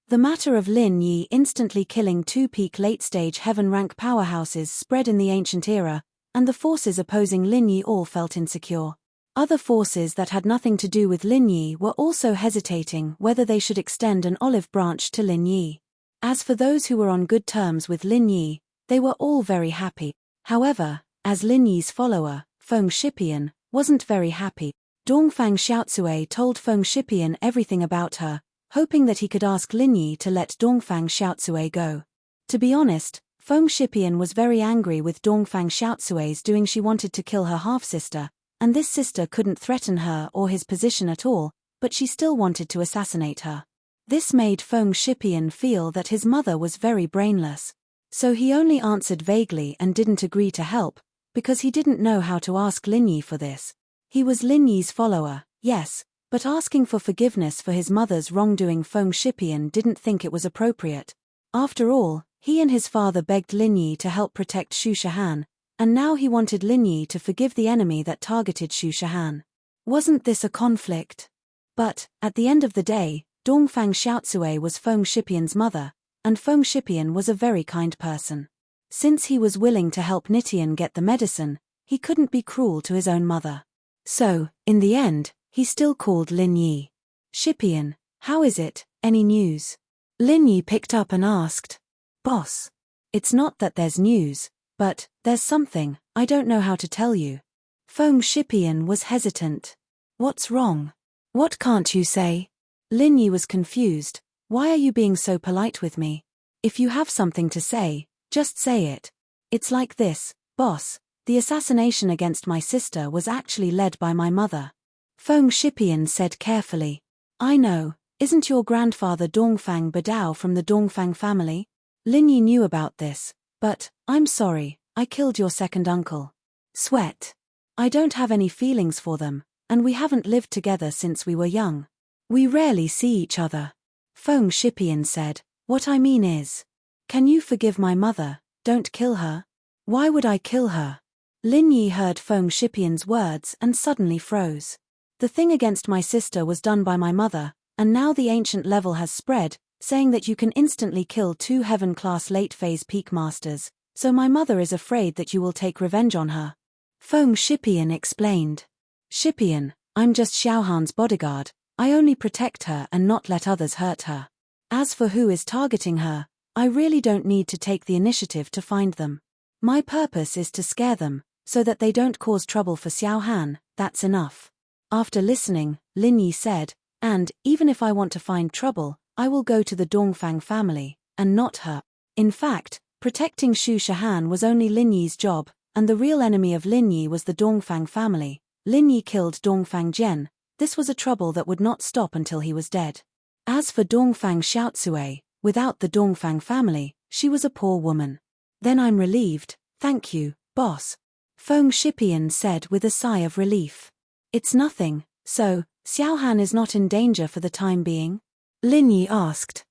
Speaker 1: The matter of Lin Yi instantly killing two peak late-stage heaven-rank powerhouses spread in the ancient era, and the forces opposing Lin Yi all felt insecure. Other forces that had nothing to do with Lin Yi were also hesitating whether they should extend an olive branch to Lin Yi. As for those who were on good terms with Lin Yi, they were all very happy. However, as Lin Yi's follower, Feng Shipian, wasn't very happy. Dongfang Xiaotsue told Feng Shipian everything about her, hoping that he could ask Lin Yi to let Dongfang Xiaotsue go. To be honest, Feng Shipian was very angry with Dongfang Xiaotsue's doing. She wanted to kill her half-sister, and this sister couldn't threaten her or his position at all, but she still wanted to assassinate her. This made Feng Shipian feel that his mother was very brainless. So he only answered vaguely and didn't agree to help, because he didn't know how to ask Lin Yi for this. He was Lin Yi's follower, yes, but asking for forgiveness for his mother's wrongdoing, Feng Shipian didn't think it was appropriate. After all, he and his father begged Lin Yi to help protect Xu Shahan, and now he wanted Lin Yi to forgive the enemy that targeted Xu Shahan. Wasn't this a conflict? But, at the end of the day, Dongfang Xiaotsue was Feng Shipian's mother, and Feng Shipian was a very kind person. Since he was willing to help Nitian get the medicine, he couldn't be cruel to his own mother. So, in the end, he still called Lin Yi. Shipian, how is it, any news? Lin Yi picked up and asked. Boss. It's not that there's news, but there's something, I don't know how to tell you. Feng Shipian was hesitant. What's wrong? What can't you say? Lin Yi was confused. Why are you being so polite with me? If you have something to say, just say it. It's like this, boss, the assassination against my sister was actually led by my mother. Feng Shipian said carefully. I know, isn't your grandfather Dongfang Badao from the Dongfang family? Lin Yi knew about this, but, I'm sorry, I killed your second uncle. Sweat. I don't have any feelings for them, and we haven't lived together since we were young. We rarely see each other. Feng Shipian said, what I mean is, can you forgive my mother, don't kill her? Why would I kill her? Lin Yi heard Feng Shipian's words and suddenly froze. The thing against my sister was done by my mother, and now the ancient level has spread, saying that you can instantly kill 2 heaven-class late-phase peak masters, so my mother is afraid that you will take revenge on her. Feng Shipian explained. Shipian, I'm just Xiaohan's bodyguard, I only protect her and not let others hurt her. As for who is targeting her, I really don't need to take the initiative to find them. My purpose is to scare them, so that they don't cause trouble for Xiaohan, that's enough. After listening, Lin Yi said, and, even if I want to find trouble, I will go to the Dongfang family, and not her. In fact, protecting Xu Shahan was only Lin Yi's job, and the real enemy of Lin Yi was the Dongfang family. Lin Yi killed Dongfang Jian. This was a trouble that would not stop until he was dead. As for Dongfang Xiaotsue, without the Dongfang family, she was a poor woman. Then I'm relieved, thank you, boss. Feng Shipian said with a sigh of relief. It's nothing, so, Xiaohan is not in danger for the time being? Lin Yi asked.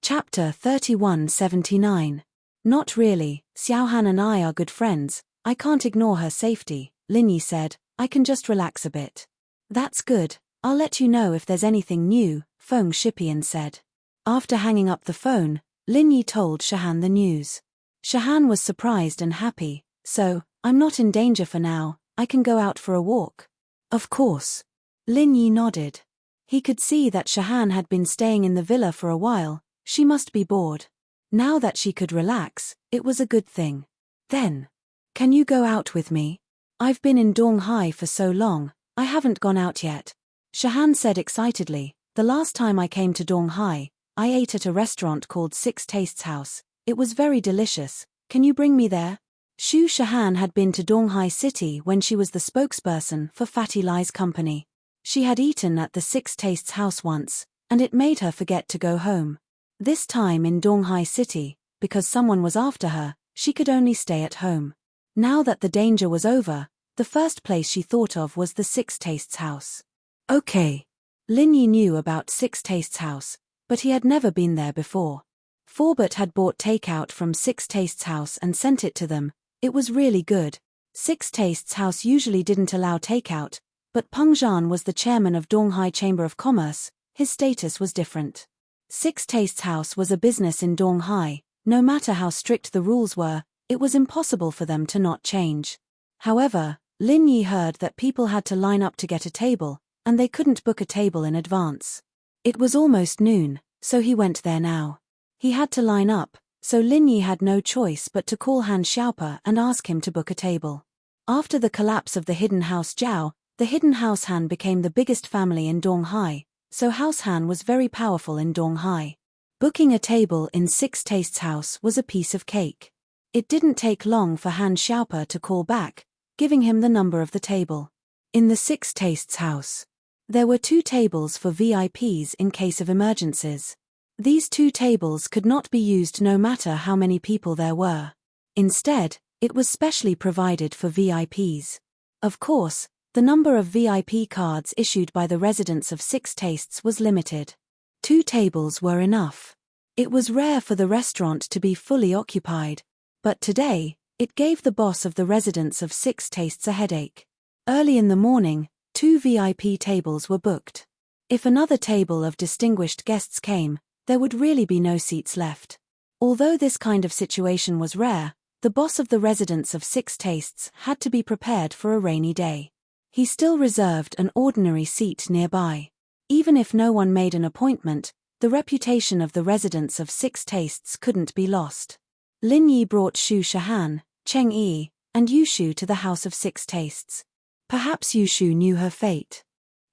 Speaker 1: Chapter 3179. Not really, Xiaohan and I are good friends, I can't ignore her safety, Lin Yi said, I can just relax a bit. That's good, I'll let you know if there's anything new, Feng Shipian said. After hanging up the phone, Lin Yi told Shahan the news. Shahan was surprised and happy, so, I'm not in danger for now, I can go out for a walk. Of course. Lin Yi nodded. He could see that Shahan had been staying in the villa for a while, she must be bored. Now that she could relax, it was a good thing. Then, can you go out with me? I've been in Donghai for so long, I haven't gone out yet. Shahan said excitedly, the last time I came to Donghai, I ate at a restaurant called Six Tastes House, it was very delicious, can you bring me there? Xu Shahan had been to Donghai City when she was the spokesperson for Fatty Lai's company. She had eaten at the Six Tastes House once, and it made her forget to go home. This time in Donghai City, because someone was after her, she could only stay at home. Now that the danger was over, the first place she thought of was the Six Tastes house. Okay. Lin Yi knew about Six Tastes house, but he had never been there before. Forbert had bought takeout from Six Tastes house and sent it to them. It was really good. Six Tastes house usually didn't allow takeout, but Peng Zhan was the chairman of Donghai Chamber of Commerce. His status was different. Six Tastes house was a business in Donghai. No matter how strict the rules were, it was impossible for them to not change. However, Lin Yi heard that people had to line up to get a table, and they couldn't book a table in advance. It was almost noon, so he went there now. He had to line up, so Lin Yi had no choice but to call Han Xiaopa and ask him to book a table. After the collapse of the Hidden House Zhao, the Hidden House Han became the biggest family in Donghai, so House Han was very powerful in Donghai. Booking a table in Six Tastes house was a piece of cake. It didn't take long for Han Xiaopa to call back, giving him the number of the table. In the Six Tastes house, there were 2 tables for VIPs in case of emergencies. These 2 tables could not be used no matter how many people there were. Instead, it was specially provided for VIPs. Of course, the number of VIP cards issued by the residents of Six Tastes was limited. 2 tables were enough. It was rare for the restaurant to be fully occupied, but today, it gave the boss of the residents of Six Tastes a headache. Early in the morning, 2 VIP tables were booked. If another table of distinguished guests came, there would really be no seats left. Although this kind of situation was rare, the boss of the residents of Six Tastes had to be prepared for a rainy day. He still reserved an ordinary seat nearby. Even if no one made an appointment, the reputation of the residents of Six Tastes couldn't be lost. Lin Yi brought Xu Shahan, Cheng Yi, and Yushu to the house of Six Tastes. Perhaps Yushu knew her fate.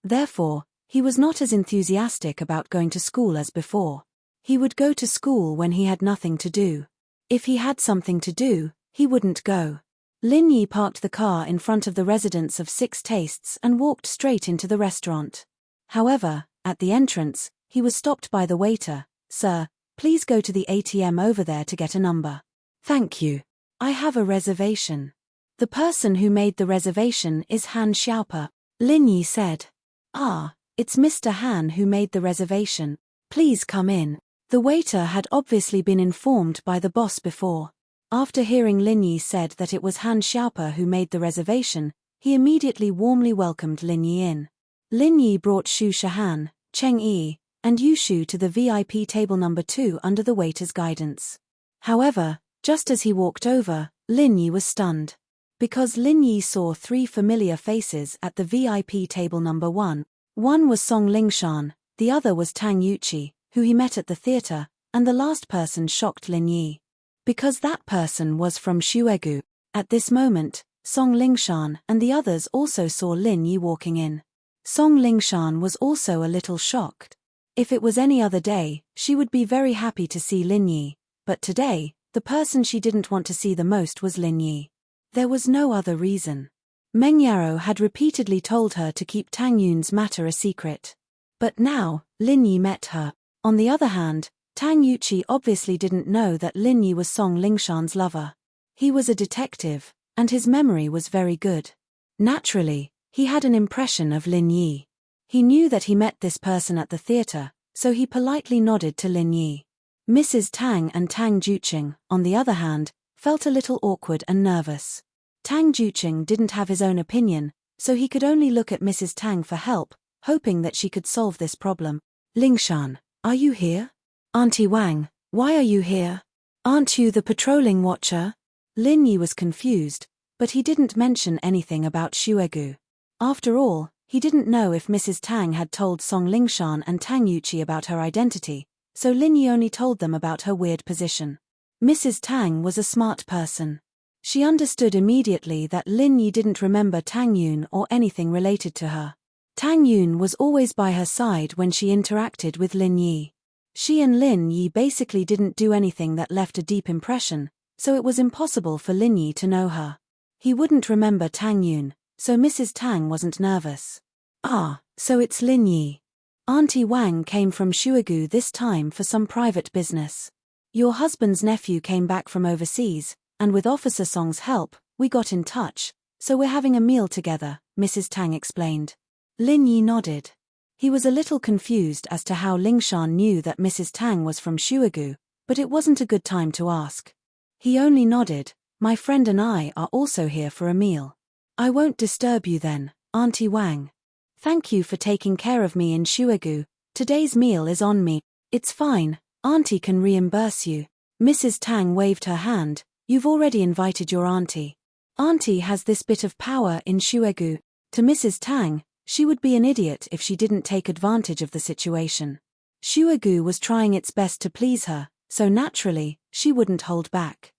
Speaker 1: Therefore, he was not as enthusiastic about going to school as before. He would go to school when he had nothing to do. If he had something to do, he wouldn't go. Lin Yi parked the car in front of the residence of Six Tastes and walked straight into the restaurant. However, at the entrance, he was stopped by the waiter. "Sir, please go to the ATM over there to get a number." "Thank you. I have a reservation." "The person who made the reservation is Han Xiaopa," Lin Yi said. "Ah, it's Mr. Han who made the reservation. Please come in." The waiter had obviously been informed by the boss before. After hearing Lin Yi said that it was Han Xiaopa who made the reservation, he immediately warmly welcomed Lin Yi in. Lin Yi brought Xu Shahan, Cheng Yi, and Yushu to the VIP table number 2 under the waiter's guidance. However, just as he walked over, Lin Yi was stunned. Because Lin Yi saw 3 familiar faces at the VIP table number 1. One was Song Lingshan, the other was Tang Yuqi, who he met at the theater, and the last person shocked Lin Yi. Because that person was from Xuegu. At this moment, Song Lingshan and the others also saw Lin Yi walking in. Song Lingshan was also a little shocked. If it was any other day, she would be very happy to see Lin Yi, but today, the person she didn't want to see the most was Lin Yi. There was no other reason. Meng Yarrow had repeatedly told her to keep Tang Yun's matter a secret. But now, Lin Yi met her. On the other hand, Tang Yuqi obviously didn't know that Lin Yi was Song Lingshan's lover. He was a detective, and his memory was very good. Naturally, he had an impression of Lin Yi. He knew that he met this person at the theater, so he politely nodded to Lin Yi. Mrs. Tang and Tang Juqing, on the other hand, felt a little awkward and nervous. Tang Juqing didn't have his own opinion, so he could only look at Mrs. Tang for help, hoping that she could solve this problem. "Lingshan, are you here?" "Auntie Wang, why are you here? Aren't you the patrolling watcher?" Lin Yi was confused, but he didn't mention anything about Xuegu. After all, he didn't know if Mrs. Tang had told Song Lingshan and Tang Yuqi about her identity, so Lin Yi only told them about her weird position. Mrs. Tang was a smart person. She understood immediately that Lin Yi didn't remember Tang Yun or anything related to her. Tang Yun was always by her side when she interacted with Lin Yi. She and Lin Yi basically didn't do anything that left a deep impression, so it was impossible for Lin Yi to know her. He wouldn't remember Tang Yun, so Mrs. Tang wasn't nervous. "Ah, so it's Lin Yi. Auntie Wang came from Xuegu this time for some private business. Your husband's nephew came back from overseas, and with Officer Song's help, we got in touch, so we're having a meal together, Mrs. Tang explained. Lin Yi nodded. He was a little confused as to how Lingshan knew that Mrs. Tang was from Shuagu, but it wasn't a good time to ask. He only nodded. My friend and I are also here for a meal. I won't disturb you then, Auntie Wang. Thank you for taking care of me in Shuagu. Today's meal is on me. It's fine, Auntie can reimburse you. Mrs. Tang waved her hand. You've already invited your auntie. Auntie has this bit of power in Shuagu. To Mrs. Tang, she would be an idiot if she didn't take advantage of the situation. Shuagu was trying its best to please her, so naturally, she wouldn't hold back.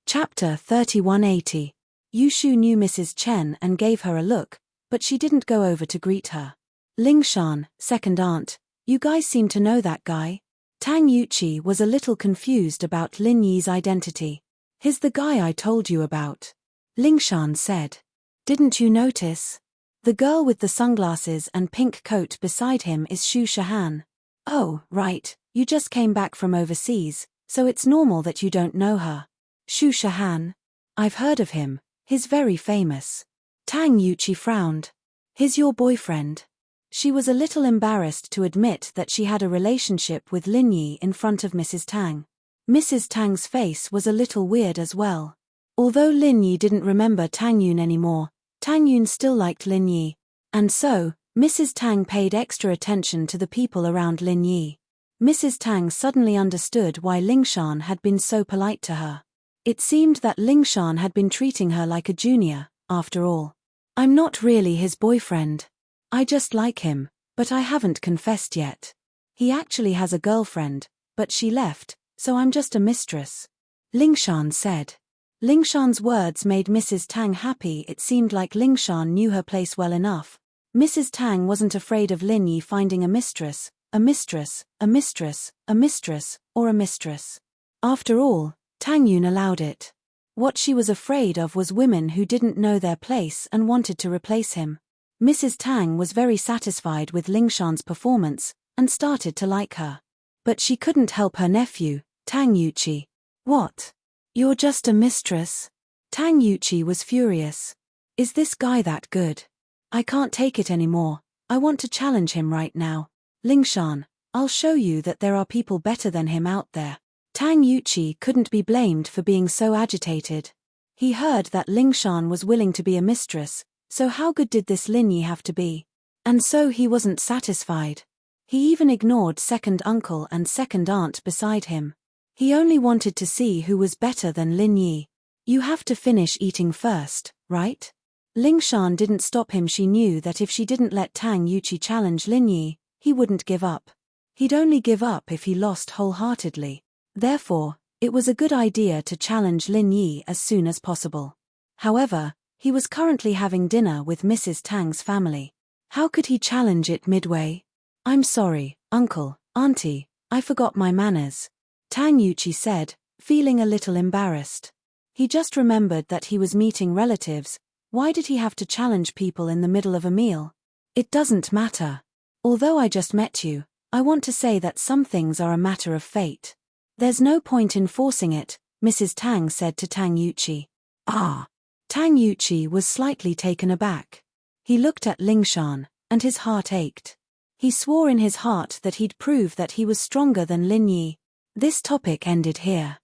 Speaker 1: Chapter 3180. Yushu knew Mrs. Chen and gave her a look, but she didn't go over to greet her. Lingshan, second aunt, you guys seem to know that guy. Tang Yuqi was a little confused about Lin Yi's identity. He's the guy I told you about. Lingshan said. Didn't you notice? The girl with the sunglasses and pink coat beside him is Xu Shahan. Oh, right, you just came back from overseas, so it's normal that you don't know her. Xu Shahan? I've heard of him, he's very famous. Tang Yuqi frowned. He's your boyfriend? She was a little embarrassed to admit that she had a relationship with Lin Yi in front of Mrs. Tang. Mrs. Tang's face was a little weird as well. Although Lin Yi didn't remember Tang Yun anymore, Tang Yun still liked Lin Yi. And so, Mrs. Tang paid extra attention to the people around Lin Yi. Mrs. Tang suddenly understood why Lingshan had been so polite to her. It seemed that Lingshan had been treating her like a junior, after all. I'm not really his boyfriend. I just like him, but I haven't confessed yet. He actually has a girlfriend, but she left, so I'm just a mistress. Lingshan said. Lingshan's words made Mrs. Tang happy. It seemed like Lingshan knew her place well enough. Mrs. Tang wasn't afraid of Lin Yi finding a mistress, a mistress, a mistress, a mistress, or a mistress. After all, Tang Yun allowed it. What she was afraid of was women who didn't know their place and wanted to replace him. Mrs. Tang was very satisfied with Lingshan's performance, and started to like her. But she couldn't help her nephew, Tang Yuqi. What? You're just a mistress? Tang Yuqi was furious. Is this guy that good? I can't take it anymore, I want to challenge him right now. Lingshan, I'll show you that there are people better than him out there. Tang Yuqi couldn't be blamed for being so agitated. He heard that Lingshan was willing to be a mistress, so how good did this Lin Yi have to be? And so he wasn't satisfied. He even ignored second uncle and second aunt beside him. He only wanted to see who was better than Lin Yi. You have to finish eating first, right? Lingshan didn't stop him. She knew that if she didn't let Tang Yuqi challenge Lin Yi, he wouldn't give up. He'd only give up if he lost wholeheartedly. Therefore, it was a good idea to challenge Lin Yi as soon as possible. However, he was currently having dinner with Mrs. Tang's family. How could he challenge it midway? I'm sorry, uncle, auntie, I forgot my manners. Tang Yuqi said, feeling a little embarrassed. He just remembered that he was meeting relatives. Why did he have to challenge people in the middle of a meal? It doesn't matter. Although I just met you, I want to say that some things are a matter of fate. There's no point in forcing it, Mrs. Tang said to Tang Yuqi. Ah! Tang Yuqi was slightly taken aback. He looked at Lingshan, and his heart ached. He swore in his heart that he'd prove that he was stronger than Lin Yi. This topic ended here.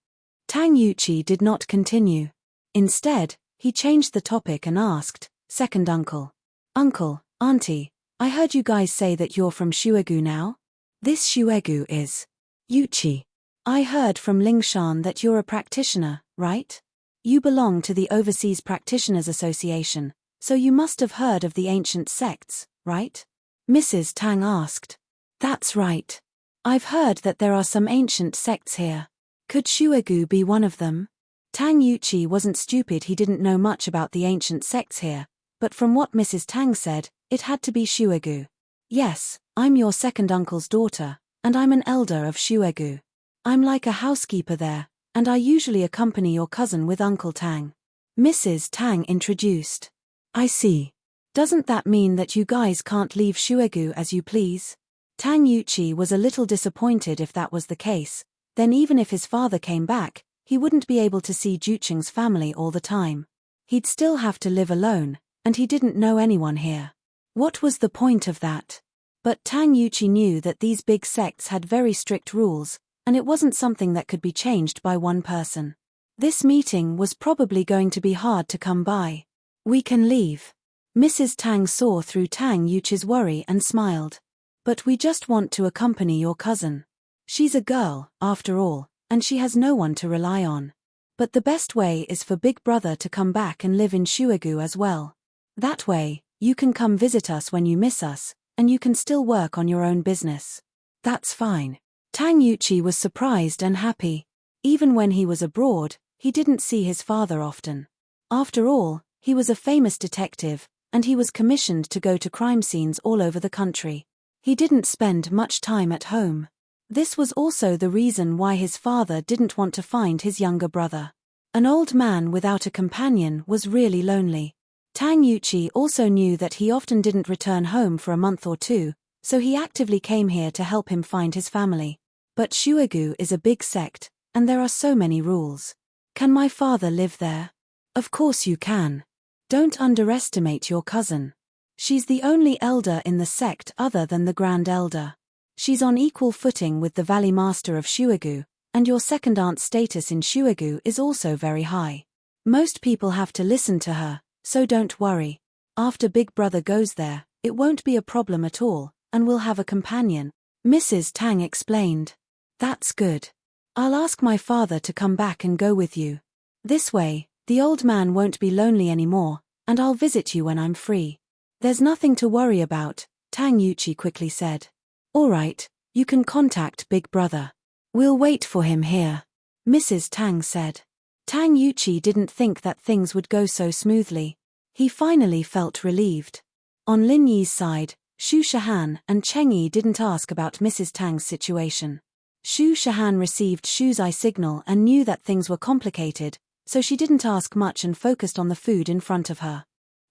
Speaker 1: Tang Yuqi did not continue. Instead, he changed the topic and asked, second uncle. Uncle, auntie, I heard you guys say that you're from Shuagu now? This Shuagu is Yuqi. I heard from Lingshan that you're a practitioner, right? You belong to the Overseas Practitioners Association, so you must have heard of the ancient sects, right? Mrs. Tang asked. That's right. I've heard that there are some ancient sects here. Could Shuagu be one of them? Tang Yuqi wasn't stupid. He didn't know much about the ancient sects here, but from what Mrs. Tang said, it had to be Shuagu. Yes, I'm your second uncle's daughter, and I'm an elder of Shuagu. I'm like a housekeeper there, and I usually accompany your cousin with Uncle Tang. Mrs. Tang introduced. I see. Doesn't that mean that you guys can't leave Shuagu as you please? Tang Yuqi was a little disappointed if that was the case. Then even if his father came back, he wouldn't be able to see Juching's family all the time. He'd still have to live alone, and he didn't know anyone here. What was the point of that? But Tang Yuqi knew that these big sects had very strict rules, and it wasn't something that could be changed by one person. This meeting was probably going to be hard to come by. We can leave. Mrs. Tang saw through Tang Yuqi's worry and smiled. But we just want to accompany your cousin. She's a girl, after all, and she has no one to rely on. But the best way is for Big Brother to come back and live in Shuegu as well. That way, you can come visit us when you miss us, and you can still work on your own business. That's fine. Tang Yuqi was surprised and happy. Even when he was abroad, he didn't see his father often. After all, he was a famous detective, and he was commissioned to go to crime scenes all over the country. He didn't spend much time at home. This was also the reason why his father didn't want to find his younger brother. An old man without a companion was really lonely. Tang Yuqi also knew that he often didn't return home for a month or two, so he actively came here to help him find his family. But Shuegu is a big sect, and there are so many rules. Can my father live there? Of course you can. Don't underestimate your cousin. She's the only elder in the sect other than the Grand Elder. She's on equal footing with the Valley Master of Shuegu, and your second aunt's status in Shuegu is also very high. Most people have to listen to her, so don't worry. After Big Brother goes there, it won't be a problem at all, and we'll have a companion, Mrs. Tang explained. That's good. I'll ask my father to come back and go with you. This way, the old man won't be lonely anymore, and I'll visit you when I'm free. There's nothing to worry about, Tang Yuqi quickly said. All right, you can contact Big Brother. We'll wait for him here, Mrs. Tang said. Tang Yuqi didn't think that things would go so smoothly. He finally felt relieved. On Lin Yi's side, Xu Shahan and Cheng Yi didn't ask about Mrs. Tang's situation. Xu Shahan received Xu's eye signal and knew that things were complicated, so she didn't ask much and focused on the food in front of her.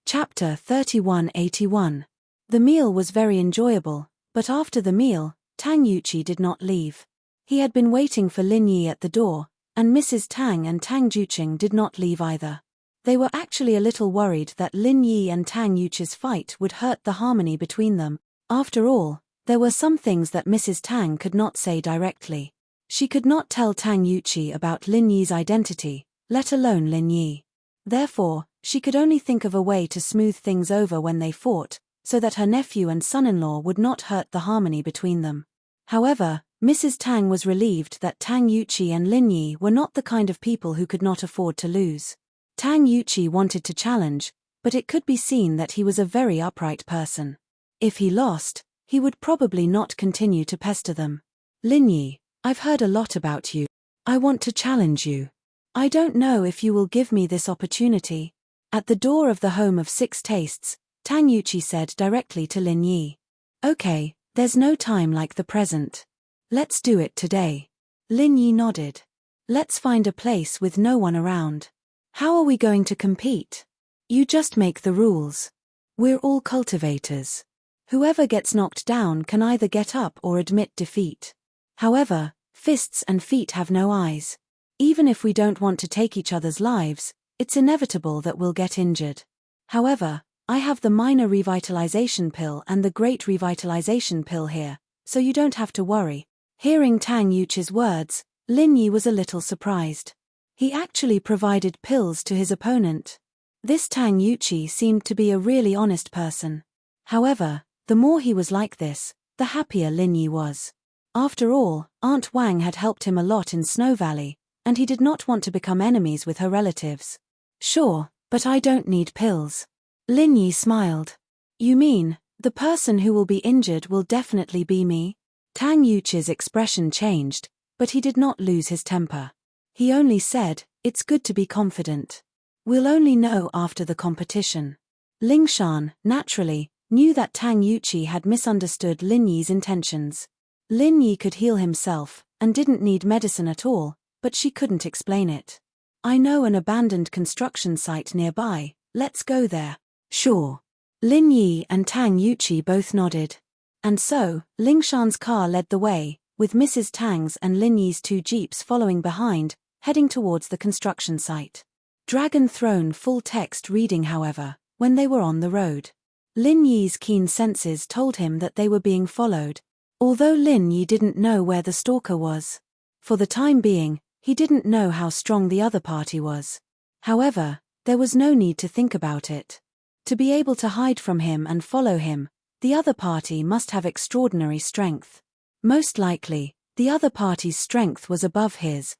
Speaker 1: Chapter 3181. The meal was very enjoyable, but after the meal, Tang Yuqi did not leave. He had been waiting for Lin Yi at the door, and Mrs. Tang and Tang Juqing did not leave either. They were actually a little worried that Lin Yi and Tang Yuqi's fight would hurt the harmony between them. After all, there were some things that Mrs. Tang could not say directly. She could not tell Tang Yuqi about Lin Yi's identity, let alone Lin Yi. Therefore, she could only think of a way to smooth things over when they fought, so that her nephew and son-in-law would not hurt the harmony between them. However, Mrs. Tang was relieved that Tang Yuqi and Lin Yi were not the kind of people who could not afford to lose. Tang Yuqi wanted to challenge, but it could be seen that he was a very upright person. If he lost, he would probably not continue to pester them. Lin Yi, I've heard a lot about you. I want to challenge you. I don't know if you will give me this opportunity. At the door of the home of 6 tastes, Tang Yuqi said directly to Lin Yi. Okay, there's no time like the present. Let's do it today. Lin Yi nodded. Let's find a place with no one around. How are we going to compete? You just make the rules. We're all cultivators. Whoever gets knocked down can either get up or admit defeat. However, fists and feet have no eyes. Even if we don't want to take each other's lives, it's inevitable that we'll get injured. However, I have the minor revitalization pill and the great revitalization pill here, so you don't have to worry. Hearing Tang Yuqi's words, Lin Yi was a little surprised. He actually provided pills to his opponent. This Tang Yuqi seemed to be a really honest person. However, the more he was like this, the happier Lin Yi was. After all, Aunt Wang had helped him a lot in Snow Valley, and he did not want to become enemies with her relatives. Sure, but I don't need pills. Lin Yi smiled. You mean, the person who will be injured will definitely be me? Tang Yuqi's expression changed, but he did not lose his temper. He only said, it's good to be confident. We'll only know after the competition. Ling Shan, naturally, knew that Tang Yuqi had misunderstood Lin Yi's intentions. Lin Yi could heal himself, and didn't need medicine at all, but she couldn't explain it. I know an abandoned construction site nearby, let's go there. Sure. Lin Yi and Tang Yuqi both nodded. And so, Ling Shan's car led the way, with Mrs. Tang's and Lin Yi's 2 jeeps following behind, heading towards the construction site. Dragon Throne full text reading. However, when they were on the road, Lin Yi's keen senses told him that they were being followed. Although Lin Yi didn't know where the stalker was. For the time being, he didn't know how strong the other party was. However, there was no need to think about it. To be able to hide from him and follow him, the other party must have extraordinary strength. Most likely, the other party's strength was above his.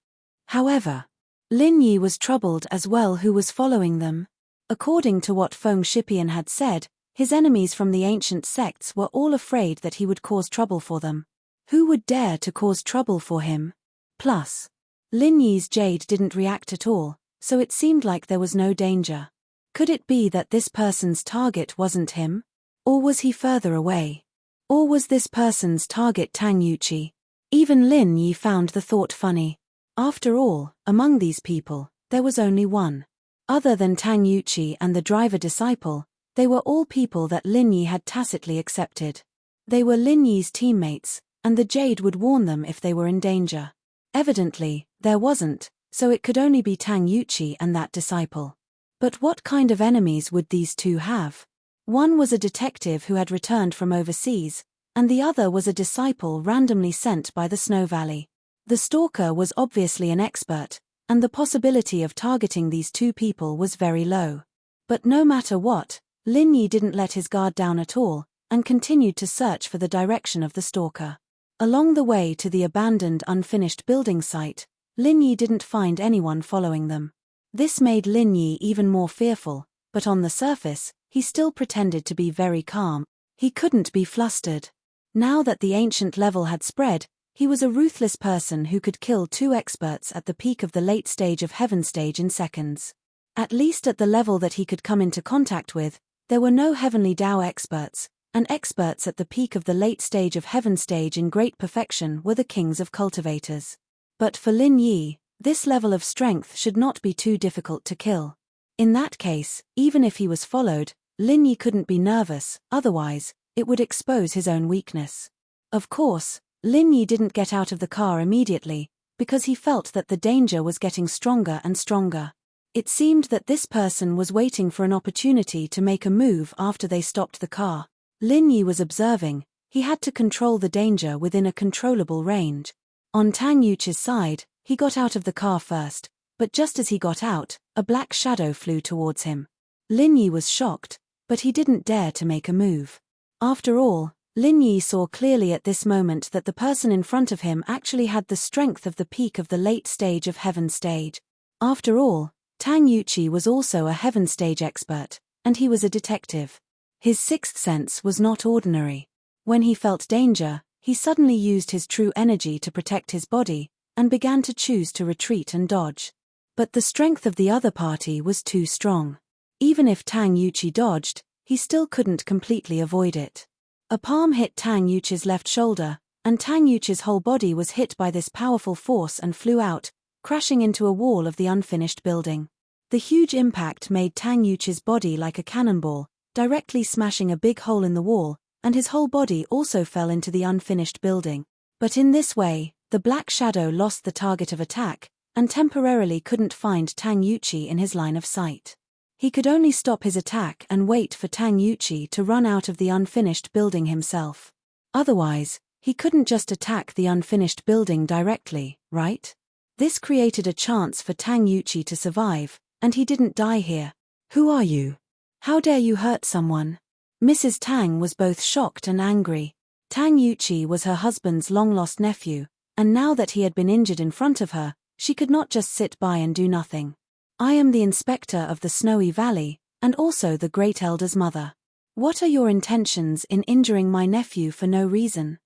Speaker 1: However, Lin Yi was troubled as well. Who was following them? According to what Feng Shipian had said, his enemies from the ancient sects were all afraid that he would cause trouble for them. Who would dare to cause trouble for him? Plus, Lin Yi's jade didn't react at all, so it seemed like there was no danger. Could it be that this person's target wasn't him? Or was he further away? Or was this person's target Tang Yuqi? Even Lin Yi found the thought funny. After all, among these people, there was only one. Other than Tang Yuqi and the driver disciple, they were all people that Lin Yi had tacitly accepted. They were Lin Yi's teammates, and the jade would warn them if they were in danger. Evidently, there wasn't, so it could only be Tang Yuqi and that disciple. But what kind of enemies would these two have? One was a detective who had returned from overseas, and the other was a disciple randomly sent by the Snow Valley. The stalker was obviously an expert, and the possibility of targeting these two people was very low. But no matter what, Lin Yi didn't let his guard down at all, and continued to search for the direction of the stalker. Along the way to the abandoned unfinished building site, Lin Yi didn't find anyone following them. This made Lin Yi even more fearful, but on the surface, he still pretended to be very calm. He couldn't be flustered. Now that the ancient level had spread, he was a ruthless person who could kill two experts at the peak of the late stage of Heaven stage in seconds. At least at the level that he could come into contact with, there were no heavenly Dao experts, and experts at the peak of the late stage of Heaven stage in great perfection were the kings of cultivators. But for Lin Yi, this level of strength should not be too difficult to kill. In that case, even if he was followed, Lin Yi couldn't be nervous, otherwise, it would expose his own weakness. Of course, Lin Yi didn't get out of the car immediately, because he felt that the danger was getting stronger and stronger. It seemed that this person was waiting for an opportunity to make a move after they stopped the car. Lin Yi was observing, he had to control the danger within a controllable range. On Tang Yuqi's side, he got out of the car first, but just as he got out, a black shadow flew towards him. Lin Yi was shocked, but he didn't dare to make a move. After all, Lin Yi saw clearly at this moment that the person in front of him actually had the strength of the peak of the late stage of Heaven stage. After all, Tang Yuqi was also a Heaven stage expert, and he was a detective. His sixth sense was not ordinary. When he felt danger, he suddenly used his true energy to protect his body, and began to choose to retreat and dodge. But the strength of the other party was too strong. Even if Tang Yuqi dodged, he still couldn't completely avoid it. A palm hit Tang Yuqi's left shoulder, and Tang Yuqi's whole body was hit by this powerful force and flew out, crashing into a wall of the unfinished building. The huge impact made Tang Yuqi's body like a cannonball, directly smashing a big hole in the wall, and his whole body also fell into the unfinished building. But in this way, the black shadow lost the target of attack, and temporarily couldn't find Tang Yuqi in his line of sight. He could only stop his attack and wait for Tang Yuqi to run out of the unfinished building himself. Otherwise, he couldn't just attack the unfinished building directly, right? This created a chance for Tang Yuqi to survive, and he didn't die here. Who are you? How dare you hurt someone? Mrs. Tang was both shocked and angry. Tang Yuqi was her husband's long-lost nephew, and now that he had been injured in front of her, she could not just sit by and do nothing. I am the inspector of the Snowy Valley, and also the Great Elder's mother. What are your intentions in injuring my nephew for no reason?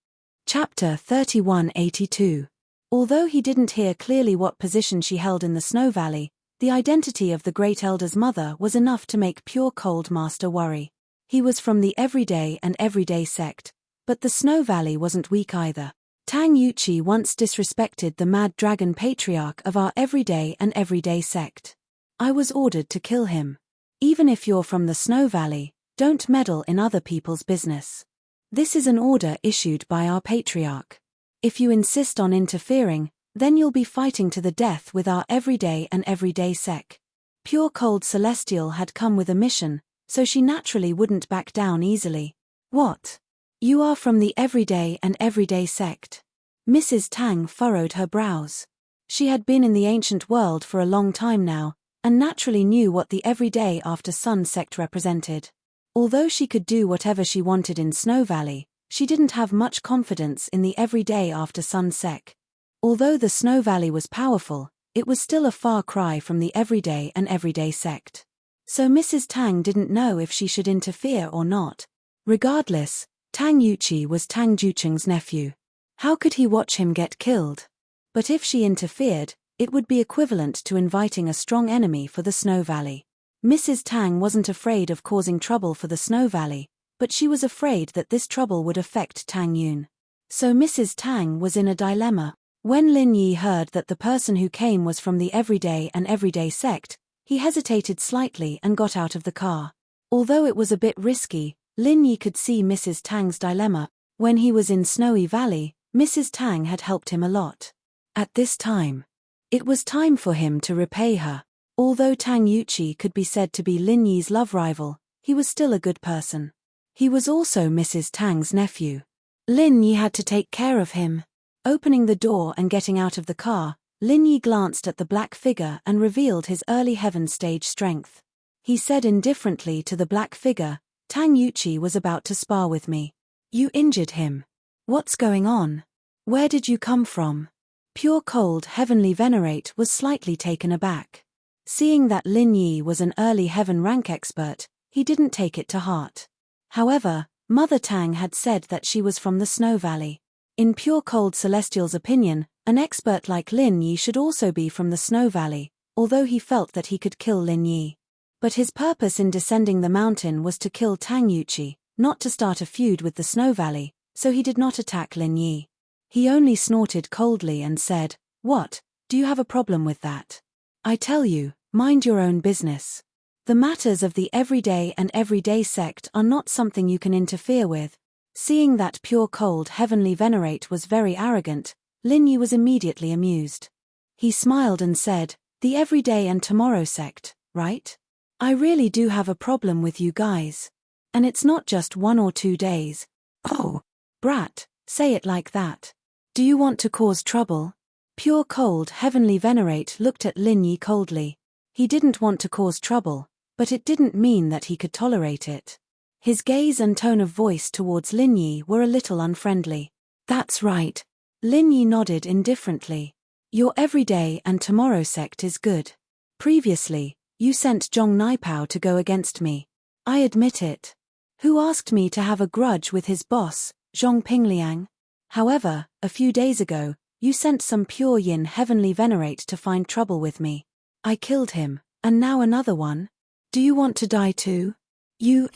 Speaker 1: Chapter 3182. Although he didn't hear clearly what position she held in the Snow Valley, the identity of the Great Elder's mother was enough to make pure Cold Master worry. He was from the Everyday sect, but the Snow Valley wasn't weak either. Tang Yuqi once disrespected the Mad Dragon Patriarch of our Everyday sect. I was ordered to kill him. Even if you're from the Snow Valley, don't meddle in other people's business. This is an order issued by our patriarch. If you insist on interfering, Then you'll be fighting to the death with our everyday and everyday sec. Pure Cold Celestial had come with a mission, so she naturally wouldn't back down easily. What? You are from the everyday and everyday sect? Mrs. Tang furrowed her brows. She had been in the ancient world for a long time now, and naturally knew what the everyday after sun sect represented. Although she could do whatever she wanted in Snow Valley, she didn't have much confidence in the everyday after sun sect. Although the Snow Valley was powerful, it was still a far cry from the everyday and everyday sect. So Mrs. Tang didn't know if she should interfere or not. Regardless, Tang Yuqi was Tang Jucheng's nephew. How could he watch him get killed? But if she interfered, it would be equivalent to inviting a strong enemy for the Snow Valley. Mrs. Tang wasn't afraid of causing trouble for the Snow Valley, but she was afraid that this trouble would affect Tang Yun. So Mrs. Tang was in a dilemma. When Lin Yi heard that the person who came was from the everyday and everyday sect, he hesitated slightly and got out of the car. Although it was a bit risky, Lin Yi could see Mrs. Tang's dilemma. When he was in Snowy Valley, Mrs. Tang had helped him a lot. At this time, it was time for him to repay her. Although Tang Yuqi could be said to be Lin Yi's love rival, he was still a good person. He was also Mrs. Tang's nephew. Lin Yi had to take care of him. Opening the door and getting out of the car, Lin Yi glanced at the black figure and revealed his early heaven stage strength. He said indifferently to the black figure, "Tang Yuqi was about to spar with me. You injured him. What's going on? Where did you come from?" Pure Cold Heavenly Venerate was slightly taken aback. Seeing that Lin Yi was an early heaven rank expert, he didn't take it to heart. However, Mother Tang had said that she was from the Snow Valley. In Pure Cold Celestial's opinion, an expert like Lin Yi should also be from the Snow Valley, although he felt that he could kill Lin Yi. But his purpose in descending the mountain was to kill Tang Yuqi, not to start a feud with the Snow Valley, so he did not attack Lin Yi. He only snorted coldly and said, "What, do you have a problem with that? I tell you, mind your own business. The matters of the everyday and everyday sect are not something you can interfere with." Seeing that Pure Cold Heavenly Venerate was very arrogant, Lin Yi was immediately amused. He smiled and said, "The everyday and tomorrow sect, right? I really do have a problem with you guys. And it's not just 1 or 2 days. Oh, brat, say it like that. Do you want to cause trouble?" Pure Cold Heavenly Venerate looked at Lin Yi coldly. He didn't want to cause trouble, but it didn't mean that he could tolerate it. His gaze and tone of voice towards Lin Yi were a little unfriendly. "That's right." Lin Yi nodded indifferently. "Your everyday and tomorrow sect is good. Previously, you sent Zhong Naipao to go against me. I admit it. Who asked me to have a grudge with his boss, Zhong Pingliang? However, a few days ago, you sent some Pure Yin Heavenly Venerate to find trouble with me. I killed him, and now another one? Do you want to die too? You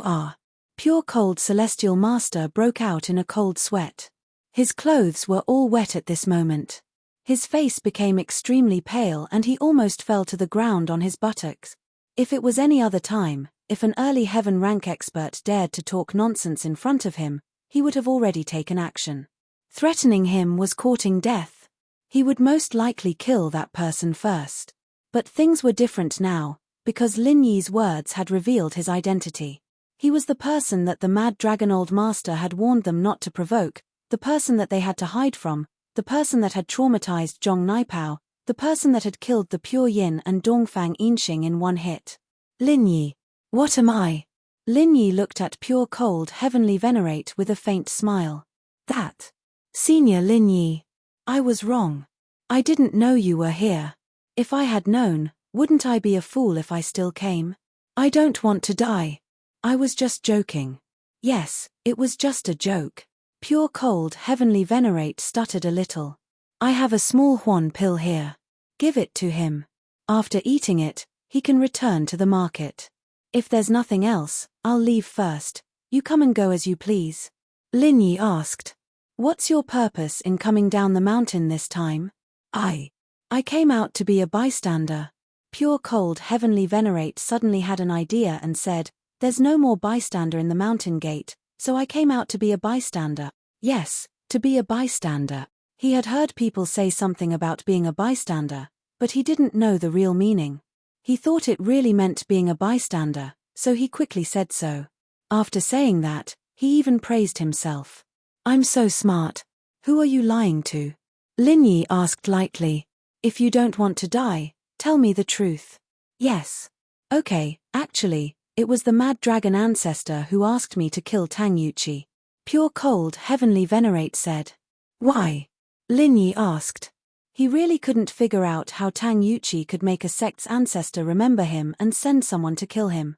Speaker 1: are." Pure Cold Celestial Master broke out in a cold sweat. His clothes were all wet at this moment. His face became extremely pale and he almost fell to the ground on his buttocks. If it was any other time, if an early heaven rank expert dared to talk nonsense in front of him, he would have already taken action. Threatening him was courting death. He would most likely kill that person first. But things were different now, because Lin Yi's words had revealed his identity. He was the person that the Mad Dragon Old Master had warned them not to provoke, the person that they had to hide from, the person that had traumatized Zhong Naipao, the person that had killed the Pure Yin and Dongfang Yinxing in one hit. "Lin Yi, what am I?" Lin Yi looked at Pure Cold Heavenly Venerate with a faint smile. "That. Senior Lin Yi. I was wrong. I didn't know you were here. If I had known, wouldn't I be a fool if I still came? I don't want to die. I was just joking." "Yes, it was just a joke." Pure Cold Heavenly Venerate stuttered a little. "I have a small Huan pill here. Give it to him. After eating it, he can return to the market. If there's nothing else, I'll leave first. You come and go as you please." Lin Yi asked, "What's your purpose in coming down the mountain this time?" I came out to be a bystander." Pure Cold Heavenly Venerate suddenly had an idea and said, "There's no more bystander in the mountain gate, so I came out to be a bystander." "Yes, to be a bystander. He had heard people say something about being a bystander, but he didn't know the real meaning. He thought it really meant being a bystander, so he quickly said so. After saying that, he even praised himself. "I'm so smart. Who are you lying to?" Lin Yi asked lightly. "If you don't want to die, tell me the truth." "Yes. Okay, actually, it was the Mad Dragon ancestor who asked me to kill Tang Yuqi." Pure Cold Heavenly Venerate said. "Why?" Lin Yi asked. He really couldn't figure out how Tang Yuqi could make a sect's ancestor remember him and send someone to kill him.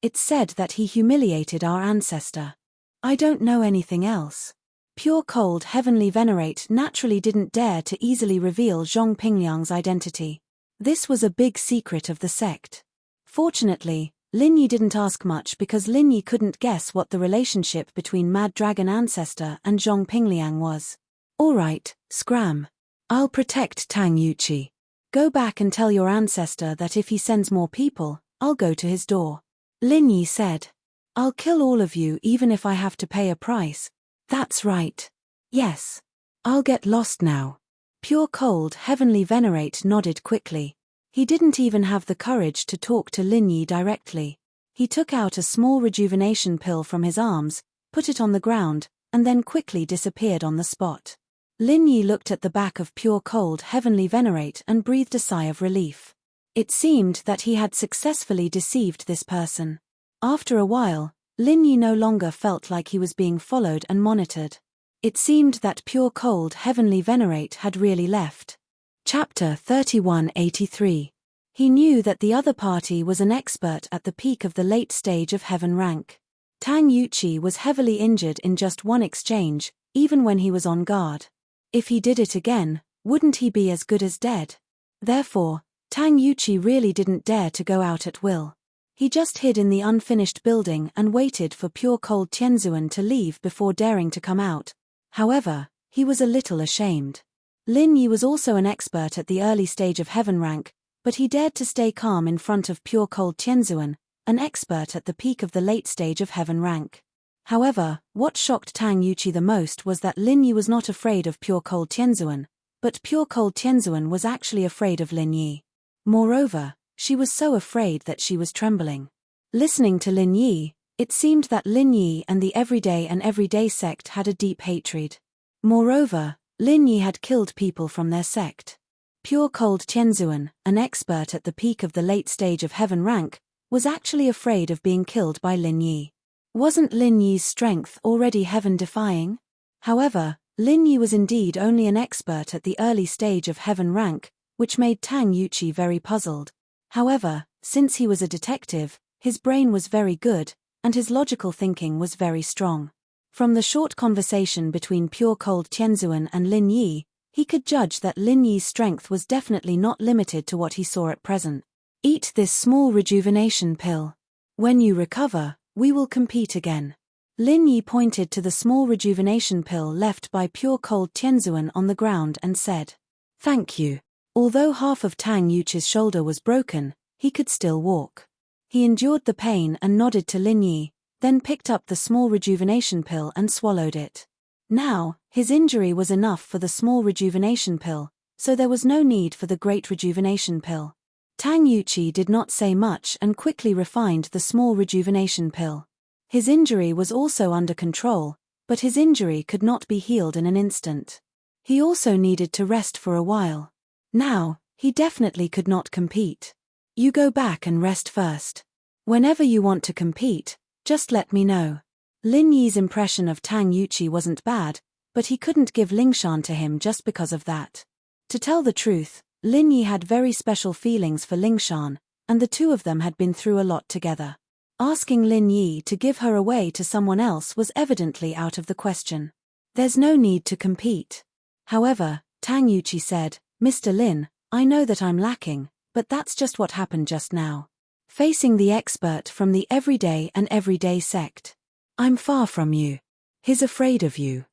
Speaker 1: It's said that he humiliated our ancestor. "I don't know anything else." Pure Cold Heavenly Venerate naturally didn't dare to easily reveal Zhong Pingliang's identity. This was a big secret of the sect. Fortunately, Lin Yi didn't ask much because Lin Yi couldn't guess what the relationship between Mad Dragon ancestor and Zhong Pingliang was. "Alright, Scram. I'll protect Tang Yuqi. Go back and tell your ancestor that if he sends more people, I'll go to his door." Lin Yi said. "I'll kill all of you even if I have to pay a price." "That's right. Yes. I'll get lost now." Pure Cold Heavenly Venerate nodded quickly. He didn't even have the courage to talk to Lin Yi directly. He took out a small rejuvenation pill from his arms, put it on the ground, and then quickly disappeared on the spot. Lin Yi looked at the back of Pure Cold Heavenly Venerate and breathed a sigh of relief. It seemed that he had successfully deceived this person. After a while, Lin Yi no longer felt like he was being followed and monitored. It seemed that Pure Cold Heavenly Venerate had really left. Chapter 3183. He knew that the other party was an expert at the peak of the late stage of heaven rank. Tang Yuqi was heavily injured in just one exchange, even when he was on guard. If he did it again, wouldn't he be as good as dead? Therefore, Tang Yuqi really didn't dare to go out at will. He just hid in the unfinished building and waited for Pure Cold Tianzuan to leave before daring to come out. However, he was a little ashamed. Lin Yi was also an expert at the early stage of heaven rank, but he dared to stay calm in front of Pure Cold Tianzuan, an expert at the peak of the late stage of heaven rank. However, what shocked Tang Yuqi the most was that Lin Yi was not afraid of Pure Cold Tianzuan, but Pure Cold Tianzuan was actually afraid of Lin Yi. Moreover, she was so afraid that she was trembling. Listening to Lin Yi, it seemed that Lin Yi and the Everyday sect had a deep hatred. Moreover, Lin Yi had killed people from their sect. Pure Cold Tianzuan, an expert at the peak of the late stage of heaven rank, was actually afraid of being killed by Lin Yi. Wasn't Lin Yi's strength already heaven-defying? However, Lin Yi was indeed only an expert at the early stage of heaven rank, which made Tang Yuqi very puzzled. However, since he was a detective, his brain was very good, and his logical thinking was very strong. From the short conversation between Pure Cold Tianzuan and Lin Yi, he could judge that Lin Yi's strength was definitely not limited to what he saw at present. "Eat this small rejuvenation pill. When you recover, we will compete again." Lin Yi pointed to the small rejuvenation pill left by Pure Cold Tianzuan on the ground and said, "Thank you." Although half of Tang Yuqi's shoulder was broken, he could still walk. He endured the pain and nodded to Lin Yi, then picked up the small rejuvenation pill and swallowed it. Now, his injury was enough for the small rejuvenation pill, so there was no need for the great rejuvenation pill. Tang Yuqi did not say much and quickly refined the small rejuvenation pill. His injury was also under control, but his injury could not be healed in an instant. He also needed to rest for a while. Now, he definitely could not compete. "You go back and rest first. Whenever you want to compete, just let me know." Lin Yi's impression of Tang Yuqi wasn't bad, but he couldn't give Lingshan to him just because of that. To tell the truth, Lin Yi had very special feelings for Lingshan, and the two of them had been through a lot together. Asking Lin Yi to give her away to someone else was evidently out of the question. "There's no need to compete." However, Tang Yuqi said, "Mr. Lin, I know that I'm lacking, but that's just what happened just now. Facing the expert from the Everyday sect. I'm far from you. He's afraid of you.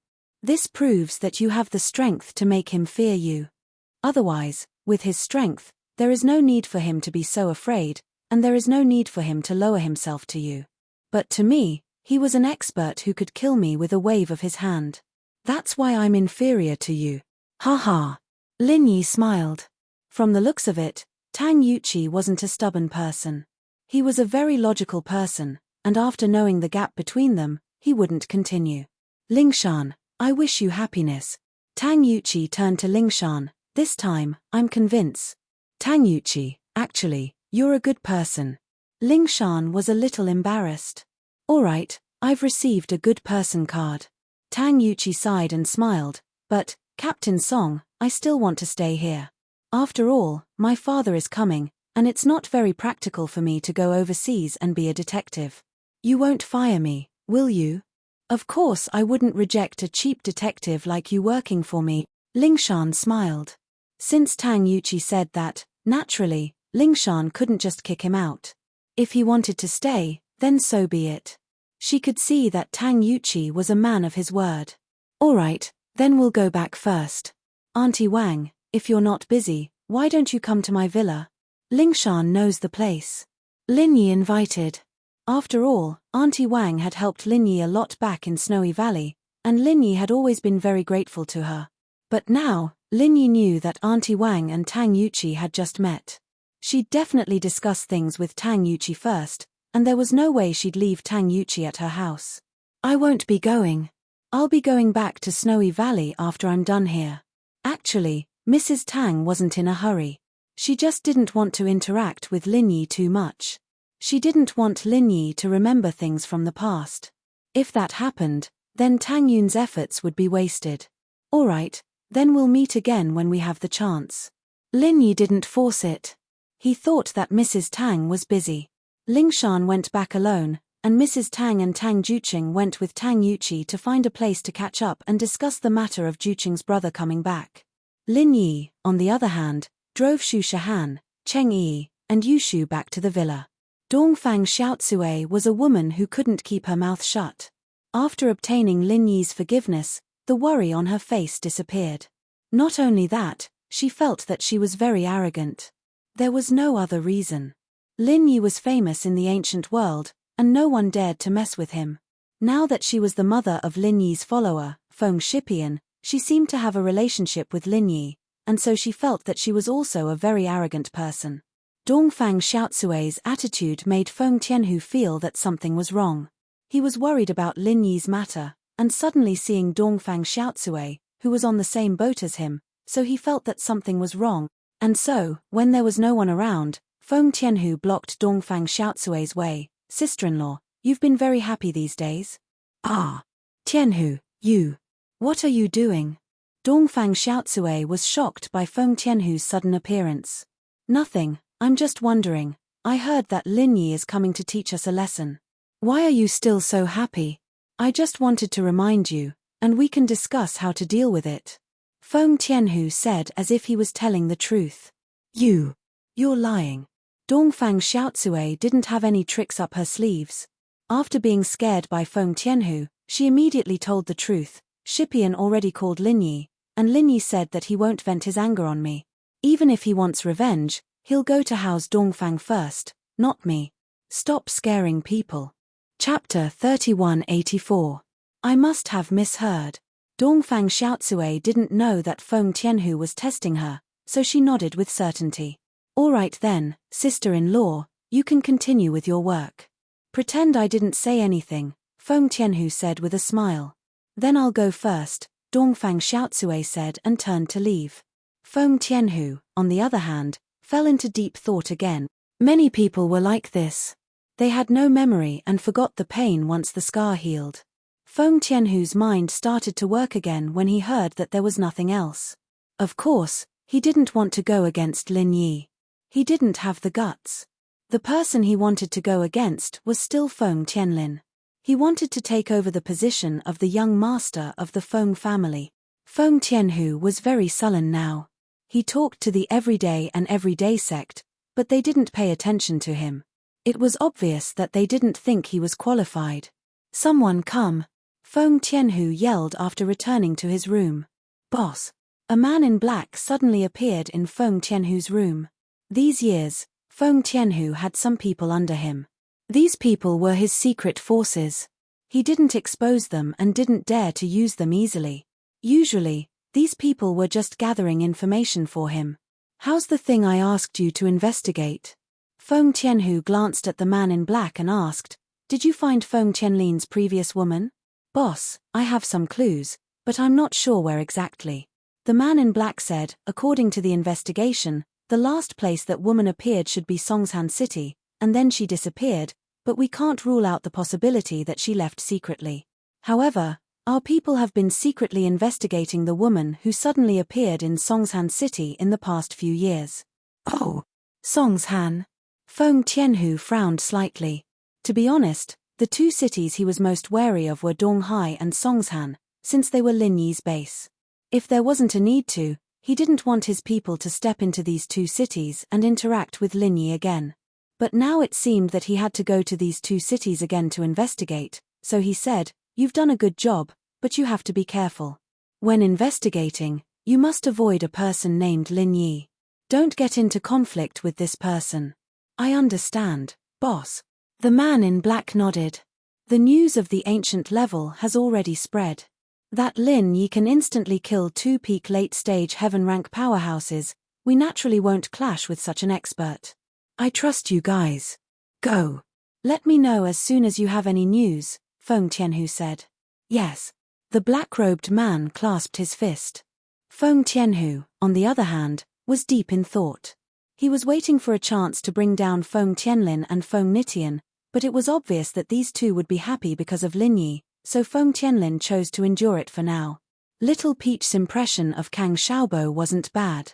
Speaker 1: This proves that you have the strength to make him fear you. Otherwise, with his strength, there is no need for him to be so afraid, and there is no need for him to lower himself to you. But to me, he was an expert who could kill me with a wave of his hand. That's why I'm inferior to you. Ha ha. Lin Yi smiled. From the looks of it, Tang Yuqi wasn't a stubborn person. He was a very logical person, and after knowing the gap between them, he wouldn't continue. Lingshan, I wish you happiness. Tang Yuqi turned to Lingshan. This time, I'm convinced. Tang Yuqi, actually, you're a good person. Lingshan was a little embarrassed. Alright, I've received a good person card. Tang Yuqi sighed and smiled, but, Captain Song, I still want to stay here. After all, my father is coming, and it's not very practical for me to go overseas and be a detective. You won't fire me, will you? Of course I wouldn't reject a cheap detective like you working for me. Lingshan smiled. Since Tang Yuqi said that, naturally, Lingshan couldn't just kick him out. If he wanted to stay, then so be it. She could see that Tang Yuqi was a man of his word. Alright, then we'll go back first. Auntie Wang, if you're not busy, why don't you come to my villa? Lingshan knows the place. Lin Yi invited. After all, Auntie Wang had helped Lin Yi a lot back in Snowy Valley, and Lin Yi had always been very grateful to her. But now, Lin Yi knew that Auntie Wang and Tang Yuqi had just met. She'd definitely discuss things with Tang Yuqi first, and there was no way she'd leave Tang Yuqi at her house. I won't be going. I'll be going back to Snowy Valley after I'm done here. Actually, Mrs. Tang wasn't in a hurry. She just didn't want to interact with Lin Yi too much. She didn't want Lin Yi to remember things from the past. If that happened, then Tang Yun's efforts would be wasted. Alright, then we'll meet again when we have the chance. Lin Yi didn't force it. He thought that Mrs. Tang was busy. Lingshan went back alone, and Mrs. Tang and Tang Juqing went with Tang Yuqi to find a place to catch up and discuss the matter of Juqing's brother coming back. Lin Yi, on the other hand, drove Xu Shahan, Cheng Yi, and Yushu back to the villa. Dongfang Xiaotsue was a woman who couldn't keep her mouth shut. After obtaining Lin Yi's forgiveness, the worry on her face disappeared. Not only that, she felt that she was very arrogant. There was no other reason. Lin Yi was famous in the ancient world, and no one dared to mess with him. Now that she was the mother of Lin Yi's follower, Feng Shipian, she seemed to have a relationship with Lin Yi, and so she felt that she was also a very arrogant person. Dongfang Xiaotsue's attitude made Feng Tianhu feel that something was wrong. He was worried about Lin Yi's matter, and suddenly seeing Dongfang Xiaotsue, who was on the same boat as him, so he felt that something was wrong, and so, when there was no one around, Feng Tianhu blocked Dongfang Xiaotsue's way. Sister-in-law, you've been very happy these days. Ah. Tianhu, you. What are you doing? Dongfang Xiaotsue was shocked by Feng Tianhu's sudden appearance. Nothing, I'm just wondering. I heard that Lin Yi is coming to teach us a lesson. Why are you still so happy? I just wanted to remind you, and we can discuss how to deal with it. Feng Tianhu said as if he was telling the truth. You're lying. Dongfang Xiaotsue didn't have any tricks up her sleeves. After being scared by Feng Tianhu, she immediately told the truth. Shipian already called Lin Yi, and Lin Yi said that he won't vent his anger on me. Even if he wants revenge, he'll go to house Dongfang first, not me. Stop scaring people. Chapter 3184. I must have misheard. Dongfang Xiaotsue didn't know that Feng Tianhu was testing her, so she nodded with certainty. Alright then, sister-in-law, you can continue with your work. Pretend I didn't say anything, Feng Tianhu said with a smile. Then I'll go first, Dongfang Xiaotsue said and turned to leave. Feng Tianhu, on the other hand, fell into deep thought again. Many people were like this. They had no memory and forgot the pain once the scar healed. Feng Tianhu's mind started to work again when he heard that there was nothing else. Of course, he didn't want to go against Lin Yi. He didn't have the guts. The person he wanted to go against was still Feng Tianlin. He wanted to take over the position of the young master of the Feng family. Feng Tianhu was very sullen now. He talked to the everyday and everyday sect, but they didn't pay attention to him. It was obvious that they didn't think he was qualified. Someone come. Feng Tianhu yelled after returning to his room. Boss. A man in black suddenly appeared in Feng Tianhu's room. These years, Feng Tianhu had some people under him. These people were his secret forces. He didn't expose them and didn't dare to use them easily. Usually, these people were just gathering information for him. How's the thing I asked you to investigate? Feng Tianhu glanced at the man in black and asked, Did you find Feng Tianlin's previous woman? Boss, I have some clues, but I'm not sure where exactly. The man in black said, according to the investigation, the last place that woman appeared should be Songshan City, and then she disappeared, but we can't rule out the possibility that she left secretly. However, our people have been secretly investigating the woman who suddenly appeared in Songshan City in the past few years. Oh, Songshan. Feng Tianhu frowned slightly. To be honest, the two cities he was most wary of were Donghai and Songshan, since they were Lin Yi's base. If there wasn't a need to, he didn't want his people to step into these two cities and interact with Lin Yi again. But now it seemed that he had to go to these two cities again to investigate, so he said, You've done a good job, but you have to be careful. When investigating, you must avoid a person named Lin Yi. Don't get into conflict with this person. I understand, boss. The man in black nodded. The news of the ancient level has already spread. That Lin Yi can instantly kill two peak late-stage heaven-rank powerhouses. We naturally won't clash with such an expert. I trust you guys. Go. Let me know as soon as you have any news, Feng Tianhu said. Yes. The black-robed man clasped his fist. Feng Tianhu, on the other hand, was deep in thought. He was waiting for a chance to bring down Feng Tianlin and Feng Nitian, but it was obvious that these two would be happy because of Lin Yi, so Feng Tianlin chose to endure it for now. Little Peach's impression of Kang Xiaobo wasn't bad.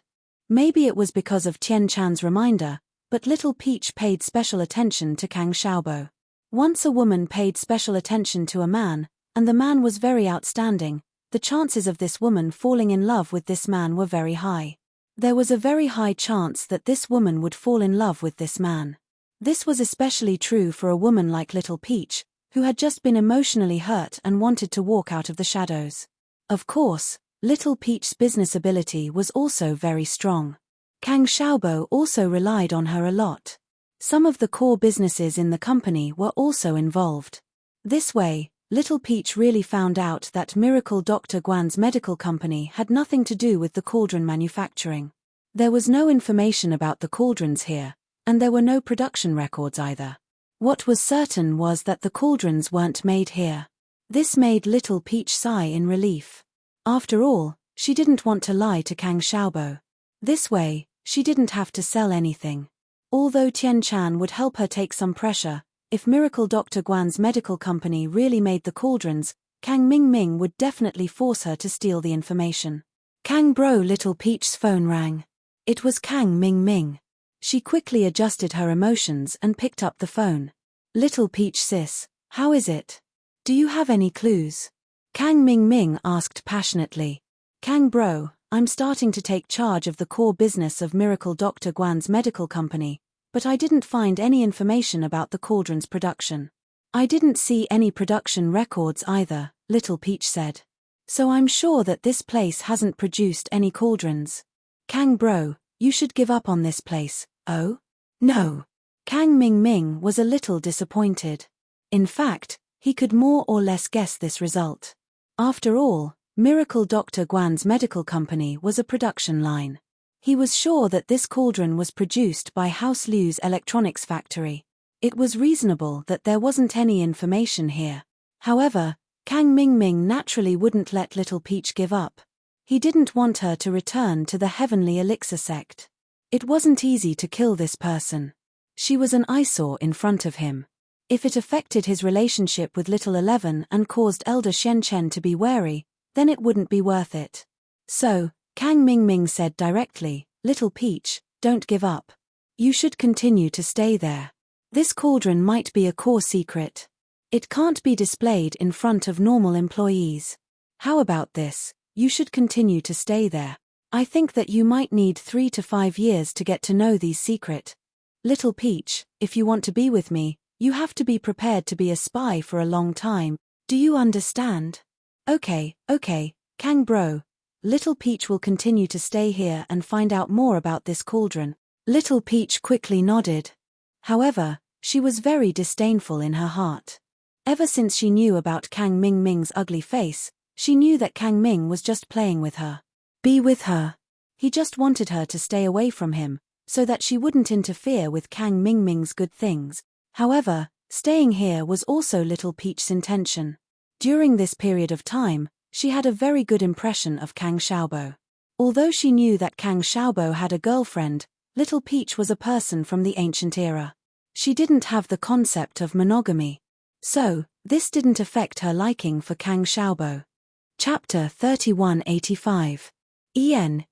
Speaker 1: Maybe it was because of Tian Chan's reminder, but Little Peach paid special attention to Kang Xiaobo. Once a woman paid special attention to a man, and the man was very outstanding, the chances of this woman falling in love with this man were very high. There was a very high chance that this woman would fall in love with this man. This was especially true for a woman like Little Peach, who had just been emotionally hurt and wanted to walk out of the shadows. Of course, Little Peach's business ability was also very strong. Kang Xiaobo also relied on her a lot. Some of the core businesses in the company were also involved. This way, Little Peach really found out that Miracle Dr. Guan's medical company had nothing to do with the cauldron manufacturing. There was no information about the cauldrons here, and there were no production records either. What was certain was that the cauldrons weren't made here. This made Little Peach sigh in relief. After all, she didn't want to lie to Kang Xiaobo. This way, she didn't have to sell anything. Although Tian Chan would help her take some pressure, if Miracle Dr. Guan's medical company really made the cauldrons, Kang Mingming would definitely force her to steal the information. Kang Bro. Little Peach's phone rang. It was Kang Mingming. She quickly adjusted her emotions and picked up the phone. Little Peach sis, how is it? Do you have any clues? Kang Mingming asked passionately. Kang Bro, I'm starting to take charge of the core business of Miracle Dr. Guan's medical company, but I didn't find any information about the cauldron's production. I didn't see any production records either, Little Peach said. So I'm sure that this place hasn't produced any cauldrons. Kang Bro, you should give up on this place. Oh? No. Kang Mingming was a little disappointed. In fact, he could more or less guess this result. After all, Miracle Dr. Guan's medical company was a production line. He was sure that this cauldron was produced by House Liu's electronics factory. It was reasonable that there wasn't any information here. However, Kang Mingming naturally wouldn't let Little Peach give up. He didn't want her to return to the Heavenly Elixir sect. It wasn't easy to kill this person. She was an eyesore in front of him. If it affected his relationship with Little 11 and caused Elder Shen to be wary, then it wouldn't be worth it. So, Kang Mingming said directly, Little Peach, don't give up. You should continue to stay there. This cauldron might be a core secret. It can't be displayed in front of normal employees. How about this? You should continue to stay there. I think that you might need 3 to 5 years to get to know these secret. Little Peach, if you want to be with me, you have to be prepared to be a spy for a long time. Do you understand? Okay, Kang Bro. Little Peach will continue to stay here and find out more about this cauldron. Little Peach quickly nodded. However, she was very disdainful in her heart. Ever since she knew about Kang Mingming's ugly face, She knew that Kang Ming was just playing with her. Be with her. He just wanted her to stay away from him, so that she wouldn't interfere with Kang Ming's good things. However, staying here was also Little Peach's intention. During this period of time, she had a very good impression of Kang Xiaobo. Although she knew that Kang Xiaobo had a girlfriend, Little Peach was a person from the ancient era. She didn't have the concept of monogamy. So, this didn't affect her liking for Kang Xiaobo. Chapter 3185. Ian,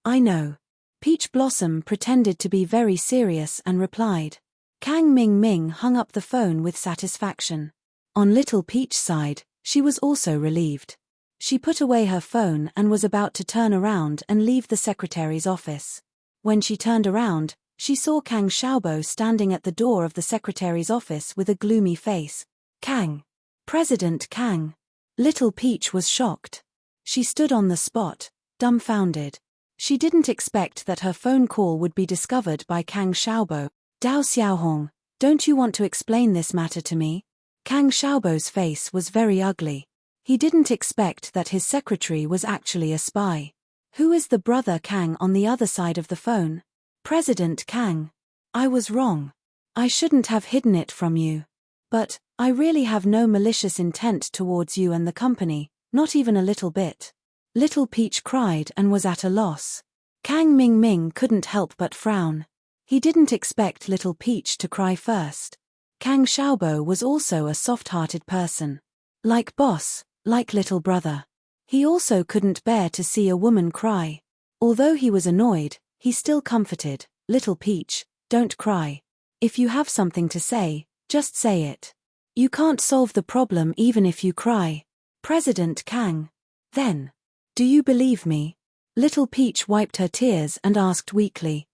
Speaker 1: I know. Peach Blossom pretended to be very serious and replied. Kang Ming hung up the phone with satisfaction. On Little Peach's side, she was also relieved. She put away her phone and was about to turn around and leave the secretary's office. When she turned around, she saw Kang Xiaobo standing at the door of the secretary's office with a gloomy face. Kang. President Kang. Little Peach was shocked. She stood on the spot, dumbfounded. She didn't expect that her phone call would be discovered by Kang Xiaobo. Dao Xiaohong, don't you want to explain this matter to me? Kang Xiaobo's face was very ugly. He didn't expect that his secretary was actually a spy. Who is the brother Kang on the other side of the phone? President Kang. I was wrong. I shouldn't have hidden it from you. But, I really have no malicious intent towards you and the company, not even a little bit. Little Peach cried and was at a loss. Kang Ming couldn't help but frown. He didn't expect Little Peach to cry first. Kang Xiaobo was also a soft-hearted person. Like boss, like little brother. He also couldn't bear to see a woman cry. Although he was annoyed, he still comforted. Little Peach, don't cry. If you have something to say, just say it. You can't solve the problem even if you cry. President Kang. Then. Do you believe me? Little Peach wiped her tears and asked weakly.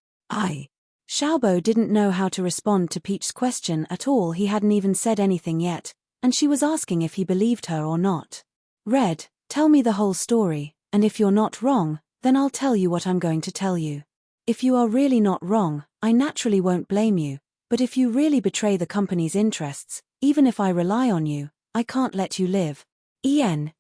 Speaker 1: Xiaobo didn't know how to respond to Peach's question at all. He hadn't even said anything yet, and she was asking if he believed her or not. Red, tell me the whole story, and if you're not wrong, then I'll tell you what I'm going to tell you. If you are really not wrong, I naturally won't blame you, but if you really betray the company's interests, even if I rely on you, I can't let you live. Ian.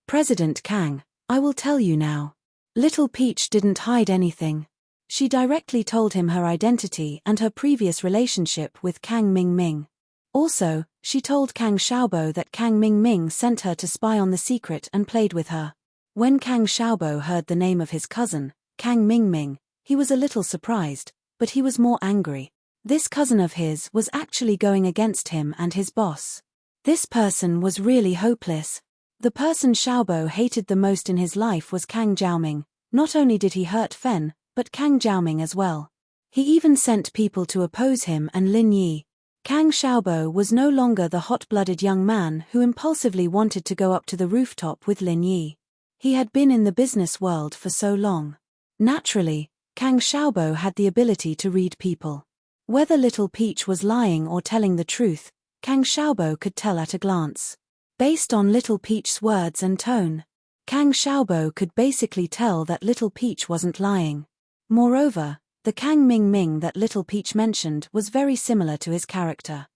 Speaker 1: President Kang, I will tell you now. Little Peach didn't hide anything. She directly told him her identity and her previous relationship with Kang Ming. Also, she told Kang Xiaobo that Kang Ming sent her to spy on the secret and played with her. When Kang Xiaobo heard the name of his cousin, Kang Ming, he was a little surprised, but he was more angry. This cousin of his was actually going against him and his boss. This person was really hopeless. The person Xiaobo hated the most in his life was Kang Jiaoming. Not only did he hurt Fen, but Kang Jiaoming as well. He even sent people to oppose him and Lin Yi. Kang Xiaobo was no longer the hot-blooded young man who impulsively wanted to go up to the rooftop with Lin Yi. He had been in the business world for so long. Naturally, Kang Xiaobo had the ability to read people. Whether Little Peach was lying or telling the truth, Kang Xiaobo could tell at a glance. Based on Little Peach's words and tone, Kang Xiaobo could basically tell that Little Peach wasn't lying. Moreover, the Kang Ming that Little Peach mentioned was very similar to his character.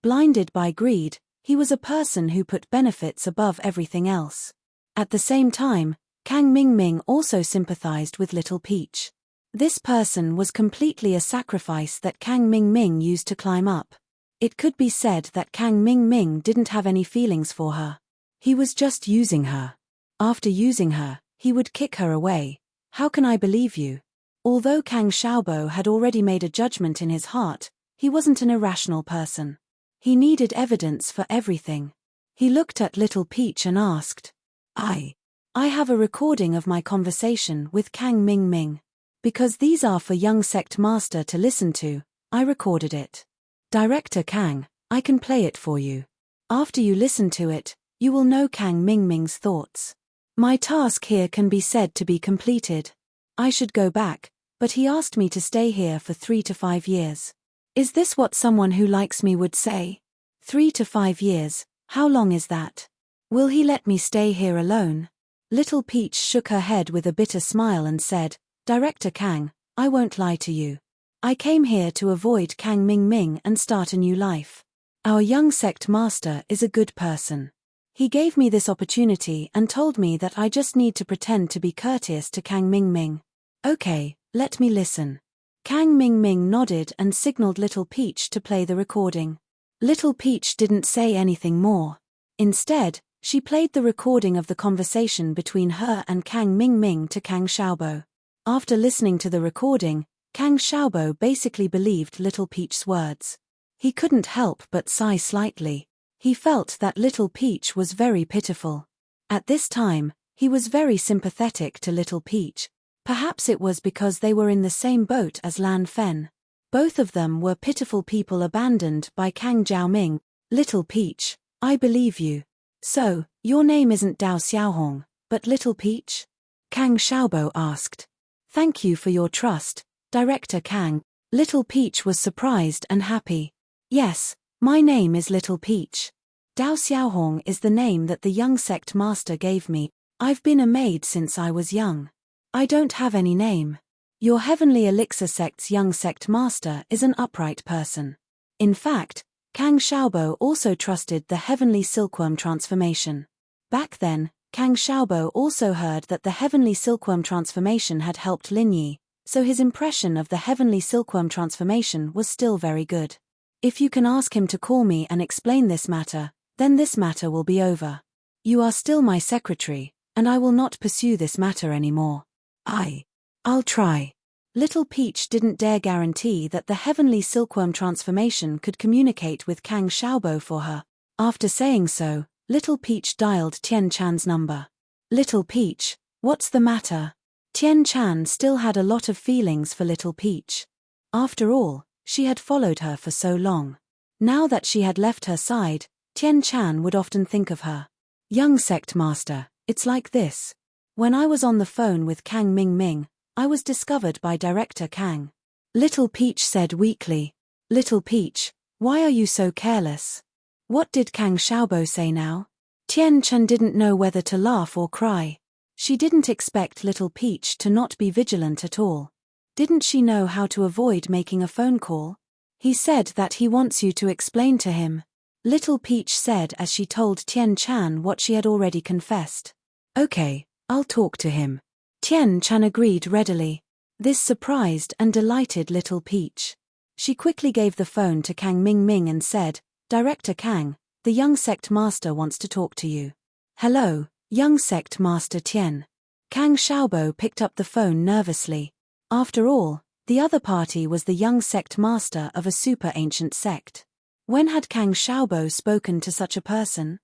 Speaker 1: Blinded by greed, he was a person who put benefits above everything else. At the same time, Kang Ming also sympathized with Little Peach. This person was completely a sacrifice that Kang Ming used to climb up. It could be said that Kang Ming didn't have any feelings for her. He was just using her. After using her, he would kick her away. How can I believe you? Although Kang Xiaobo had already made a judgment in his heart, he wasn't an irrational person. He needed evidence for everything. He looked at Little Peach and asked, I have a recording of my conversation with Kang Ming. Because these are for young sect master to listen to, I recorded it. Director Kang, I can play it for you. After you listen to it, you will know Kang Ming's thoughts. My task here can be said to be completed. I should go back, but he asked me to stay here for 3 to 5 years. Is this what someone who likes me would say? 3 to 5 years, how long is that? Will he let me stay here alone? Little Peach shook her head with a bitter smile and said, Director Kang, I won't lie to you. I came here to avoid Kang Ming and start a new life. Our young sect master is a good person. He gave me this opportunity and told me that I just need to pretend to be courteous to Kang Mingming. Okay, let me listen. Kang Mingming nodded and signaled Little Peach to play the recording. Little Peach didn't say anything more. Instead, she played the recording of the conversation between her and Kang Mingming to Kang Xiaobo. After listening to the recording, Kang Xiaobo basically believed Little Peach's words. He couldn't help but sigh slightly. He felt that Little Peach was very pitiful. At this time, he was very sympathetic to Little Peach. Perhaps it was because they were in the same boat as Lan Fen. Both of them were pitiful people abandoned by Kang Jiaoming. Little Peach, I believe you. So, your name isn't Dao Xiaohong, but Little Peach? Kang Xiaobo asked. Thank you for your trust, Director Kang. Little Peach was surprised and happy. Yes, my name is Little Peach. Dao Xiaohong is the name that the young sect master gave me. I've been a maid since I was young. I don't have any name. Your Heavenly Elixir sect's young sect master is an upright person. In fact, Kang Xiaobo also trusted the Heavenly Silkworm transformation. Back then, Kang Xiaobo also heard that the Heavenly Silkworm transformation had helped Lin Yi, so his impression of the Heavenly Silkworm transformation was still very good. If you can ask him to call me and explain this matter, then this matter will be over. You are still my secretary, and I will not pursue this matter anymore. I'll try. Little Peach didn't dare guarantee that the Heavenly Silkworm transformation could communicate with Kang Xiaobo for her. After saying so, Little Peach dialed Tian Chan's number. Little Peach, what's the matter? Tian Chan still had a lot of feelings for Little Peach. After all, she had followed her for so long. Now that she had left her side, Tian Chan would often think of her. Young sect master, it's like this. When I was on the phone with Kang Mingming, I was discovered by Director Kang. Little Peach said weakly. Little Peach, why are you so careless? What did Kang Xiaobo say now? Tian Chen didn't know whether to laugh or cry. She didn't expect Little Peach to not be vigilant at all. Didn't she know how to avoid making a phone call? He said that he wants you to explain to him. Little Peach said as she told Tian Chan what she had already confessed. Okay, I'll talk to him. Tian Chan agreed readily. This surprised and delighted Little Peach. She quickly gave the phone to Kang Mingming and said, Director Kang, the young sect master wants to talk to you. Hello, young sect master Tian. Kang Xiaobo picked up the phone nervously. After all, the other party was the young sect master of a super ancient sect. When had Kang Xiaobo spoken to such a person?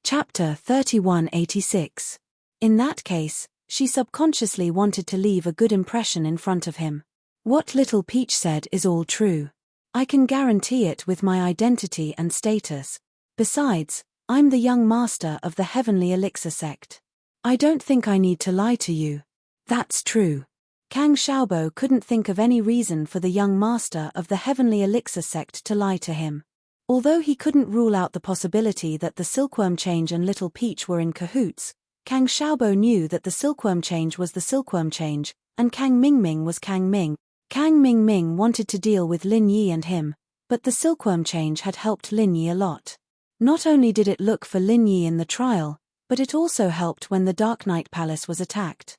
Speaker 1: Chapter 3186. In that case, she subconsciously wanted to leave a good impression in front of him. What Little Peach said is all true. I can guarantee it with my identity and status. Besides, I'm the young master of the Heavenly Elixir sect. I don't think I need to lie to you. That's true. Kang Xiaobo couldn't think of any reason for the young master of the Heavenly Elixir sect to lie to him. Although he couldn't rule out the possibility that the Silkworm Change and Little Peach were in cahoots, Kang Xiaobo knew that the Silkworm Change was the Silkworm Change, and Kang Mingming was Kang Ming. Kang Mingming wanted to deal with Lin Yi and him, but the Silkworm Change had helped Lin Yi a lot. Not only did it look for Lin Yi in the trial, but it also helped when the Dark Knight Palace was attacked.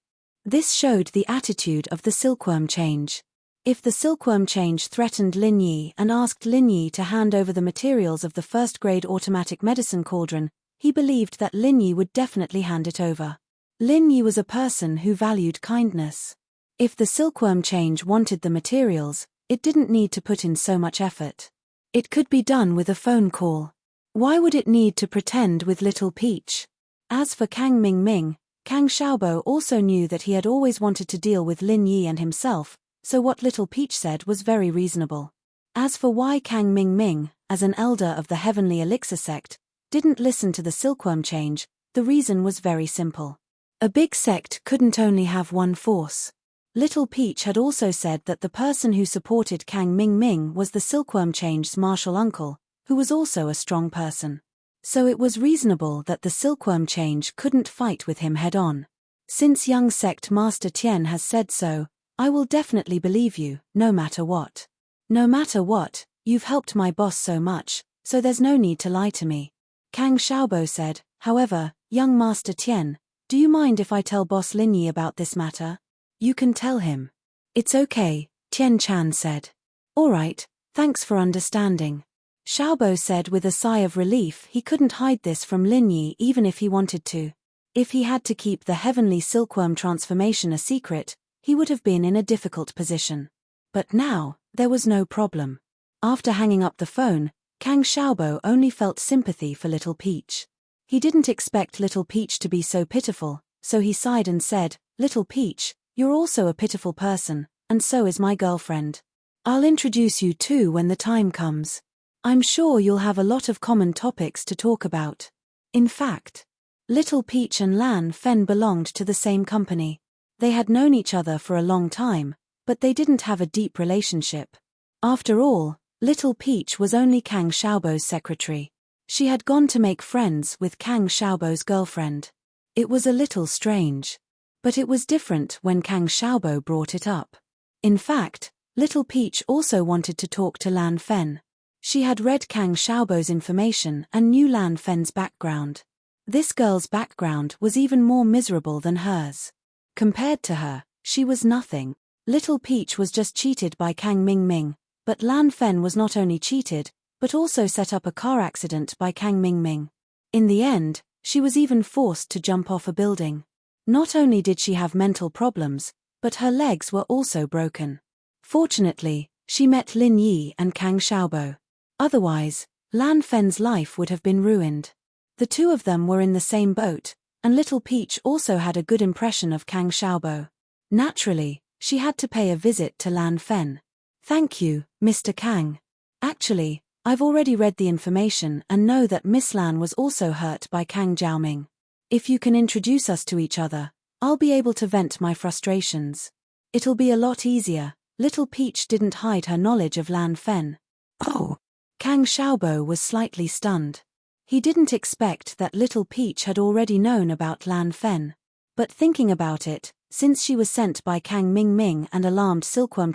Speaker 1: This showed the attitude of the Silkworm Change. If the Silkworm Change threatened Lin Yi and asked Lin Yi to hand over the materials of the first-grade automatic medicine cauldron, he believed that Lin Yi would definitely hand it over. Lin Yi was a person who valued kindness. If the Silkworm Change wanted the materials, it didn't need to put in so much effort. It could be done with a phone call. Why would it need to pretend with Little Peach? As for Kang Mingming, Kang Xiaobo also knew that he had always wanted to deal with Lin Yi and himself, so what Little Peach said was very reasonable. As for why Kang Mingming, as an elder of the Heavenly Elixir sect, didn't listen to the Silkworm Change, the reason was very simple. A big sect couldn't only have one force. Little Peach had also said that the person who supported Kang Mingming was the Silkworm Change's martial uncle, who was also a strong person. So it was reasonable that the Silkworm Change couldn't fight with him head-on. Since young sect Master Tian has said so, I will definitely believe you, no matter what. No matter what, you've helped my boss so much, so there's no need to lie to me. Kang Xiaobo said. However, young Master Tian, do you mind if I tell Boss Linyi about this matter? You can tell him. It's okay, Tian Chan said. All right, thanks for understanding. Xiaobo said with a sigh of relief. He couldn't hide this from Linyi even if he wanted to. If he had to keep the heavenly silkworm transformation a secret, he would have been in a difficult position. But now, there was no problem. After hanging up the phone, Kang Xiaobo only felt sympathy for Little Peach. He didn't expect Little Peach to be so pitiful, so he sighed and said, Little Peach, you're also a pitiful person, and so is my girlfriend. I'll introduce you two when the time comes. I'm sure you'll have a lot of common topics to talk about. In fact, Little Peach and Lan Fen belonged to the same company. They had known each other for a long time, but they didn't have a deep relationship. After all, Little Peach was only Kang Xiaobo's secretary. She had gone to make friends with Kang Xiaobo's girlfriend. It was a little strange. But it was different when Kang Xiaobo brought it up. In fact, Little Peach also wanted to talk to Lan Fen. She had read Kang Xiaobo's information and knew Lan Fen's background. This girl's background was even more miserable than hers. Compared to her, she was nothing. Little Peach was just cheated by Kang Mingming, but Lan Fen was not only cheated, but also set up a car accident by Kang Mingming. In the end, she was even forced to jump off a building. Not only did she have mental problems, but her legs were also broken. Fortunately, she met Lin Yi and Kang Xiaobo. Otherwise, Lan Fen's life would have been ruined. The two of them were in the same boat, and Little Peach also had a good impression of Kang Xiaobo. Naturally, she had to pay a visit to Lan Fen. Thank you, Mr. Kang. Actually, I've already read the information and know that Miss Lan was also hurt by Kang Jiaoming. If you can introduce us to each other, I'll be able to vent my frustrations. It'll be a lot easier. Little Peach didn't hide her knowledge of Lan Fen. Oh! Kang Xiaobo was slightly stunned. He didn't expect that Little Peach had already known about Lan Fen. But thinking about it, since she was sent by Kang Mingming and alarmed Silkworm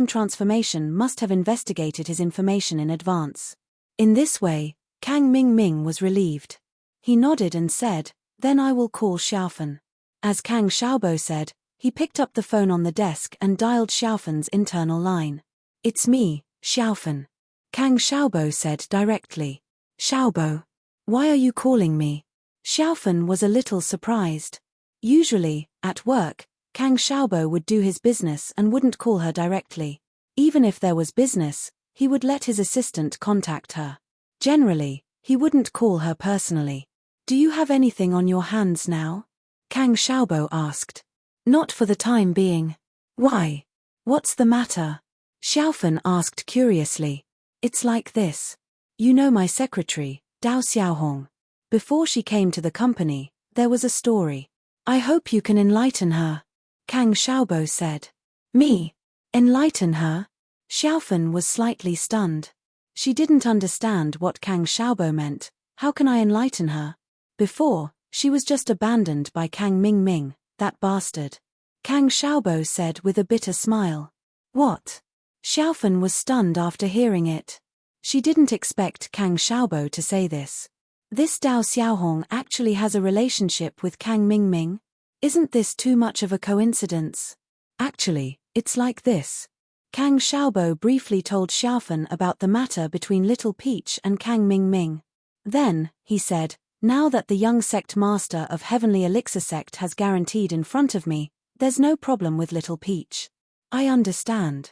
Speaker 1: Transformation must have investigated his information in advance. In this way, Kang Mingming was relieved. He nodded and said, then I will call Xiaofen. As Kang Xiaobo said, he picked up the phone on the desk and dialed Xiaofen's internal line. It's me, Xiaofen. Kang Xiaobo said directly. Xiaobo, why are you calling me? Xiaofen was a little surprised. Usually, at work, Kang Xiaobo would do his business and wouldn't call her directly. Even if there was business, he would let his assistant contact her. Generally, he wouldn't call her personally. Do you have anything on your hands now? Kang Xiaobo asked. Not for the time being. Why? What's the matter? Xiaofen asked curiously. It's like this. You know my secretary, Dao Xiaohong. Before she came to the company, there was a story. I hope you can enlighten her. Kang Xiaobo said. Me? Enlighten her? Xiaofen was slightly stunned. She didn't understand what Kang Xiaobo meant. How can I enlighten her? Before, she was just abandoned by Kang Mingming, that bastard. Kang Xiaobo said with a bitter smile. What? Xiaofen was stunned after hearing it. She didn't expect Kang Xiaobo to say this. This Dao Xiaohong actually has a relationship with Kang Mingming? Isn't this too much of a coincidence? Actually, it's like this. Kang Xiaobo briefly told Xiaofen about the matter between Little Peach and Kang Mingming. Then, he said, now that the young sect master of Heavenly Elixir sect has guaranteed in front of me, there's no problem with Little Peach. I understand.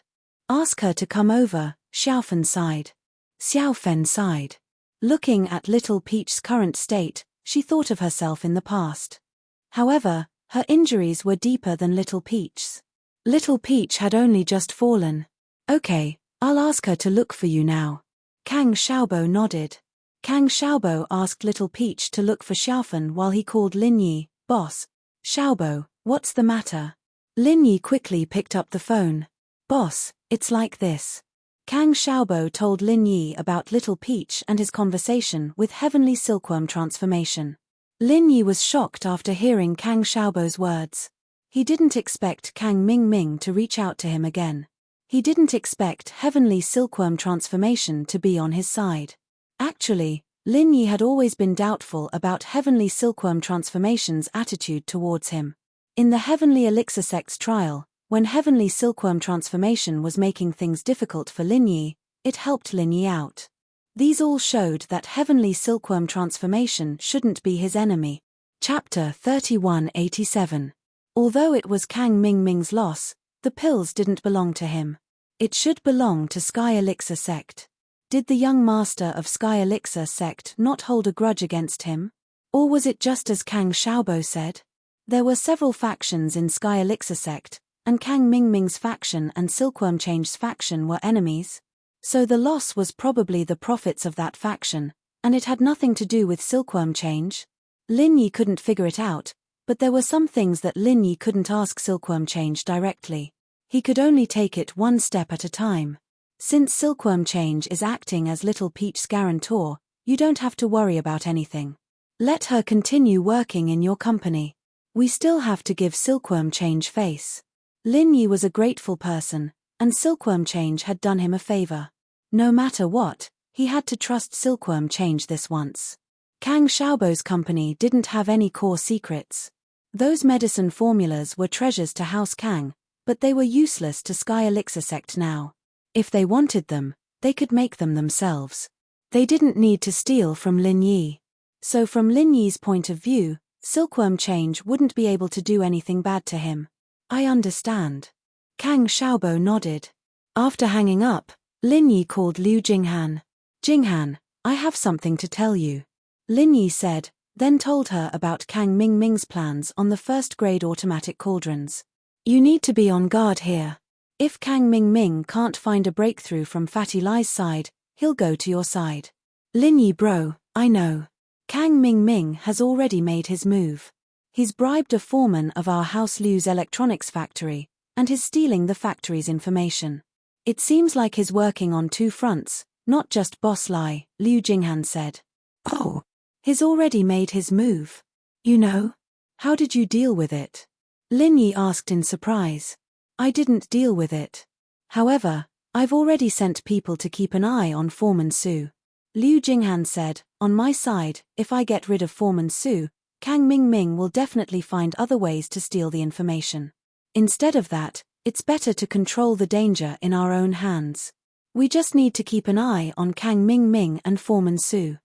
Speaker 1: Ask her to come over, Xiaofen sighed. Xiaofen sighed. Looking at Little Peach's current state, she thought of herself in the past. However, her injuries were deeper than Little Peach's. Little Peach had only just fallen. Okay, I'll ask her to look for you now. Kang Xiaobo nodded. Kang Xiaobo asked Little Peach to look for Xiaofen while he called Lin Yi. Boss. Xiaobo, what's the matter? Lin Yi quickly picked up the phone. Boss, it's like this. Kang Xiaobo told Lin Yi about Little Peach and his conversation with Heavenly Silkworm Transformation. Lin Yi was shocked after hearing Kang Xiaobo's words. He didn't expect Kang Mingming to reach out to him again. He didn't expect Heavenly Silkworm Transformation to be on his side. Actually, Lin Yi had always been doubtful about Heavenly Silkworm Transformation's attitude towards him. In the Heavenly Elixir Sect's trial, when Heavenly Silkworm Transformation was making things difficult for Lin Yi, it helped Lin Yi out. These all showed that Heavenly Silkworm Transformation shouldn't be his enemy. Chapter 3187. Although it was Kang Mingming's loss, the pills didn't belong to him. It should belong to Sky Elixir Sect. Did the young master of Sky Elixir Sect not hold a grudge against him? Or was it just as Kang Xiaobo said? There were several factions in Sky Elixir Sect, and Kang Mingming's faction and Silkworm Change's faction were enemies. So the loss was probably the profits of that faction, and it had nothing to do with Silkworm Change. Lin Yi couldn't figure it out, but there were some things that Lin Yi couldn't ask Silkworm Change directly. He could only take it one step at a time. Since Silkworm Change is acting as Little Peach's guarantor, you don't have to worry about anything. Let her continue working in your company. We still have to give Silkworm Change face. Lin Yi was a grateful person, and Silkworm Change had done him a favor. No matter what, he had to trust Silkworm Change this once. Kang Xiaobo's company didn't have any core secrets. Those medicine formulas were treasures to House Kang, but they were useless to Sky Elixir Sect now. If they wanted them, they could make them themselves. They didn't need to steal from Lin Yi. So from Lin Yi's point of view, Silkworm Change wouldn't be able to do anything bad to him. I understand. Kang Xiaobo nodded. After hanging up, Lin Yi called Liu Jinghan. Jinghan, I have something to tell you. Lin Yi said, then told her about Kang Mingming's plans on the first-grade automatic cauldrons. You need to be on guard here. If Kang Mingming can't find a breakthrough from Fatty Lai's side, he'll go to your side. Lin Yi bro, I know. Kang Mingming has already made his move. He's bribed a foreman of our House Liu's electronics factory, and is stealing the factory's information. It seems like he's working on two fronts, not just Boss Lai, Liu Jinghan said. Oh. He's already made his move. You know? How did you deal with it? Lin Yi asked in surprise. I didn't deal with it. However, I've already sent people to keep an eye on Foreman Su. Liu Jinghan said, on my side, if I get rid of Foreman Su, Kang Mingming will definitely find other ways to steal the information. Instead of that, it's better to control the danger in our own hands. We just need to keep an eye on Kang Mingming and Foreman Su.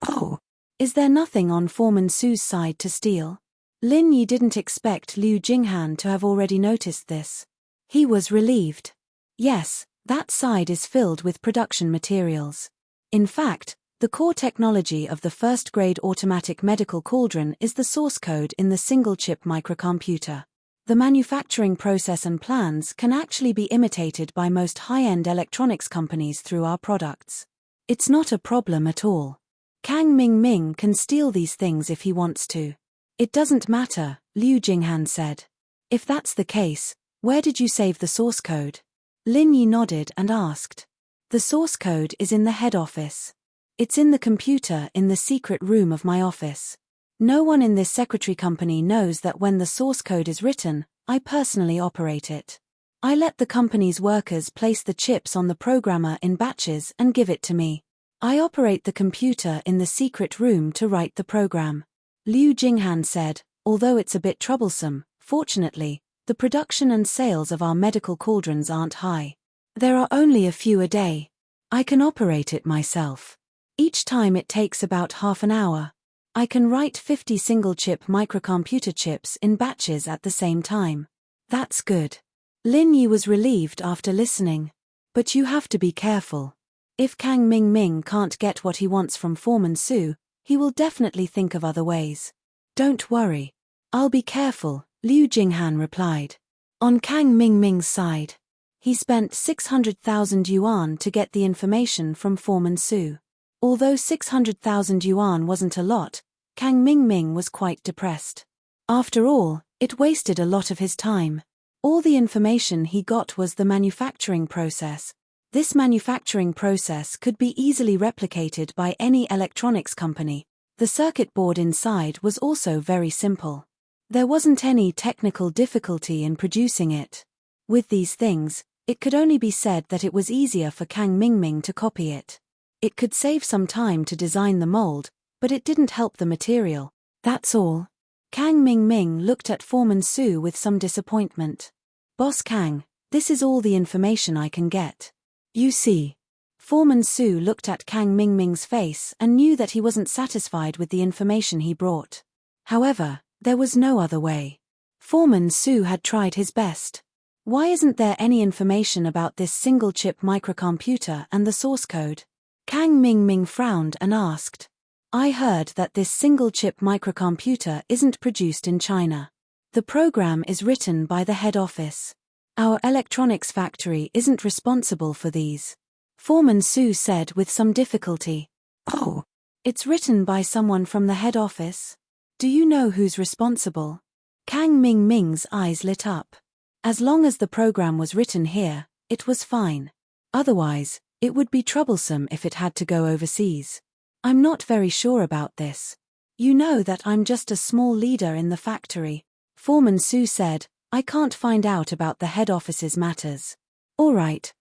Speaker 1: Oh. Is there nothing on Foreman Su's side to steal? Lin Yi didn't expect Liu Jinghan to have already noticed this. He was relieved. Yes, that side is filled with production materials. In fact, the core technology of the first-grade automatic medical cauldron is the source code in the single-chip microcomputer. The manufacturing process and plans can actually be imitated by most high-end electronics companies through our products. It's not a problem at all. Kang Mingming can steal these things if he wants to. It doesn't matter, Liu Jinghan said. If that's the case, where did you save the source code? Lin Yi nodded and asked. The source code is in the head office. It's in the computer in the secret room of my office. No one in this secretary company knows that when the source code is written, I personally operate it. I let the company's workers place the chips on the programmer in batches and give it to me. I operate the computer in the secret room to write the program. Liu Jinghan said, although it's a bit troublesome, fortunately, the production and sales of our medical cauldrons aren't high. There are only a few a day. I can operate it myself. Each time it takes about half an hour. I can write 50 single-chip microcomputer chips in batches at the same time. That's good. Lin Yi was relieved after listening. But you have to be careful. If Kang Mingming can't get what he wants from Foreman Su, he will definitely think of other ways. Don't worry. I'll be careful, Liu Jinghan replied. On Kang Mingming's side, he spent 600,000 yuan to get the information from Foreman Su. Although 600,000 yuan wasn't a lot, Kang Mingming was quite depressed. After all, it wasted a lot of his time. All the information he got was the manufacturing process. This manufacturing process could be easily replicated by any electronics company. The circuit board inside was also very simple. There wasn't any technical difficulty in producing it. With these things, it could only be said that it was easier for Kang Mingming to copy it. It could save some time to design the mold, but it didn't help the material. That's all. Kang Ming looked at Foreman Su with some disappointment. Boss Kang, this is all the information I can get. You see. Foreman Su looked at Kang Ming's face and knew that he wasn't satisfied with the information he brought. However, there was no other way. Foreman Su had tried his best. Why isn't there any information about this single-chip microcomputer and the source code? Kang Ming frowned and asked. I heard that this single-chip microcomputer isn't produced in China. The program is written by the head office. Our electronics factory isn't responsible for these. Foreman Su said with some difficulty. Oh, it's written by someone from the head office? Do you know who's responsible? Kang Ming's eyes lit up. As long as the program was written here, it was fine. Otherwise, it would be troublesome if it had to go overseas. I'm not very sure about this. You know that I'm just a small leader in the factory. Foreman Su said, I can't find out about the head office's matters. All right.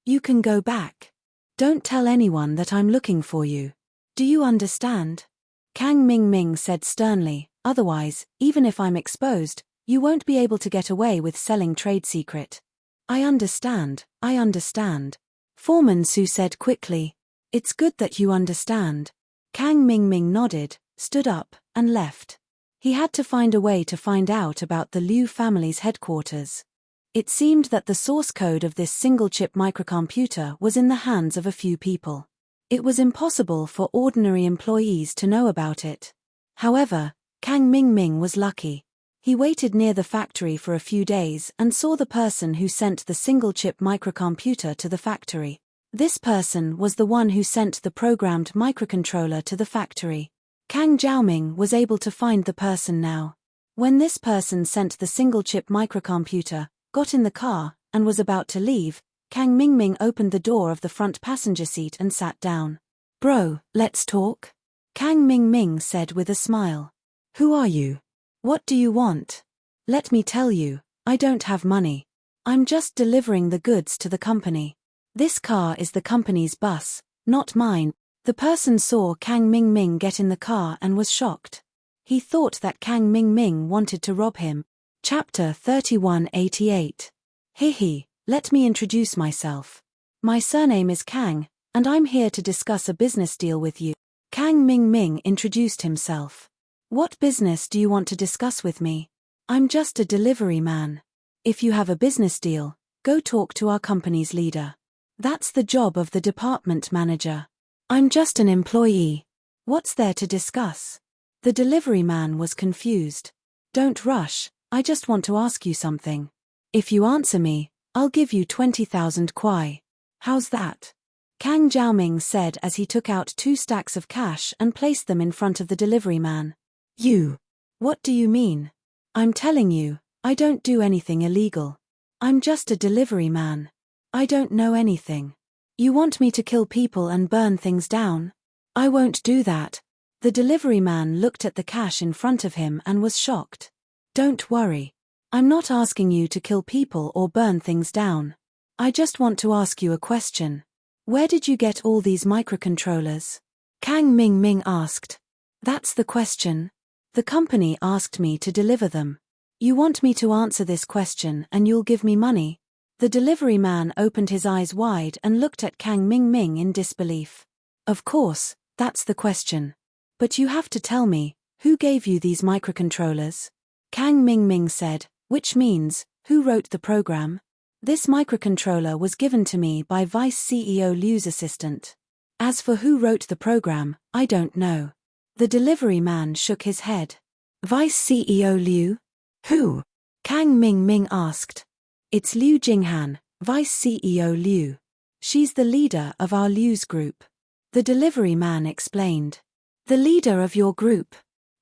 Speaker 1: You can go back. Don't tell anyone that I'm looking for you. Do you understand? Kang Ming said sternly, otherwise, even if I'm exposed, you won't be able to get away with selling trade secret. I understand. Foreman Su said quickly. It's good that you understand. Kang Ming nodded, stood up, and left. He had to find a way to find out about the Liu family's headquarters. It seemed that the source code of this single-chip microcomputer was in the hands of a few people. It was impossible for ordinary employees to know about it. However, Kang Ming was lucky. He waited near the factory for a few days and saw the person who sent the single-chip microcomputer to the factory. This person was the one who sent the programmed microcontroller to the factory. Kang Jiaoming was able to find the person now. When this person sent the single-chip microcomputer, got in the car, and was about to leave, Kang Ming opened the door of the front passenger seat and sat down. Bro, let's talk? Kang Ming said with a smile. Who are you? What do you want? Let me tell you, I don't have money. I'm just delivering the goods to the company. This car is the company's bus, not mine. The person saw Kang Ming get in the car and was shocked. He thought that Kang Ming wanted to rob him. Chapter 3188. Hihi, let me introduce myself. My surname is Kang, and I'm here to discuss a business deal with you. Kang Ming introduced himself. What business do you want to discuss with me? I'm just a delivery man. If you have a business deal, go talk to our company's leader. That's the job of the department manager. I'm just an employee. What's there to discuss? The delivery man was confused. Don't rush, I just want to ask you something. If you answer me, I'll give you 20,000 kwai. How's that? Kang Jiaoming said as he took out 2 stacks of cash and placed them in front of the delivery man. What do you mean? I'm telling you, I don't do anything illegal. I'm just a delivery man. I don't know anything. You want me to kill people and burn things down? I won't do that. The delivery man looked at the cash in front of him and was shocked. Don't worry. I'm not asking you to kill people or burn things down. I just want to ask you a question. Where did you get all these microcontrollers? Kang Ming asked. That's the question. The company asked me to deliver them. You want me to answer this question and you'll give me money? The delivery man opened his eyes wide and looked at Kang Ming in disbelief. Of course, that's the question. But you have to tell me, who gave you these microcontrollers? Kang Ming said, which means, who wrote the program? This microcontroller was given to me by Vice CEO Liu's assistant. As for who wrote the program, I don't know. The delivery man shook his head. Vice CEO Liu? Who? Kang Ming asked. It's Liu Jinghan, Vice CEO Liu. She's the leader of our Liu's group. The delivery man explained. The leader of your group?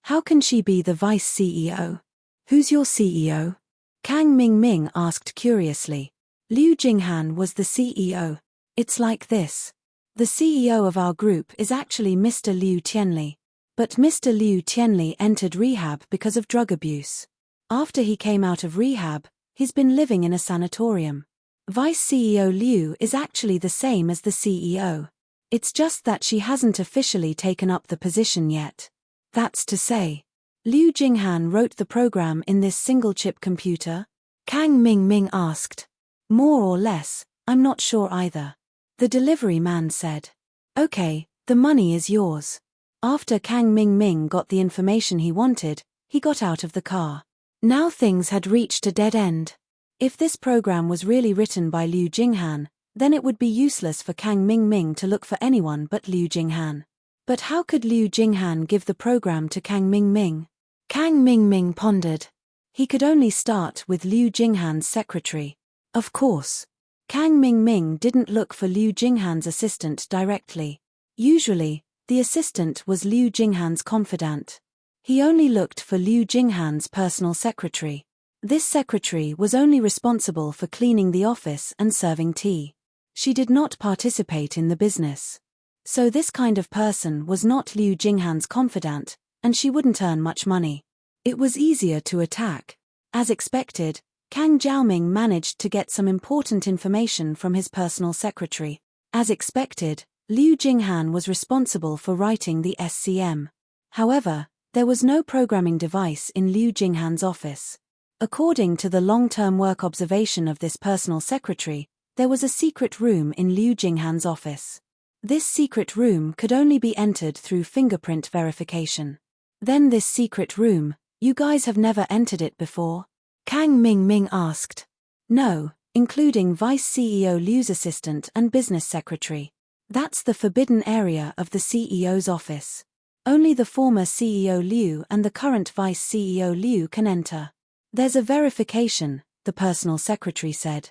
Speaker 1: How can she be the Vice CEO? Who's your CEO? Kang Ming asked curiously. Liu Jinghan was the CEO. It's like this. The CEO of our group is actually Mr. Liu Tianli. But Mr. Liu Tianli entered rehab because of drug abuse. After he came out of rehab, he's been living in a sanatorium. Vice CEO Liu is actually the same as the CEO. It's just that she hasn't officially taken up the position yet. That's to say, Liu Jinghan wrote the program in this single-chip computer? Kang Mingming asked. More or less, I'm not sure either. The delivery man said. Okay, the money is yours. After Kang Mingming got the information he wanted, he got out of the car. Now things had reached a dead end. If this program was really written by Liu Jinghan, then it would be useless for Kang Mingming to look for anyone but Liu Jinghan. But how could Liu Jinghan give the program to Kang Mingming? Kang Mingming pondered. He could only start with Liu Jinghan's secretary. Of course. Kang Mingming didn't look for Liu Jinghan's assistant directly. Usually, the assistant was Liu Jinghan's confidant. He only looked for Liu Jinghan's personal secretary. This secretary was only responsible for cleaning the office and serving tea. She did not participate in the business. So this kind of person was not Liu Jinghan's confidant, and she wouldn't earn much money. It was easier to attack. As expected, Kang Jiaoming managed to get some important information from his personal secretary. As expected, Liu Jinghan was responsible for writing the SCM. However, there was no programming device in Liu Jinghan's office. According to the long-term work observation of this personal secretary, there was a secret room in Liu Jinghan's office. This secret room could only be entered through fingerprint verification. Then this secret room, you guys have never entered it before? Kang Mingming asked. No, including Vice CEO Liu's assistant and business secretary. That's the forbidden area of the CEO's office. Only the former CEO Liu and the current Vice CEO Liu can enter. There's a verification, the personal secretary said.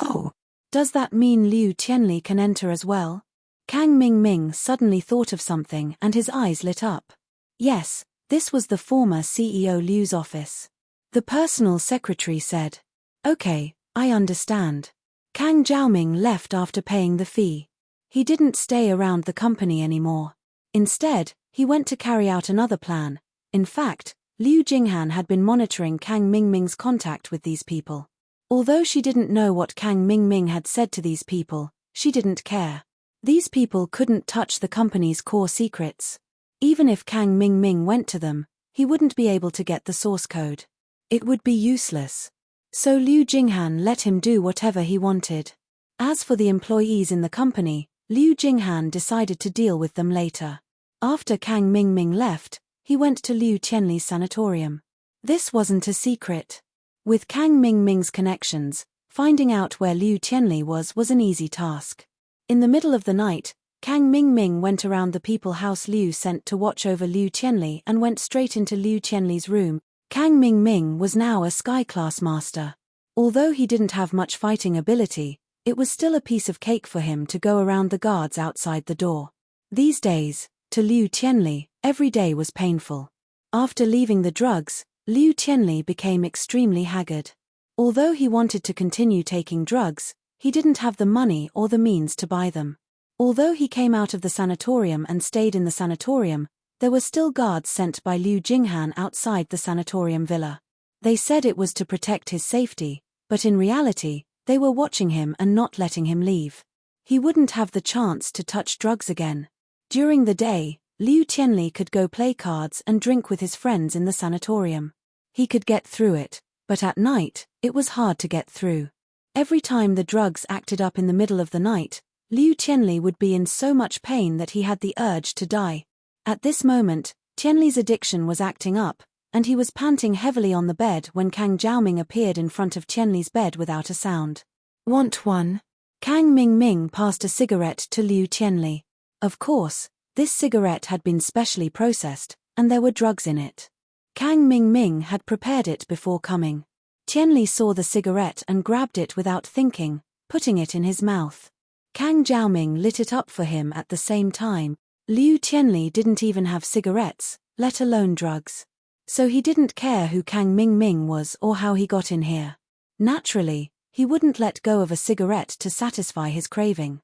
Speaker 1: Oh, does that mean Liu Tianli can enter as well? Kang Mingming suddenly thought of something and his eyes lit up. Yes, this was the former CEO Liu's office. The personal secretary said. Okay, I understand. Kang Jiaoming left after paying the fee. He didn't stay around the company anymore. Instead, he went to carry out another plan. In fact, Liu Jinghan had been monitoring Kang Mingming's contact with these people. Although she didn't know what Kang Mingming had said to these people, she didn't care. These people couldn't touch the company's core secrets. Even if Kang Mingming went to them, he wouldn't be able to get the source code. It would be useless. So Liu Jinghan let him do whatever he wanted. As for the employees in the company, Liu Jinghan decided to deal with them later. After Kang Mingming left, he went to Liu Tianli's sanatorium. This wasn't a secret. With Kang Mingming's connections, finding out where Liu Tianli was an easy task. In the middle of the night, Kang Mingming went around the people house Liu sent to watch over Liu Tianli and went straight into Liu Tianli's room. Kang Mingming was now a sky-class master. Although he didn't have much fighting ability, it was still a piece of cake for him to go around the guards outside the door. These days, to Liu Tianli, every day was painful. After leaving the drugs, Liu Tianli became extremely haggard. Although he wanted to continue taking drugs, he didn't have the money or the means to buy them. Although he came out of the sanatorium and stayed in the sanatorium, there were still guards sent by Liu Jinghan outside the sanatorium villa. They said it was to protect his safety, but in reality, they were watching him and not letting him leave. He wouldn't have the chance to touch drugs again. During the day, Liu Tianli could go play cards and drink with his friends in the sanatorium. He could get through it, but at night, it was hard to get through. Every time the drugs acted up in the middle of the night, Liu Tianli would be in so much pain that he had the urge to die. At this moment, Tianli's addiction was acting up, and he was panting heavily on the bed when Kang Jiaoming appeared in front of Tianli's bed without a sound. Want one? Kang Mingming passed a cigarette to Liu Tianli. Of course, this cigarette had been specially processed, and there were drugs in it. Kang Mingming had prepared it before coming. Tianli saw the cigarette and grabbed it without thinking, putting it in his mouth. Kang Jiaoming lit it up for him at the same time. Liu Tianli didn't even have cigarettes, let alone drugs. So he didn't care who Kang Mingming was or how he got in here. Naturally, he wouldn't let go of a cigarette to satisfy his craving.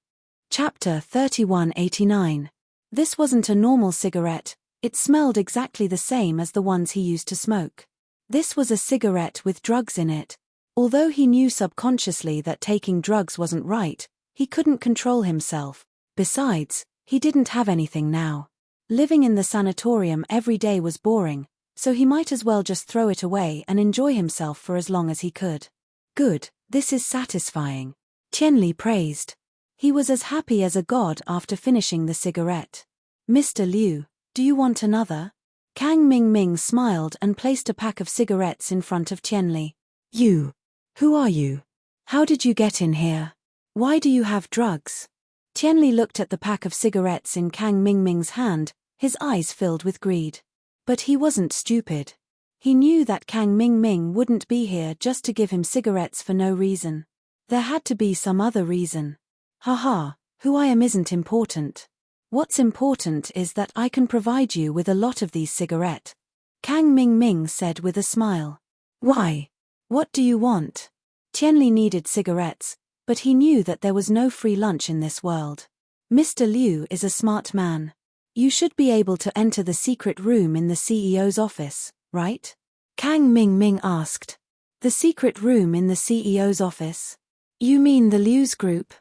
Speaker 1: Chapter 3189. This wasn't a normal cigarette, it smelled exactly the same as the ones he used to smoke. This was a cigarette with drugs in it. Although he knew subconsciously that taking drugs wasn't right, he couldn't control himself. Besides, He didn't have anything now. Living in the sanatorium every day was boring, so he might as well just throw it away and enjoy himself for as long as he could. Good, this is satisfying. Qianli praised. He was as happy as a god after finishing the cigarette. Mr. Liu, do you want another? Kang Mingming smiled and placed a pack of cigarettes in front of Qianli. You. Who are you? How did you get in here? Why do you have drugs? Qianli looked at the pack of cigarettes in Kang Mingming's hand, his eyes filled with greed. But he wasn't stupid. He knew that Kang Mingming wouldn't be here just to give him cigarettes for no reason. There had to be some other reason. Haha, who I am isn't important. What's important is that I can provide you with a lot of these cigarettes. Kang Mingming said with a smile. Why? What do you want? Qianli needed cigarettes, but he knew that there was no free lunch in this world. Mr. Liu is a smart man. You should be able to enter the secret room in the CEO's office, right? Kang Mingming asked. The secret room in the CEO's office? You mean the Liu's group?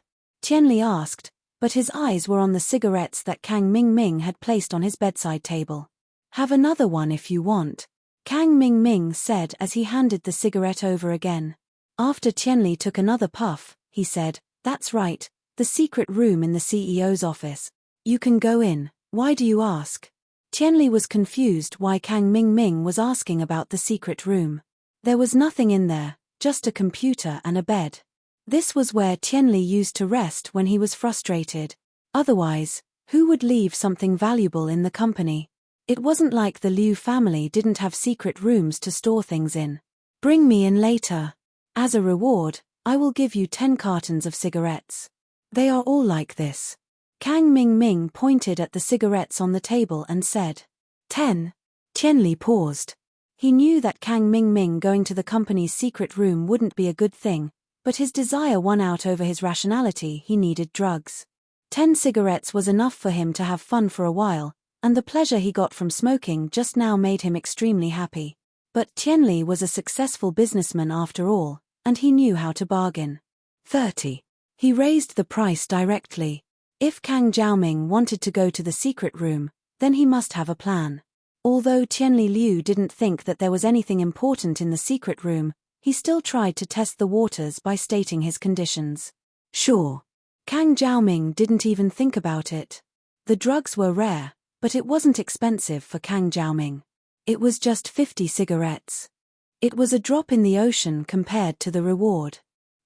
Speaker 1: Qianli asked, but his eyes were on the cigarettes that Kang Mingming had placed on his bedside table. Have another one if you want, Kang Mingming said as he handed the cigarette over again. After Qianli took another puff, he said, that's right, the secret room in the CEO's office. You can go in, why do you ask? Qianli was confused why Kang Mingming was asking about the secret room. There was nothing in there, just a computer and a bed. This was where Qianli used to rest when he was frustrated. Otherwise, who would leave something valuable in the company? It wasn't like the Liu family didn't have secret rooms to store things in. Bring me in later. As a reward, I will give you 10 cartons of cigarettes. They are all like this. Kang Mingming pointed at the cigarettes on the table and said, 10. Qianli paused. He knew that Kang Mingming going to the company's secret room wouldn't be a good thing, but his desire won out over his rationality. He needed drugs. 10 cigarettes was enough for him to have fun for a while, and the pleasure he got from smoking just now made him extremely happy. But Qianli was a successful businessman after all, and he knew how to bargain. 30. He raised the price directly. If Kang Zhaoming wanted to go to the secret room, then he must have a plan. Although Qianli Liu didn't think that there was anything important in the secret room, he still tried to test the waters by stating his conditions. Sure. Kang Zhaoming didn't even think about it. The drugs were rare, but it wasn't expensive for Kang Zhaoming. It was just 50 cigarettes. It was a drop in the ocean compared to the reward.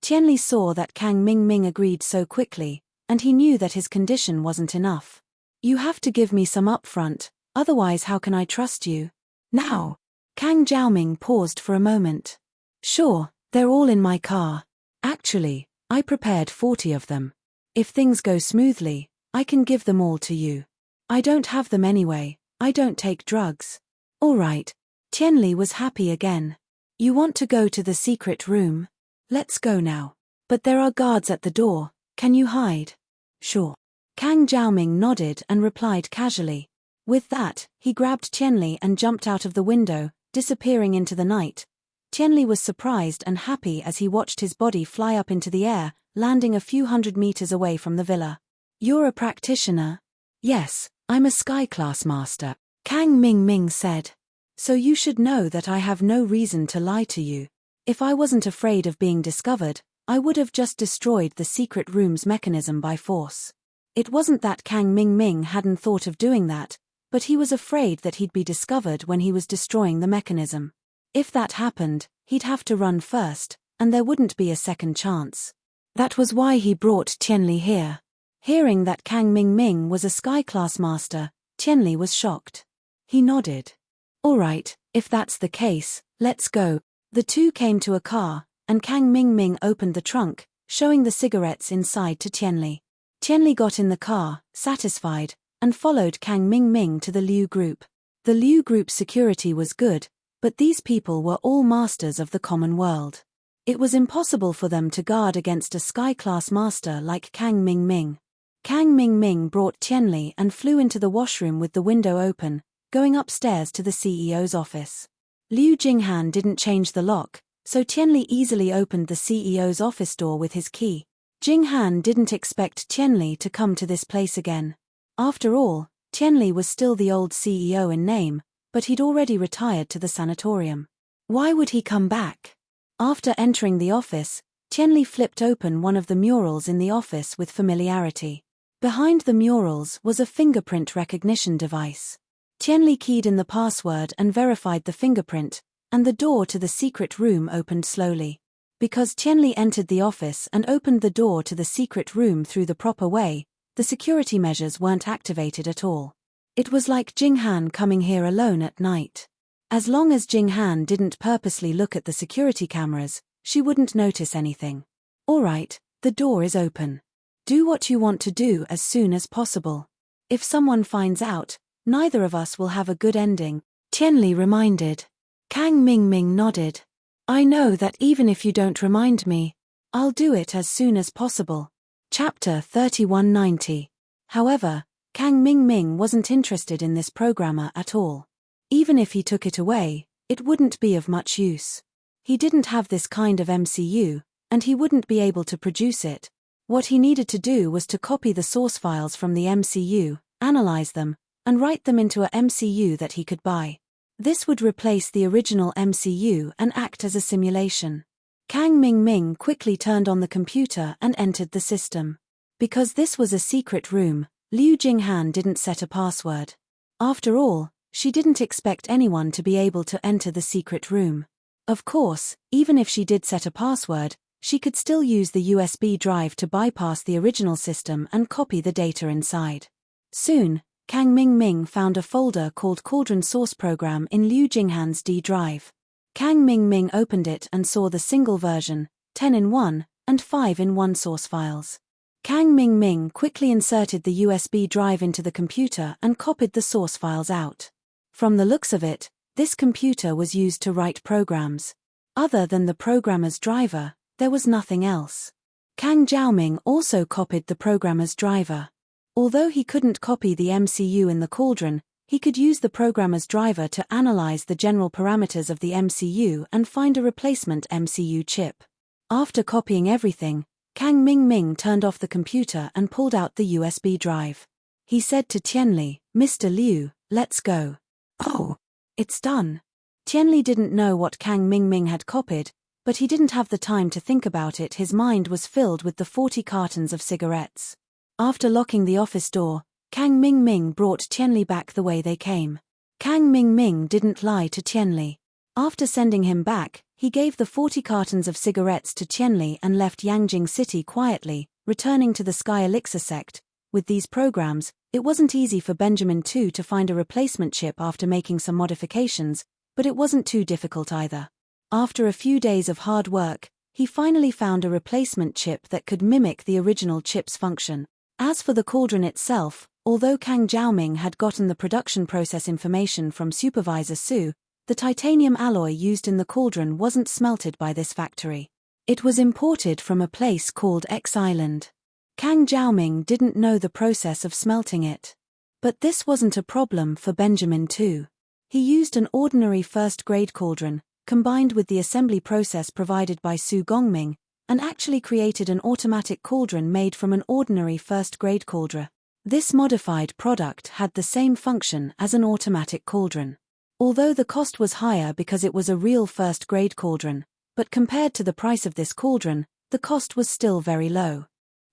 Speaker 1: Qianli saw that Kang Mingming agreed so quickly, and he knew that his condition wasn't enough. You have to give me some upfront, otherwise how can I trust you? Now. Kang Zhaoming paused for a moment. Sure, they're all in my car. Actually, I prepared 40 of them. If things go smoothly, I can give them all to you. I don't have them anyway, I don't take drugs. All right. Qianli was happy again. You want to go to the secret room? Let's go now. But there are guards at the door, can you hide? Sure. Kang Zhaoming nodded and replied casually. With that, he grabbed Qianli and jumped out of the window, disappearing into the night. Qianli was surprised and happy as he watched his body fly up into the air, landing a few hundred meters away from the villa. You're a practitioner? Yes, I'm a sky-class master, Kang Mingming said. So you should know that I have no reason to lie to you. If I wasn't afraid of being discovered, I would have just destroyed the secret room's mechanism by force. It wasn't that Kang Mingming hadn't thought of doing that, but he was afraid that he'd be discovered when he was destroying the mechanism. If that happened, he'd have to run first, and there wouldn't be a second chance. That was why he brought Qianli here. Hearing that Kang Mingming was a sky-class master, Qianli was shocked. He nodded. All right, if that's the case, let's go. The two came to a car, and Kang Mingming opened the trunk, showing the cigarettes inside to Qianli. Qianli got in the car, satisfied, and followed Kang Mingming to the Liu group. The Liu group security was good, but these people were all masters of the common world. It was impossible for them to guard against a sky-class master like Kang Mingming. Kang Mingming brought Qianli and flew into the washroom with the window open, going upstairs to the CEO's office. Liu Jinghan didn't change the lock, so Qianli easily opened the CEO's office door with his key. Jinghan didn't expect Qianli to come to this place again. After all, Tianli was still the old CEO in name, but he'd already retired to the sanatorium. Why would he come back? After entering the office, Tianli flipped open one of the murals in the office with familiarity. Behind the murals was a fingerprint recognition device. Tianli keyed in the password and verified the fingerprint, and the door to the secret room opened slowly. Because Tianli entered the office and opened the door to the secret room through the proper way, the security measures weren't activated at all. It was like Jing Han coming here alone at night. As long as Jing Han didn't purposely look at the security cameras, she wouldn't notice anything. All right, the door is open. Do what you want to do as soon as possible. If someone finds out, neither of us will have a good ending, Tianli reminded. Kang Mingming nodded. I know that even if you don't remind me, I'll do it as soon as possible. Chapter 3190. However, Kang Mingming wasn't interested in this programmer at all. Even if he took it away, it wouldn't be of much use. He didn't have this kind of MCU, and he wouldn't be able to produce it. What he needed to do was to copy the source files from the MCU, analyze them, and write them into a MCU that he could buy. This would replace the original MCU and act as a simulation. Kang Mingming quickly turned on the computer and entered the system. Because this was a secret room, Liu Jinghan didn't set a password. After all, she didn't expect anyone to be able to enter the secret room. Of course, even if she did set a password, she could still use the USB drive to bypass the original system and copy the data inside. Soon, Kang Mingming found a folder called Cauldron Source Program in Liu Jinghan's D drive. Kang Mingming opened it and saw the single version, 10-in-1, and 5-in-1 source files. Kang Mingming quickly inserted the USB drive into the computer and copied the source files out. From the looks of it, this computer was used to write programs. Other than the programmer's driver, there was nothing else. Kang Jiaoming also copied the programmer's driver. Although he couldn't copy the MCU in the cauldron, he could use the programmer's driver to analyze the general parameters of the MCU and find a replacement MCU chip. After copying everything, Kang Mingming turned off the computer and pulled out the USB drive. He said to Tianli, "Mr. Liu, let's go." "Oh, it's done." Tianli didn't know what Kang Mingming had copied, but he didn't have the time to think about it. His mind was filled with the 40 cartons of cigarettes. After locking the office door, Kang Mingming brought Tianli back the way they came. Kang Mingming didn't lie to Tianli. After sending him back, he gave the 40 cartons of cigarettes to Tianli and left Yangjing City quietly, returning to the Sky Elixir sect. With these programs, it wasn't easy for Benjamin II to find a replacement chip after making some modifications, but it wasn't too difficult either. After a few days of hard work, he finally found a replacement chip that could mimic the original chip's function. As for the cauldron itself, although Kang Jiaoming had gotten the production process information from Supervisor Su, the titanium alloy used in the cauldron wasn't smelted by this factory. It was imported from a place called X Island. Kang Jiaoming didn't know the process of smelting it. But this wasn't a problem for Benjamin II. He used an ordinary first-grade cauldron, combined with the assembly process provided by Su Gongming, and actually created an automatic cauldron made from an ordinary first-grade cauldron. This modified product had the same function as an automatic cauldron. Although the cost was higher because it was a real first-grade cauldron, but compared to the price of this cauldron, the cost was still very low.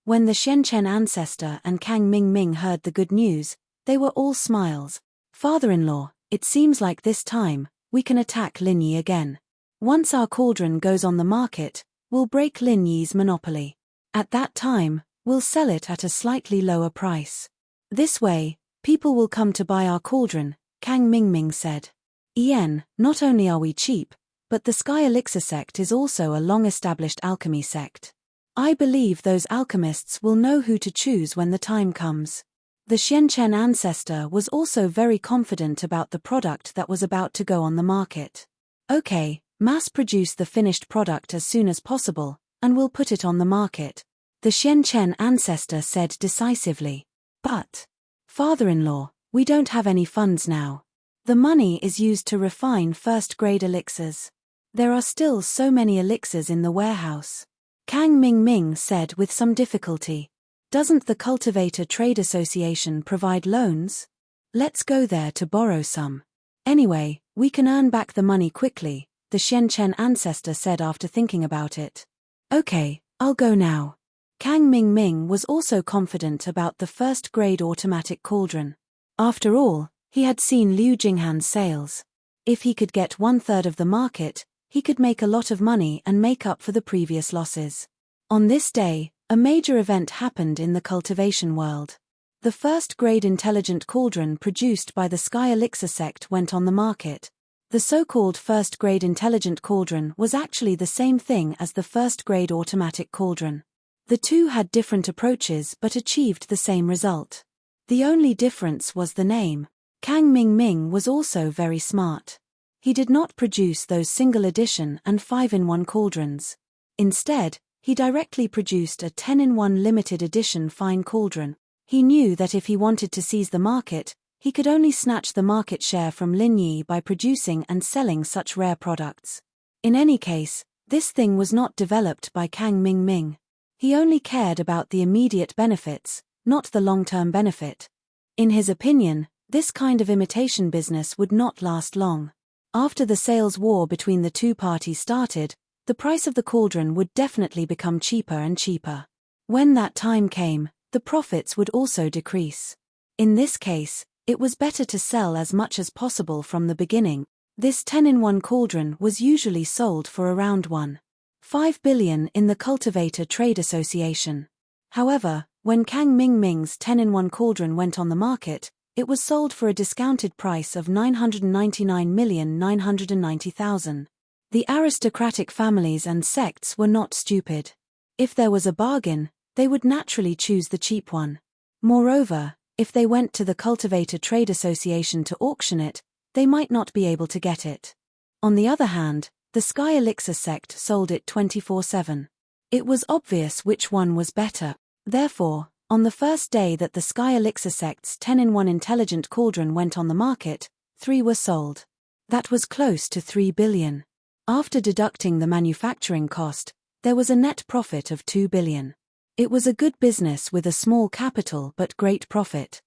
Speaker 1: When the Shenzhen ancestor and Kang Mingming heard the good news, they were all smiles. "Father-in-law, it seems like this time, we can attack Lin Yi again. Once our cauldron goes on the market, we'll break Lin Yi's monopoly. At that time, we'll sell it at a slightly lower price. This way, people will come to buy our cauldron," Kang Mingming said. "Yen, not only are we cheap, but the Sky Elixir sect is also a long-established alchemy sect. I believe those alchemists will know who to choose when the time comes." The Shenzhen ancestor was also very confident about the product that was about to go on the market. "Okay, mass-produce the finished product as soon as possible, and we'll put it on the market," the Shenzhen ancestor said decisively. "But, father-in-law, we don't have any funds now. The money is used to refine first-grade elixirs. There are still so many elixirs in the warehouse," Kang Mingming said with some difficulty. Doesn't the Cultivator Trade Association provide loans? Let's go there to borrow some. Anyway, we can earn back the money quickly, the Xianchen ancestor said after thinking about it. Okay, I'll go now. Kang Mingming was also confident about the first-grade automatic cauldron. After all, he had seen Liu Jinghan's sales. If he could get 1/3 of the market, he could make a lot of money and make up for the previous losses. On this day, a major event happened in the cultivation world. The first-grade intelligent cauldron produced by the Sky Elixir sect went on the market. The so-called first-grade intelligent cauldron was actually the same thing as the first-grade automatic cauldron. The two had different approaches but achieved the same result. The only difference was the name. Kang Mingming was also very smart. He did not produce those single edition and 5-in-1 cauldrons. Instead, he directly produced a 10-in-1 limited edition fine cauldron. He knew that if he wanted to seize the market, he could only snatch the market share from Lin Yi by producing and selling such rare products. In any case, this thing was not developed by Kang Mingming. He only cared about the immediate benefits, not the long-term benefit. In his opinion, this kind of imitation business would not last long. After the sales war between the two parties started, the price of the cauldron would definitely become cheaper and cheaper. When that time came, the profits would also decrease. In this case, it was better to sell as much as possible from the beginning. This 10-in-1 cauldron was usually sold for around 1.5 billion in the Cultivator Trade Association. However, when Kang Mingming's 10-in-1 cauldron went on the market, it was sold for a discounted price of 999,990,000. The aristocratic families and sects were not stupid. If there was a bargain, they would naturally choose the cheap one. Moreover, if they went to the Cultivator Trade Association to auction it, they might not be able to get it. On the other hand, the Sky Elixir sect sold it 24/7. It was obvious which one was better. Therefore, on the first day that the Sky Elixir sect's 10-in-1 intelligent cauldron went on the market, 3 were sold. That was close to 3 billion. After deducting the manufacturing cost, there was a net profit of 2 billion. It was a good business with a small capital but great profit.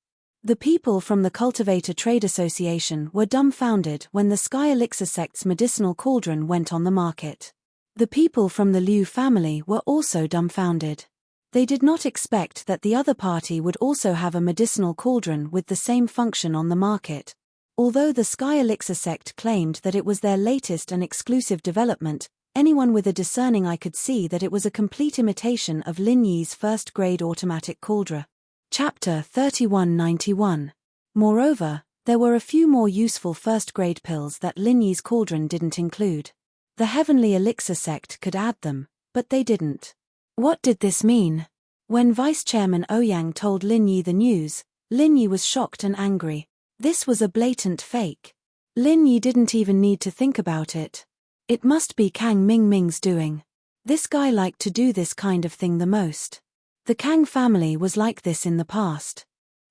Speaker 1: The people from the Cultivator Trade Association were dumbfounded when the Sky Elixir sect's medicinal cauldron went on the market. The people from the Liu family were also dumbfounded. They did not expect that the other party would also have a medicinal cauldron with the same function on the market. Although the Sky Elixir sect claimed that it was their latest and exclusive development, anyone with a discerning eye could see that it was a complete imitation of Lin Yi's first-grade automatic cauldron. Chapter 3191. Moreover, there were a few more useful first-grade pills that Lin Yi's cauldron didn't include. The Heavenly Elixir sect could add them, but they didn't. What did this mean? When Vice-Chairman Ouyang told Lin Yi the news, Lin Yi was shocked and angry. This was a blatant fake. Lin Yi didn't even need to think about it. It must be Kang Mingming's doing. This guy liked to do this kind of thing the most. The Kang family was like this in the past.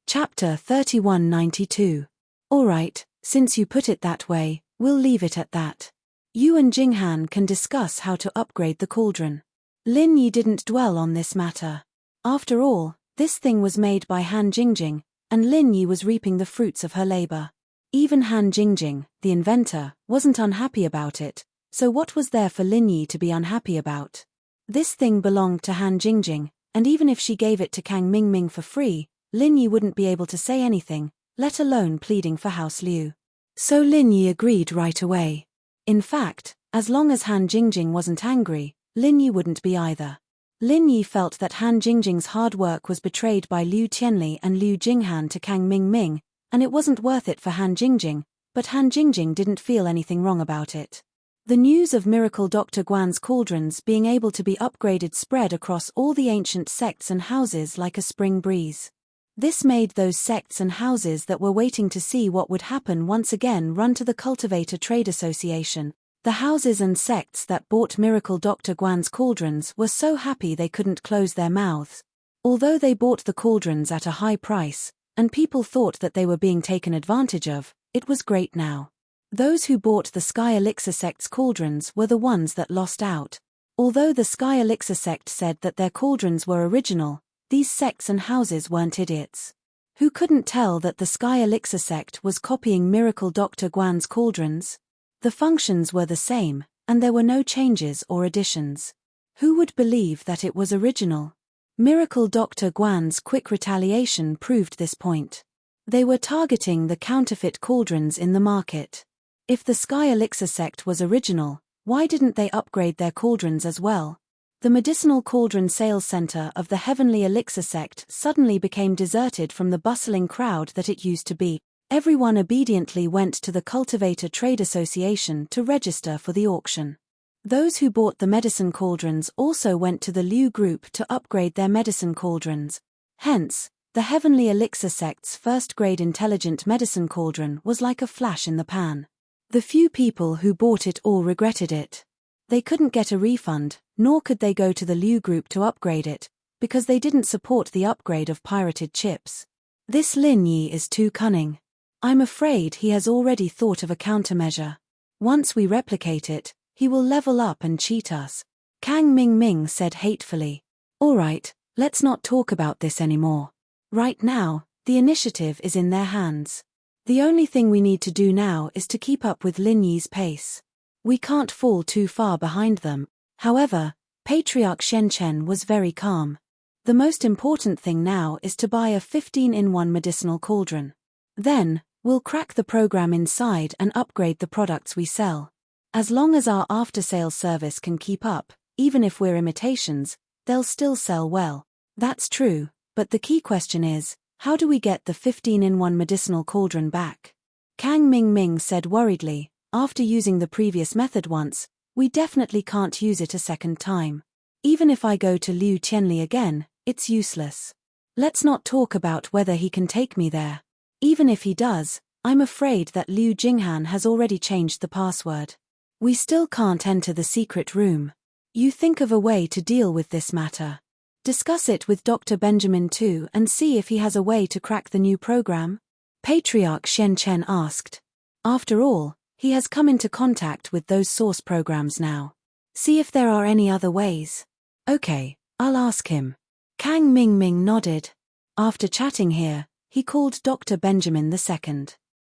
Speaker 1: Chapter 3192. Alright, since you put it that way, we'll leave it at that. You and Jinghan can discuss how to upgrade the cauldron. Lin Yi didn't dwell on this matter. After all, this thing was made by Han Jingjing, and Lin Yi was reaping the fruits of her labor. Even Han Jingjing, the inventor, wasn't unhappy about it, so what was there for Lin Yi to be unhappy about? This thing belonged to Han Jingjing, and even if she gave it to Kang Mingming for free, Lin Yi wouldn't be able to say anything, let alone pleading for House Liu. So Lin Yi agreed right away. In fact, as long as Han Jingjing wasn't angry, Lin Yi wouldn't be either. Lin Yi felt that Han Jingjing's hard work was betrayed by Liu Tianli and Liu Jinghan to Kang Mingming, and it wasn't worth it for Han Jingjing, but Han Jingjing didn't feel anything wrong about it. The news of Miracle Dr. Guan's cauldrons being able to be upgraded spread across all the ancient sects and houses like a spring breeze. This made those sects and houses that were waiting to see what would happen once again run to the Cultivator Trade Association. The houses and sects that bought Miracle Dr. Guan's cauldrons were so happy they couldn't close their mouths. Although they bought the cauldrons at a high price, and people thought that they were being taken advantage of, it was great now. Those who bought the Sky Elixir sect's cauldrons were the ones that lost out. Although the Sky Elixir sect said that their cauldrons were original, These sects and houses weren't idiots. Who couldn't tell that the Sky Elixir sect was copying Miracle Dr. Guan's cauldrons? The functions were the same, and there were no changes or additions. Who would believe that it was original? Miracle Dr. Guan's quick retaliation proved this point. They were targeting the counterfeit cauldrons in the market. If the Sky Elixir sect was original, why didn't they upgrade their cauldrons as well? The medicinal cauldron sales center of the Heavenly Elixir sect suddenly became deserted from the bustling crowd that it used to be. Everyone obediently went to the Cultivator Trade Association to register for the auction. Those who bought the medicine cauldrons also went to the Liu group to upgrade their medicine cauldrons. Hence, the Heavenly Elixir sect's first-grade intelligent medicine cauldron was like a flash in the pan. The few people who bought it all regretted it. They couldn't get a refund, nor could they go to the Liu group to upgrade it, because they didn't support the upgrade of pirated chips. This Lin Yi is too cunning. I'm afraid he has already thought of a countermeasure. Once we replicate it, he will level up and cheat us. Kang Ming said hatefully. Alright, let's not talk about this anymore. Right now, the initiative is in their hands. The only thing we need to do now is to keep up with Lin Yi's pace. We can't fall too far behind them. However, Patriarch Shenchen was very calm. The most important thing now is to buy a 15-in-1 medicinal cauldron. Then, we'll crack the program inside and upgrade the products we sell. As long as our after-sales service can keep up, even if we're imitations, they'll still sell well. That's true, but the key question is, how do we get the 15-in-1 medicinal cauldron back? Kang Ming said worriedly, after using the previous method once, we definitely can't use it a second time. Even if I go to Liu Qianli again, it's useless. Let's not talk about whether he can take me there. Even if he does, I'm afraid that Liu Jinghan has already changed the password. We still can't enter the secret room. You think of a way to deal with this matter. Discuss it with Dr. Benjamin too and see if he has a way to crack the new program? Patriarch Shenchen asked. After all, he has come into contact with those source programs now. See if there are any other ways. Okay, I'll ask him. Kang Ming nodded. After chatting here, he called Dr. Benjamin II.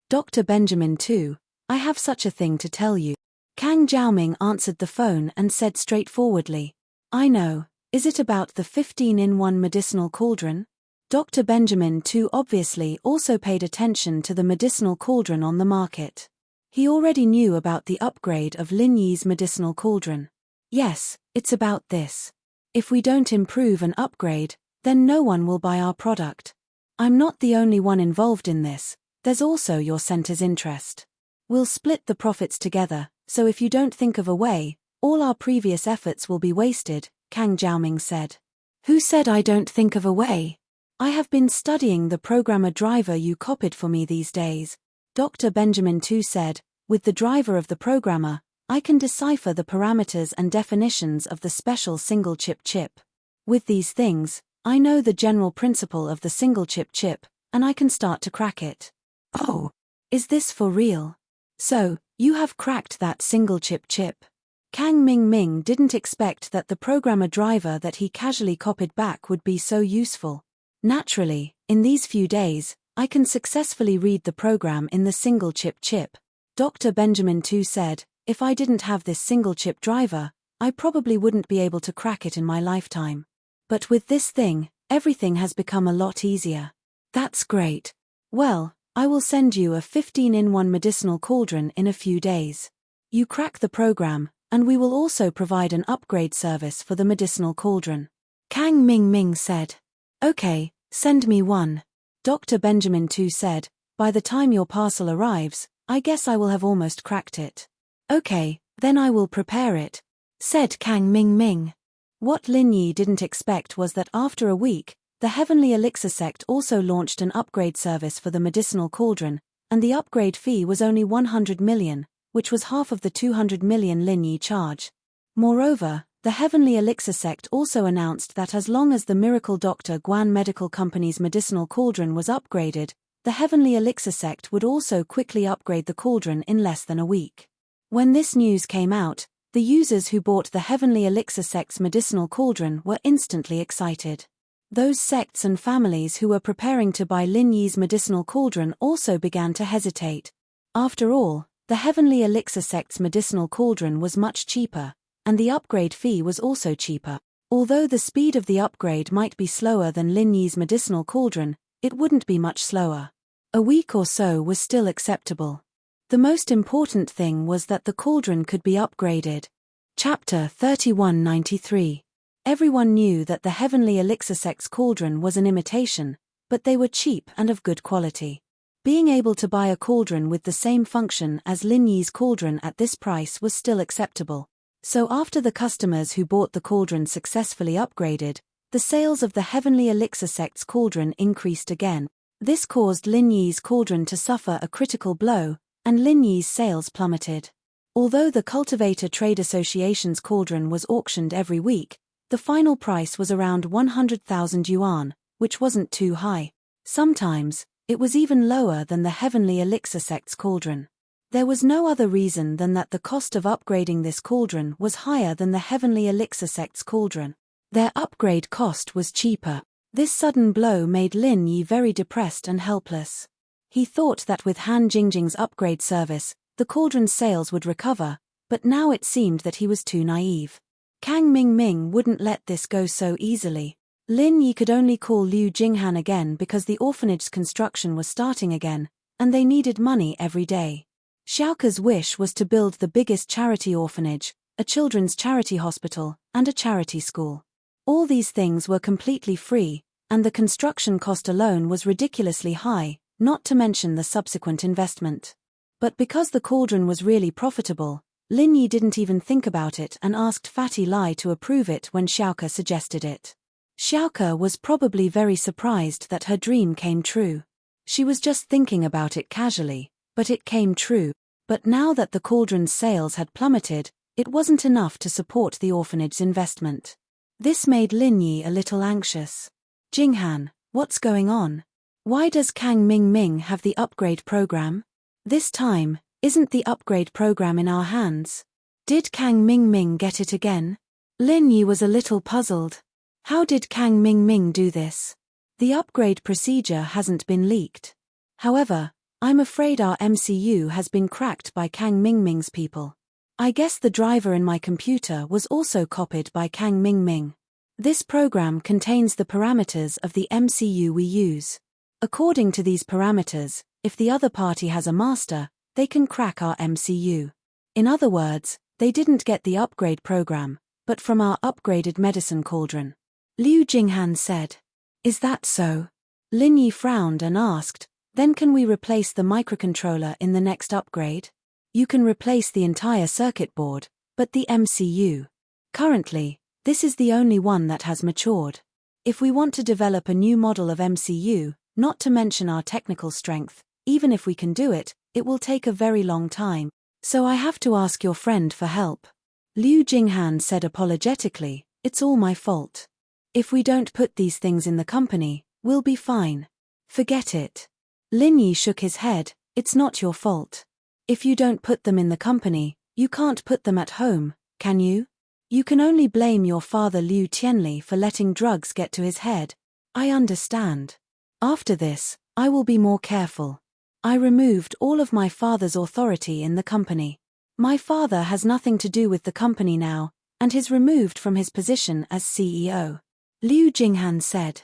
Speaker 1: Dr. Benjamin too, I have such a thing to tell you. Kang Jiaoming answered the phone and said straightforwardly. I know, is it about the 15-in-1 medicinal cauldron? Dr. Benjamin too obviously also paid attention to the medicinal cauldron on the market. He already knew about the upgrade of Lin Yi's medicinal cauldron. Yes, it's about this. If we don't improve and upgrade, then no one will buy our product. I'm not the only one involved in this, there's also your center's interest. We'll split the profits together, so if you don't think of a way, all our previous efforts will be wasted, Kang Jiaoming said. Who said I don't think of a way? I have been studying the programmer driver you copied for me these days. Dr. Benjamin too said, with the driver of the programmer, I can decipher the parameters and definitions of the special single-chip chip. With these things, I know the general principle of the single-chip chip, and I can start to crack it. Oh, is this for real? So, you have cracked that single-chip chip. Kang Ming didn't expect that the programmer driver that he casually copied back would be so useful. Naturally, in these few days, I can successfully read the program in the single-chip chip. Dr. Benjamin too said, if I didn't have this single-chip driver, I probably wouldn't be able to crack it in my lifetime. But with this thing, everything has become a lot easier. That's great. Well, I will send you a 15-in-1 medicinal cauldron in a few days. You crack the program, and we will also provide an upgrade service for the medicinal cauldron. Kang Ming said. Okay, send me one. Dr. Benjamin too said, by the time your parcel arrives, I guess I will have almost cracked it. Okay, then I will prepare it, said Kang Ming. What Lin Yi didn't expect was that after a week, the Heavenly Elixir sect also launched an upgrade service for the medicinal cauldron, and the upgrade fee was only 100 million, which was half of the 200 million Lin Yi charge. Moreover, the Heavenly Elixir sect also announced that as long as the Miracle Dr. Guan Medical Company's medicinal cauldron was upgraded, the Heavenly Elixir sect would also quickly upgrade the cauldron in less than a week. When this news came out, the users who bought the Heavenly Elixir sect's medicinal cauldron were instantly excited. Those sects and families who were preparing to buy Lin Yi's medicinal cauldron also began to hesitate. After all, the Heavenly Elixir sect's medicinal cauldron was much cheaper, and the upgrade fee was also cheaper. Although the speed of the upgrade might be slower than Lin Yi's medicinal cauldron, it wouldn't be much slower. A week or so was still acceptable. The most important thing was that the cauldron could be upgraded. Chapter 3193. Everyone knew that the Heavenly Elixir sect's cauldron was an imitation, but they were cheap and of good quality. Being able to buy a cauldron with the same function as Lin Yi's cauldron at this price was still acceptable. So after the customers who bought the cauldron successfully upgraded, the sales of the Heavenly Elixir sect's cauldron increased again. This caused Lin Yi's cauldron to suffer a critical blow, and Lin Yi's sales plummeted. Although the Cultivator Trade Association's cauldron was auctioned every week, the final price was around 100,000 yuan, which wasn't too high. Sometimes, it was even lower than the Heavenly Elixir sect's cauldron. There was no other reason than that the cost of upgrading this cauldron was higher than the Heavenly Elixir sect's cauldron. Their upgrade cost was cheaper. This sudden blow made Lin Yi very depressed and helpless. He thought that with Han Jingjing's upgrade service, the cauldron's sales would recover, but now it seemed that he was too naive. Kang Mingming wouldn't let this go so easily. Lin Yi could only call Liu Jinghan again because the orphanage's construction was starting again, and they needed money every day. Xiaoke's wish was to build the biggest charity orphanage, a children's charity hospital, and a charity school. All these things were completely free, and the construction cost alone was ridiculously high, not to mention the subsequent investment. But because the cauldron was really profitable, Lin Yi didn't even think about it and asked Fatty Lai to approve it when Xiaoke suggested it. Xiaoke was probably very surprised that her dream came true. She was just thinking about it casually, but it came true. But now that the cauldron's sales had plummeted, it wasn't enough to support the orphanage's investment. This made Lin Yi a little anxious. Jinghan, what's going on? Why does Kang Mingming have the upgrade program? This time, isn't the upgrade program in our hands? Did Kang Mingming get it again? Lin Yi was a little puzzled. How did Kang Mingming do this? The upgrade procedure hasn't been leaked. However, I'm afraid our MCU has been cracked by Kang Mingming's people. I guess the driver in my computer was also copied by Kang Mingming. This program contains the parameters of the MCU we use. According to these parameters, if the other party has a master, they can crack our MCU. In other words, they didn't get the upgrade program, but from our upgraded medicine cauldron. Liu Jinghan said. Is that so? Lin Yi frowned and asked, then can we replace the microcontroller in the next upgrade? You can replace the entire circuit board, but the MCU. Currently, this is the only one that has matured. If we want to develop a new model of MCU, not to mention our technical strength, even if we can do it, it will take a very long time. So I have to ask your friend for help. Liu Jinghan said apologetically, it's all my fault. If we don't put these things in the company, we'll be fine. Forget it. Lin Yi shook his head, it's not your fault. If you don't put them in the company, you can't put them at home, can you? You can only blame your father Liu Tianli for letting drugs get to his head. I understand. After this, I will be more careful. I removed all of my father's authority in the company. My father has nothing to do with the company now, and is removed from his position as CEO. Liu Jinghan said.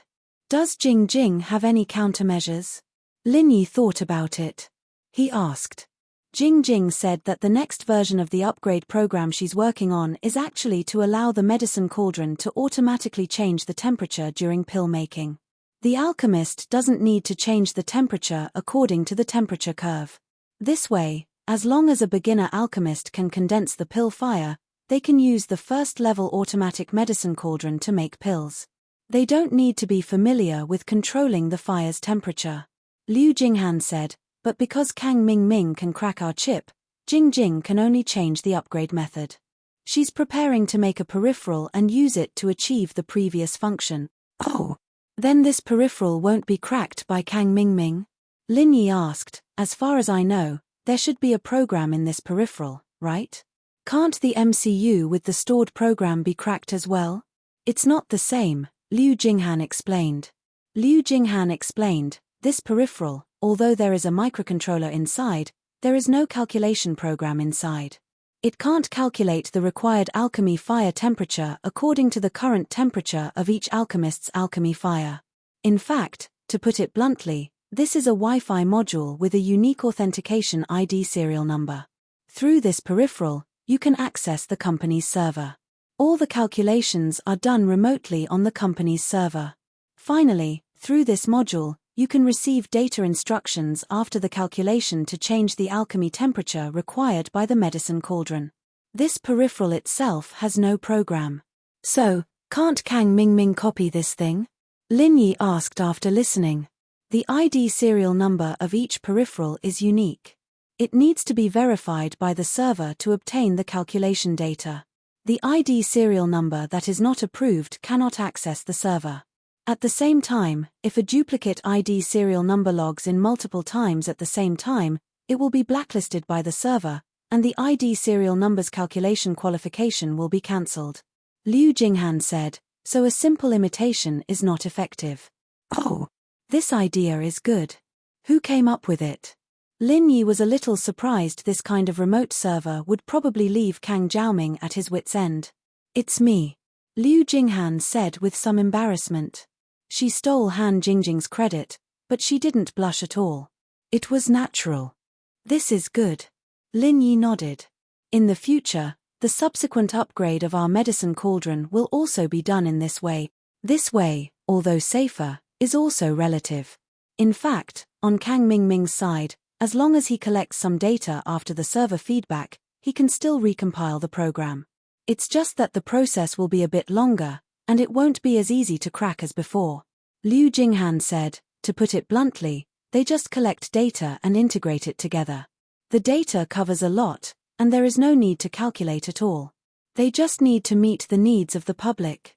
Speaker 1: Does Jing Jing have any countermeasures? Lin Yi thought about it. He asked. Jing Jing said that the next version of the upgrade program she's working on is actually to allow the medicine cauldron to automatically change the temperature during pill making. The alchemist doesn't need to change the temperature according to the temperature curve. This way, as long as a beginner alchemist can condense the pill fire, they can use the first-level automatic medicine cauldron to make pills. They don't need to be familiar with controlling the fire's temperature. Liu Jinghan said, but because Kang Mingming can crack our chip, Jing Jing can only change the upgrade method. She's preparing to make a peripheral and use it to achieve the previous function. Oh. Then this peripheral won't be cracked by Kang Mingming? Lin Yi asked. As far as I know, there should be a program in this peripheral, right? Can't the MCU with the stored program be cracked as well? It's not the same, Liu Jinghan explained. Liu Jinghan explained, this peripheral, although there is a microcontroller inside, there is no calculation program inside. It can't calculate the required alchemy fire temperature according to the current temperature of each alchemist's alchemy fire. In fact, to put it bluntly, this is a Wi-Fi module with a unique authentication ID serial number. Through this peripheral, you can access the company's server. All the calculations are done remotely on the company's server. Finally, through this module, you can receive data instructions after the calculation to change the alchemy temperature required by the medicine cauldron. This peripheral itself has no program. So, can't Kang Mingming copy this thing? Lin Yi asked after listening. The ID serial number of each peripheral is unique. It needs to be verified by the server to obtain the calculation data. The ID serial number that is not approved cannot access the server. At the same time, if a duplicate ID serial number logs in multiple times at the same time, it will be blacklisted by the server, and the ID serial number's calculation qualification will be cancelled. Liu Jinghan said, so a simple imitation is not effective. Oh, this idea is good. Who came up with it? Lin Yi was a little surprised this kind of remote server would probably leave Kang Jiaoming at his wit's end. It's me. Liu Jinghan said with some embarrassment. She stole Han Jingjing's credit, but she didn't blush at all. It was natural. This is good. Lin Yi nodded. In the future, the subsequent upgrade of our medicine cauldron will also be done in this way. This way, although safer, is also relative. In fact, on Kang Mingming's side, as long as he collects some data after the server feedback, he can still recompile the program. It's just that the process will be a bit longer, and it won't be as easy to crack as before. Liu Jinghan said, to put it bluntly, they just collect data and integrate it together. The data covers a lot, and there is no need to calculate at all. They just need to meet the needs of the public.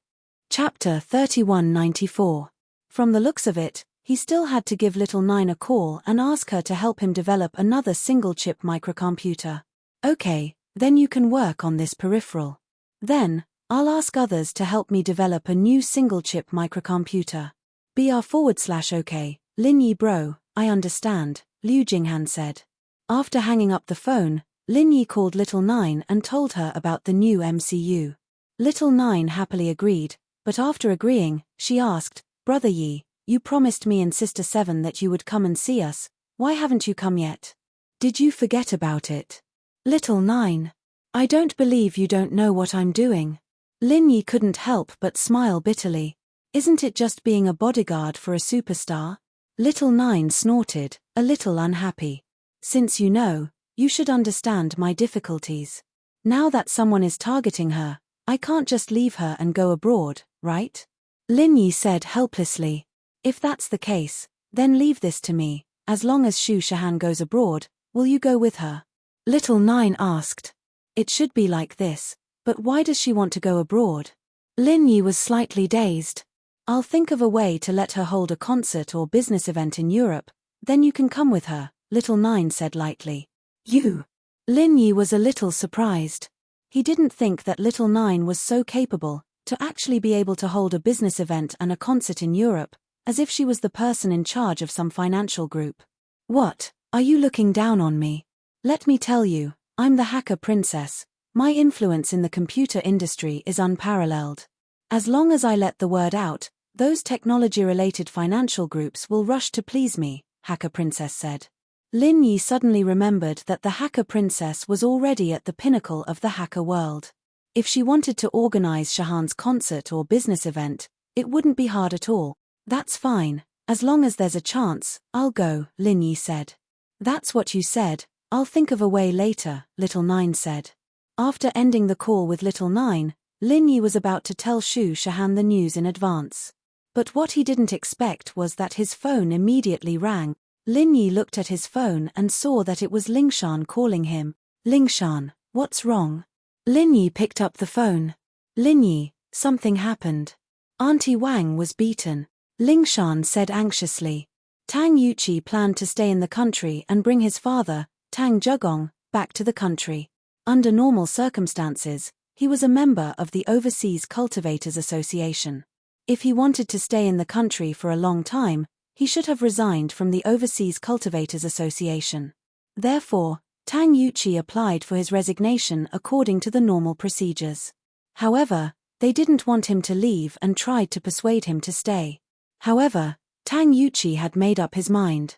Speaker 1: Chapter 3194. From the looks of it, he still had to give Little Nine a call and ask her to help him develop another single-chip microcomputer. Okay, then you can work on this peripheral. Then, I'll ask others to help me develop a new single-chip microcomputer. BR/OK, Lin Yi bro, I understand, Liu Jinghan said. After hanging up the phone, Lin Yi called Little Nine and told her about the new MCU. Little Nine happily agreed, but after agreeing, she asked, Brother Yi, you promised me and Sister Seven that you would come and see us, why haven't you come yet? Did you forget about it? Little Nine. I don't believe you don't know what I'm doing. Lin Yi couldn't help but smile bitterly. Isn't it just being a bodyguard for a superstar? Little Nine snorted, a little unhappy. Since you know, you should understand my difficulties. Now that someone is targeting her, I can't just leave her and go abroad, right? Lin Yi said helplessly. If that's the case, then leave this to me. As long as Shu Shahan goes abroad, will you go with her? Little Nine asked. It should be like this, but why does she want to go abroad? Lin Yi was slightly dazed. I'll think of a way to let her hold a concert or business event in Europe, then you can come with her, Little Nine said lightly. You? Lin Yi was a little surprised. He didn't think that Little Nine was so capable to actually be able to hold a business event and a concert in Europe, as if she was the person in charge of some financial group. What, are you looking down on me? Let me tell you, I'm the hacker princess. My influence in the computer industry is unparalleled. As long as I let the word out, those technology-related financial groups will rush to please me, Hacker Princess said. Lin Yi suddenly remembered that the Hacker Princess was already at the pinnacle of the hacker world. If she wanted to organize Shahan's concert or business event, it wouldn't be hard at all. That's fine, as long as there's a chance, I'll go, Lin Yi said. That's what you said, I'll think of a way later, Little Nine said. After ending the call with Little Nine, Lin Yi was about to tell Shu Shahan the news in advance. But what he didn't expect was that his phone immediately rang. Lin Yi looked at his phone and saw that it was Lingshan calling him. Lingshan, what's wrong? Lin Yi picked up the phone. Lin Yi, something happened. Auntie Wang was beaten. Lingshan said anxiously. Tang Yuqi planned to stay in the country and bring his father, Tang Zhegong, back to the country. Under normal circumstances, he was a member of the Overseas Cultivators Association. If he wanted to stay in the country for a long time, he should have resigned from the Overseas Cultivators Association. Therefore, Tang Yuqi applied for his resignation according to the normal procedures. However, they didn't want him to leave and tried to persuade him to stay. However, Tang Yuqi had made up his mind.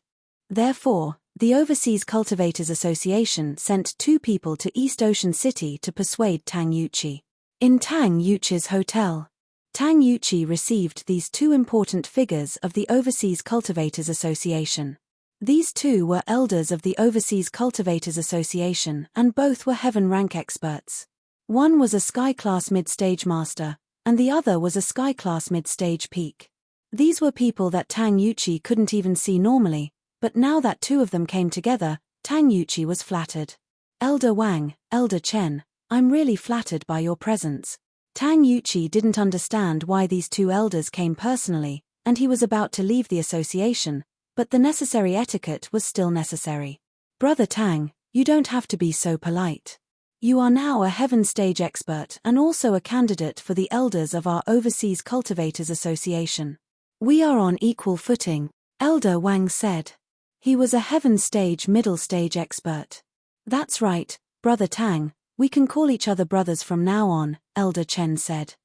Speaker 1: Therefore, the Overseas Cultivators Association sent 2 people to East Ocean City to persuade Tang Yuqi. In Tang Yuqi's hotel, Tang Yuqi received these 2 important figures of the Overseas Cultivators Association. These 2 were elders of the Overseas Cultivators Association and both were heaven rank experts. One was a Sky-class mid-stage master, and the other was a Sky-class mid-stage peak. These were people that Tang Yuqi couldn't even see normally, but now that 2 of them came together, Tang Yuqi was flattered. Elder Wang, Elder Chen, I'm really flattered by your presence. Tang Yuqi didn't understand why these 2 elders came personally, and he was about to leave the association, but the necessary etiquette was still necessary. Brother Tang, you don't have to be so polite. You are now a heaven stage expert and also a candidate for the elders of our Overseas Cultivators Association. We are on equal footing, Elder Wang said. He was a heaven stage middle stage expert. That's right, Brother Tang, we can call each other brothers from now on, Elder Chen said.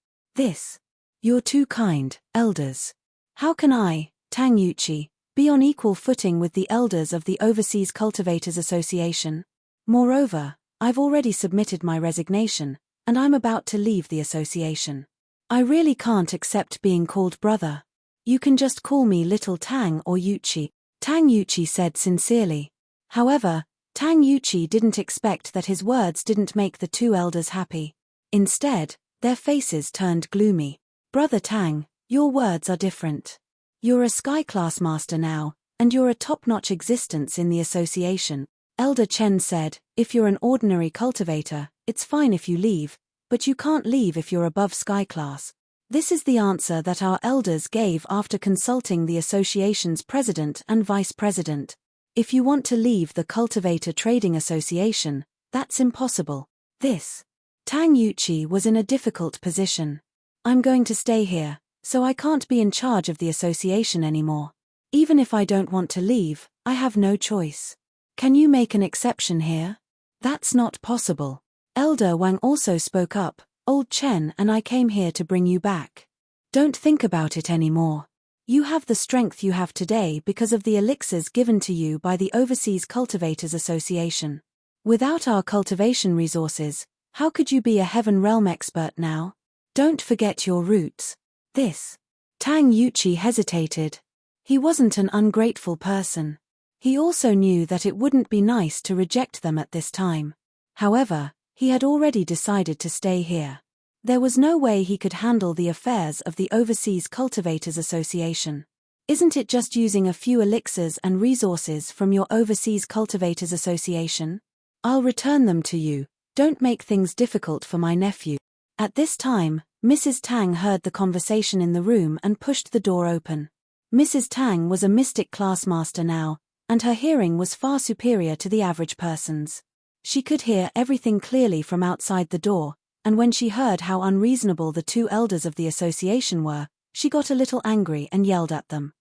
Speaker 1: You're too kind, elders. How can I, Tang Yuqi, be on equal footing with the elders of the Overseas Cultivators Association? Moreover, I've already submitted my resignation, and I'm about to leave the association. I really can't accept being called brother. You can just call me Little Tang or Yuqi, Tang Yuqi said sincerely. However, Tang Yuqi didn't expect that his words didn't make the 2 elders happy. Instead, their faces turned gloomy. Brother Tang, your words are different. You're a Sky-class master now, and you're a top-notch existence in the association. Elder Chen said, if you're an ordinary cultivator, it's fine if you leave, but you can't leave if you're above Sky-class. This is the answer that our elders gave after consulting the association's president and vice president. If you want to leave the Cultivator Trading Association, that's impossible. Tang Yuqi was in a difficult position. I'm going to stay here, so I can't be in charge of the association anymore. Even if I don't want to leave, I have no choice. Can you make an exception here? That's not possible. Elder Wang also spoke up, Old Chen and I came here to bring you back. Don't think about it anymore. You have the strength you have today because of the elixirs given to you by the Overseas Cultivators Association. Without our cultivation resources, how could you be a Heaven Realm expert now? Don't forget your roots. Tang Yuqi hesitated. He wasn't an ungrateful person. He also knew that it wouldn't be nice to reject them at this time. However, he had already decided to stay here. There was no way he could handle the affairs of the Overseas Cultivators Association. Isn't it just using a few elixirs and resources from your Overseas Cultivators Association? I'll return them to you, don't make things difficult for my nephew. At this time, Mrs. Tang heard the conversation in the room and pushed the door open. Mrs. Tang was a mystic class master now, and her hearing was far superior to the average person's. She could hear everything clearly from outside the door, and when she heard how unreasonable the 2 elders of the association were, she got a little angry and yelled at them.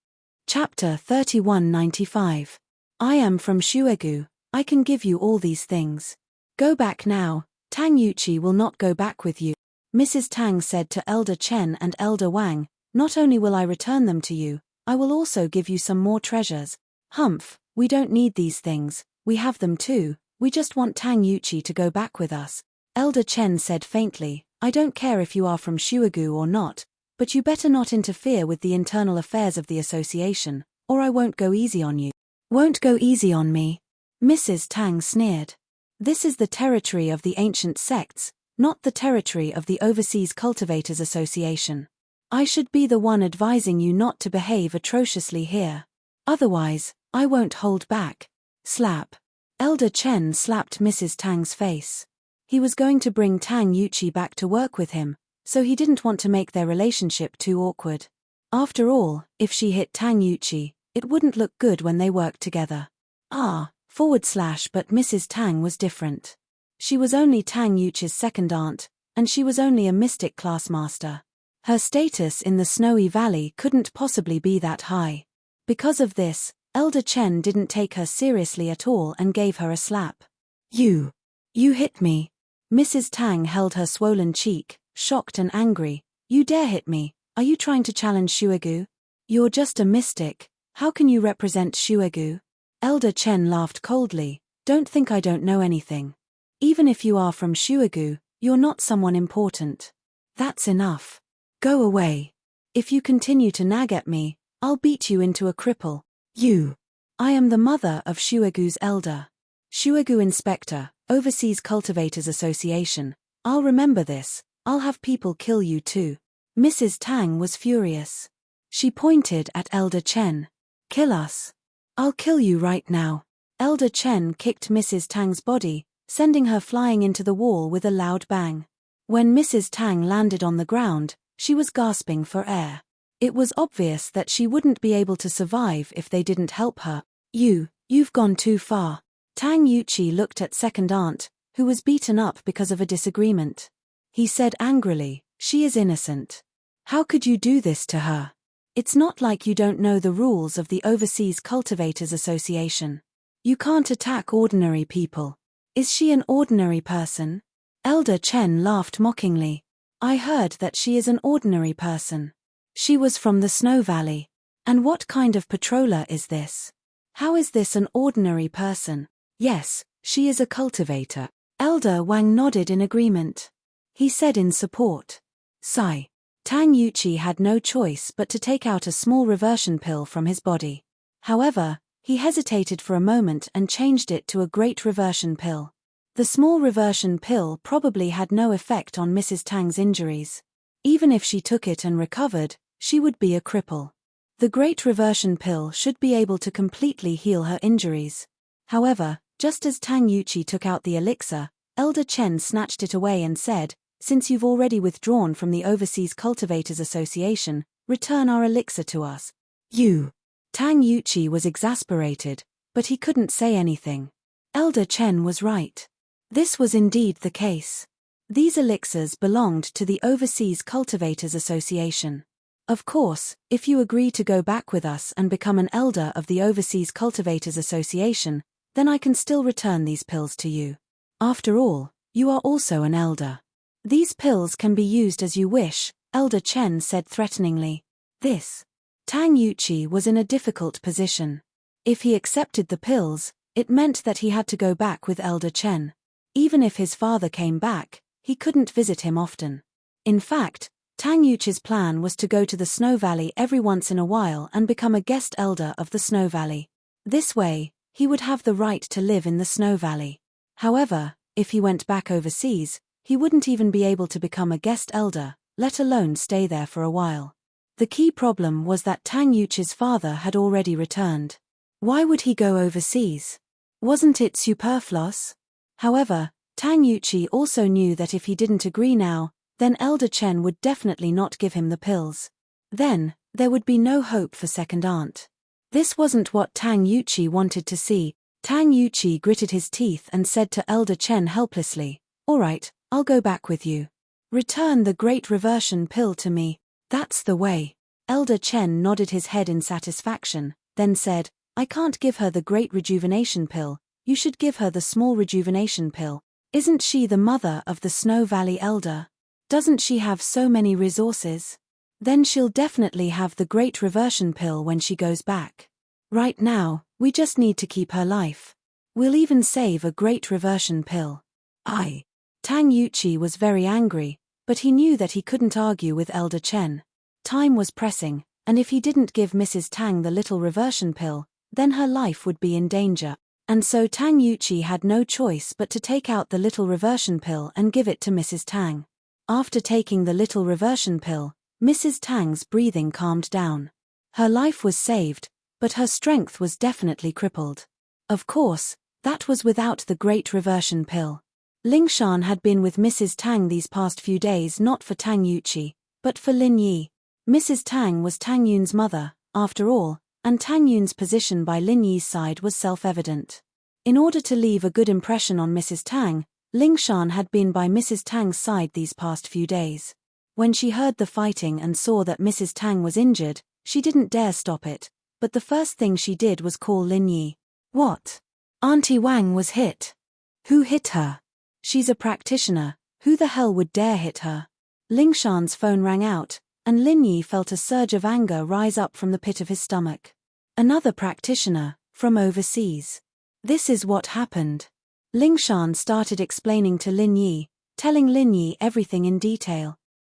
Speaker 1: Chapter 3195. I am from Shuegu, I can give you all these things. Go back now, Tang Yuqi will not go back with you. Mrs. Tang said to Elder Chen and Elder Wang, not only will I return them to you, I will also give you some more treasures. Humph, we don't need these things, we have them too, we just want Tang Yuqi to go back with us. Elder Chen said faintly, I don't care if you are from Shuegu or not, but you better not interfere with the internal affairs of the association, or I won't go easy on you. Won't go easy on me? Mrs. Tang sneered. This is the territory of the ancient sects, not the territory of the Overseas Cultivators Association. I should be the one advising you not to behave atrociously here. Otherwise, I won't hold back. Slap. Elder Chen slapped Mrs. Tang's face. He was going to bring Tang Yuqi back to work with him, so he didn't want to make their relationship too awkward. After all, if she hit Tang Yuqi, it wouldn't look good when they worked together. But Mrs. Tang was different. She was only Tang Yuqi's second aunt, and she was only a mystic class master. Her status in the snowy valley couldn't possibly be that high. Because of this, Elder Chen didn't take her seriously at all and gave her a slap. You hit me. Mrs. Tang held her swollen cheek, shocked and angry. You dare hit me? Are you trying to challenge Shuegu? You're just a mystic. How can you represent Shuegu? Elder Chen laughed coldly. Don't think I don't know anything. Even if you are from Shuegu, you're not someone important. That's enough. Go away. If you continue to nag at me, I'll beat you into a cripple. I am the mother of Shuegu's elder. Shuegu Inspector, Overseas Cultivators Association. I'll remember this. I'll have people kill you too. Mrs. Tang was furious. She pointed at Elder Chen. Kill us. I'll kill you right now. Elder Chen kicked Mrs. Tang's body, sending her flying into the wall with a loud bang. When Mrs. Tang landed on the ground, she was gasping for air. It was obvious that she wouldn't be able to survive if they didn't help her. You've gone too far. Tang Yuqi looked at second aunt, who was beaten up because of a disagreement. He said angrily, she is innocent. How could you do this to her? It's not like you don't know the rules of the Overseas Cultivators Association. You can't attack ordinary people. Is she an ordinary person? Elder Chen laughed mockingly. I heard that she is an ordinary person. She was from the Snow Valley. And what kind of patroller is this? How is this an ordinary person? Yes, she is a cultivator. Elder Wang nodded in agreement. He said in support. Sigh. Tang Yuqi had no choice but to take out a small reversion pill from his body. However, he hesitated for a moment and changed it to a great reversion pill. The small reversion pill probably had no effect on Mrs. Tang's injuries. Even if she took it and recovered, she would be a cripple. The great reversion pill should be able to completely heal her injuries. However, just as Tang Yuqi took out the elixir, Elder Chen snatched it away and said, since you've already withdrawn from the Overseas Cultivators Association, return our elixir to us. Tang Yuqi was exasperated, but he couldn't say anything. Elder Chen was right. This was indeed the case. These elixirs belonged to the Overseas Cultivators Association. Of course, if you agree to go back with us and become an elder of the Overseas Cultivators Association, then I can still return these pills to you. After all, you are also an elder. These pills can be used as you wish, Elder Chen said threateningly. Tang Yuqi was in a difficult position. If he accepted the pills, it meant that he had to go back with Elder Chen. Even if his father came back, he couldn't visit him often. In fact, Tang Yuqi's plan was to go to the Snow Valley every once in a while and become a guest elder of the Snow Valley. This way, he would have the right to live in the Snow Valley. However, if he went back overseas, he wouldn't even be able to become a guest elder, let alone stay there for a while. The key problem was that Tang Yuqi's father had already returned. Why would he go overseas? Wasn't it superfluous? However, Tang Yuqi also knew that if he didn't agree now, then Elder Chen would definitely not give him the pills. Then, there would be no hope for second aunt. This wasn't what Tang Yuqi wanted to see. Tang Yuqi gritted his teeth and said to Elder Chen helplessly, all right, I'll go back with you. Return the great reversion pill to me. That's the way. Elder Chen nodded his head in satisfaction, then said, I can't give her the great rejuvenation pill, you should give her the small rejuvenation pill. Isn't she the mother of the Snow Valley elder? Doesn't she have so many resources? Then she'll definitely have the great reversion pill when she goes back. Right now, we just need to keep her life. We'll even save a great reversion pill. Tang Yuqi was very angry, but he knew that he couldn't argue with Elder Chen. Time was pressing, and if he didn't give Mrs. Tang the little reversion pill, then her life would be in danger. And so Tang Yuqi had no choice but to take out the little reversion pill and give it to Mrs. Tang. After taking the little reversion pill, Mrs. Tang's breathing calmed down. Her life was saved, but her strength was definitely crippled. Of course, that was without the great reversion pill. Lingshan had been with Mrs. Tang these past few days not for Tang Yuqi, but for Lin Yi. Mrs. Tang was Tang Yun's mother, after all, and Tang Yun's position by Lin Yi's side was self-evident. In order to leave a good impression on Mrs. Tang, Lingshan had been by Mrs. Tang's side these past few days. When she heard the fighting and saw that Mrs. Tang was injured, she didn't dare stop it, but the first thing she did was call Lin Yi. What? Auntie Wang was hit. Who hit her? She's a practitioner, who the hell would dare hit her? Ling Shan's phone rang out, and Lin Yi felt a surge of anger rise up from the pit of his stomach. Another practitioner, from overseas. This is what happened. Ling Shan started explaining to Lin Yi, telling Lin Yi everything in detail.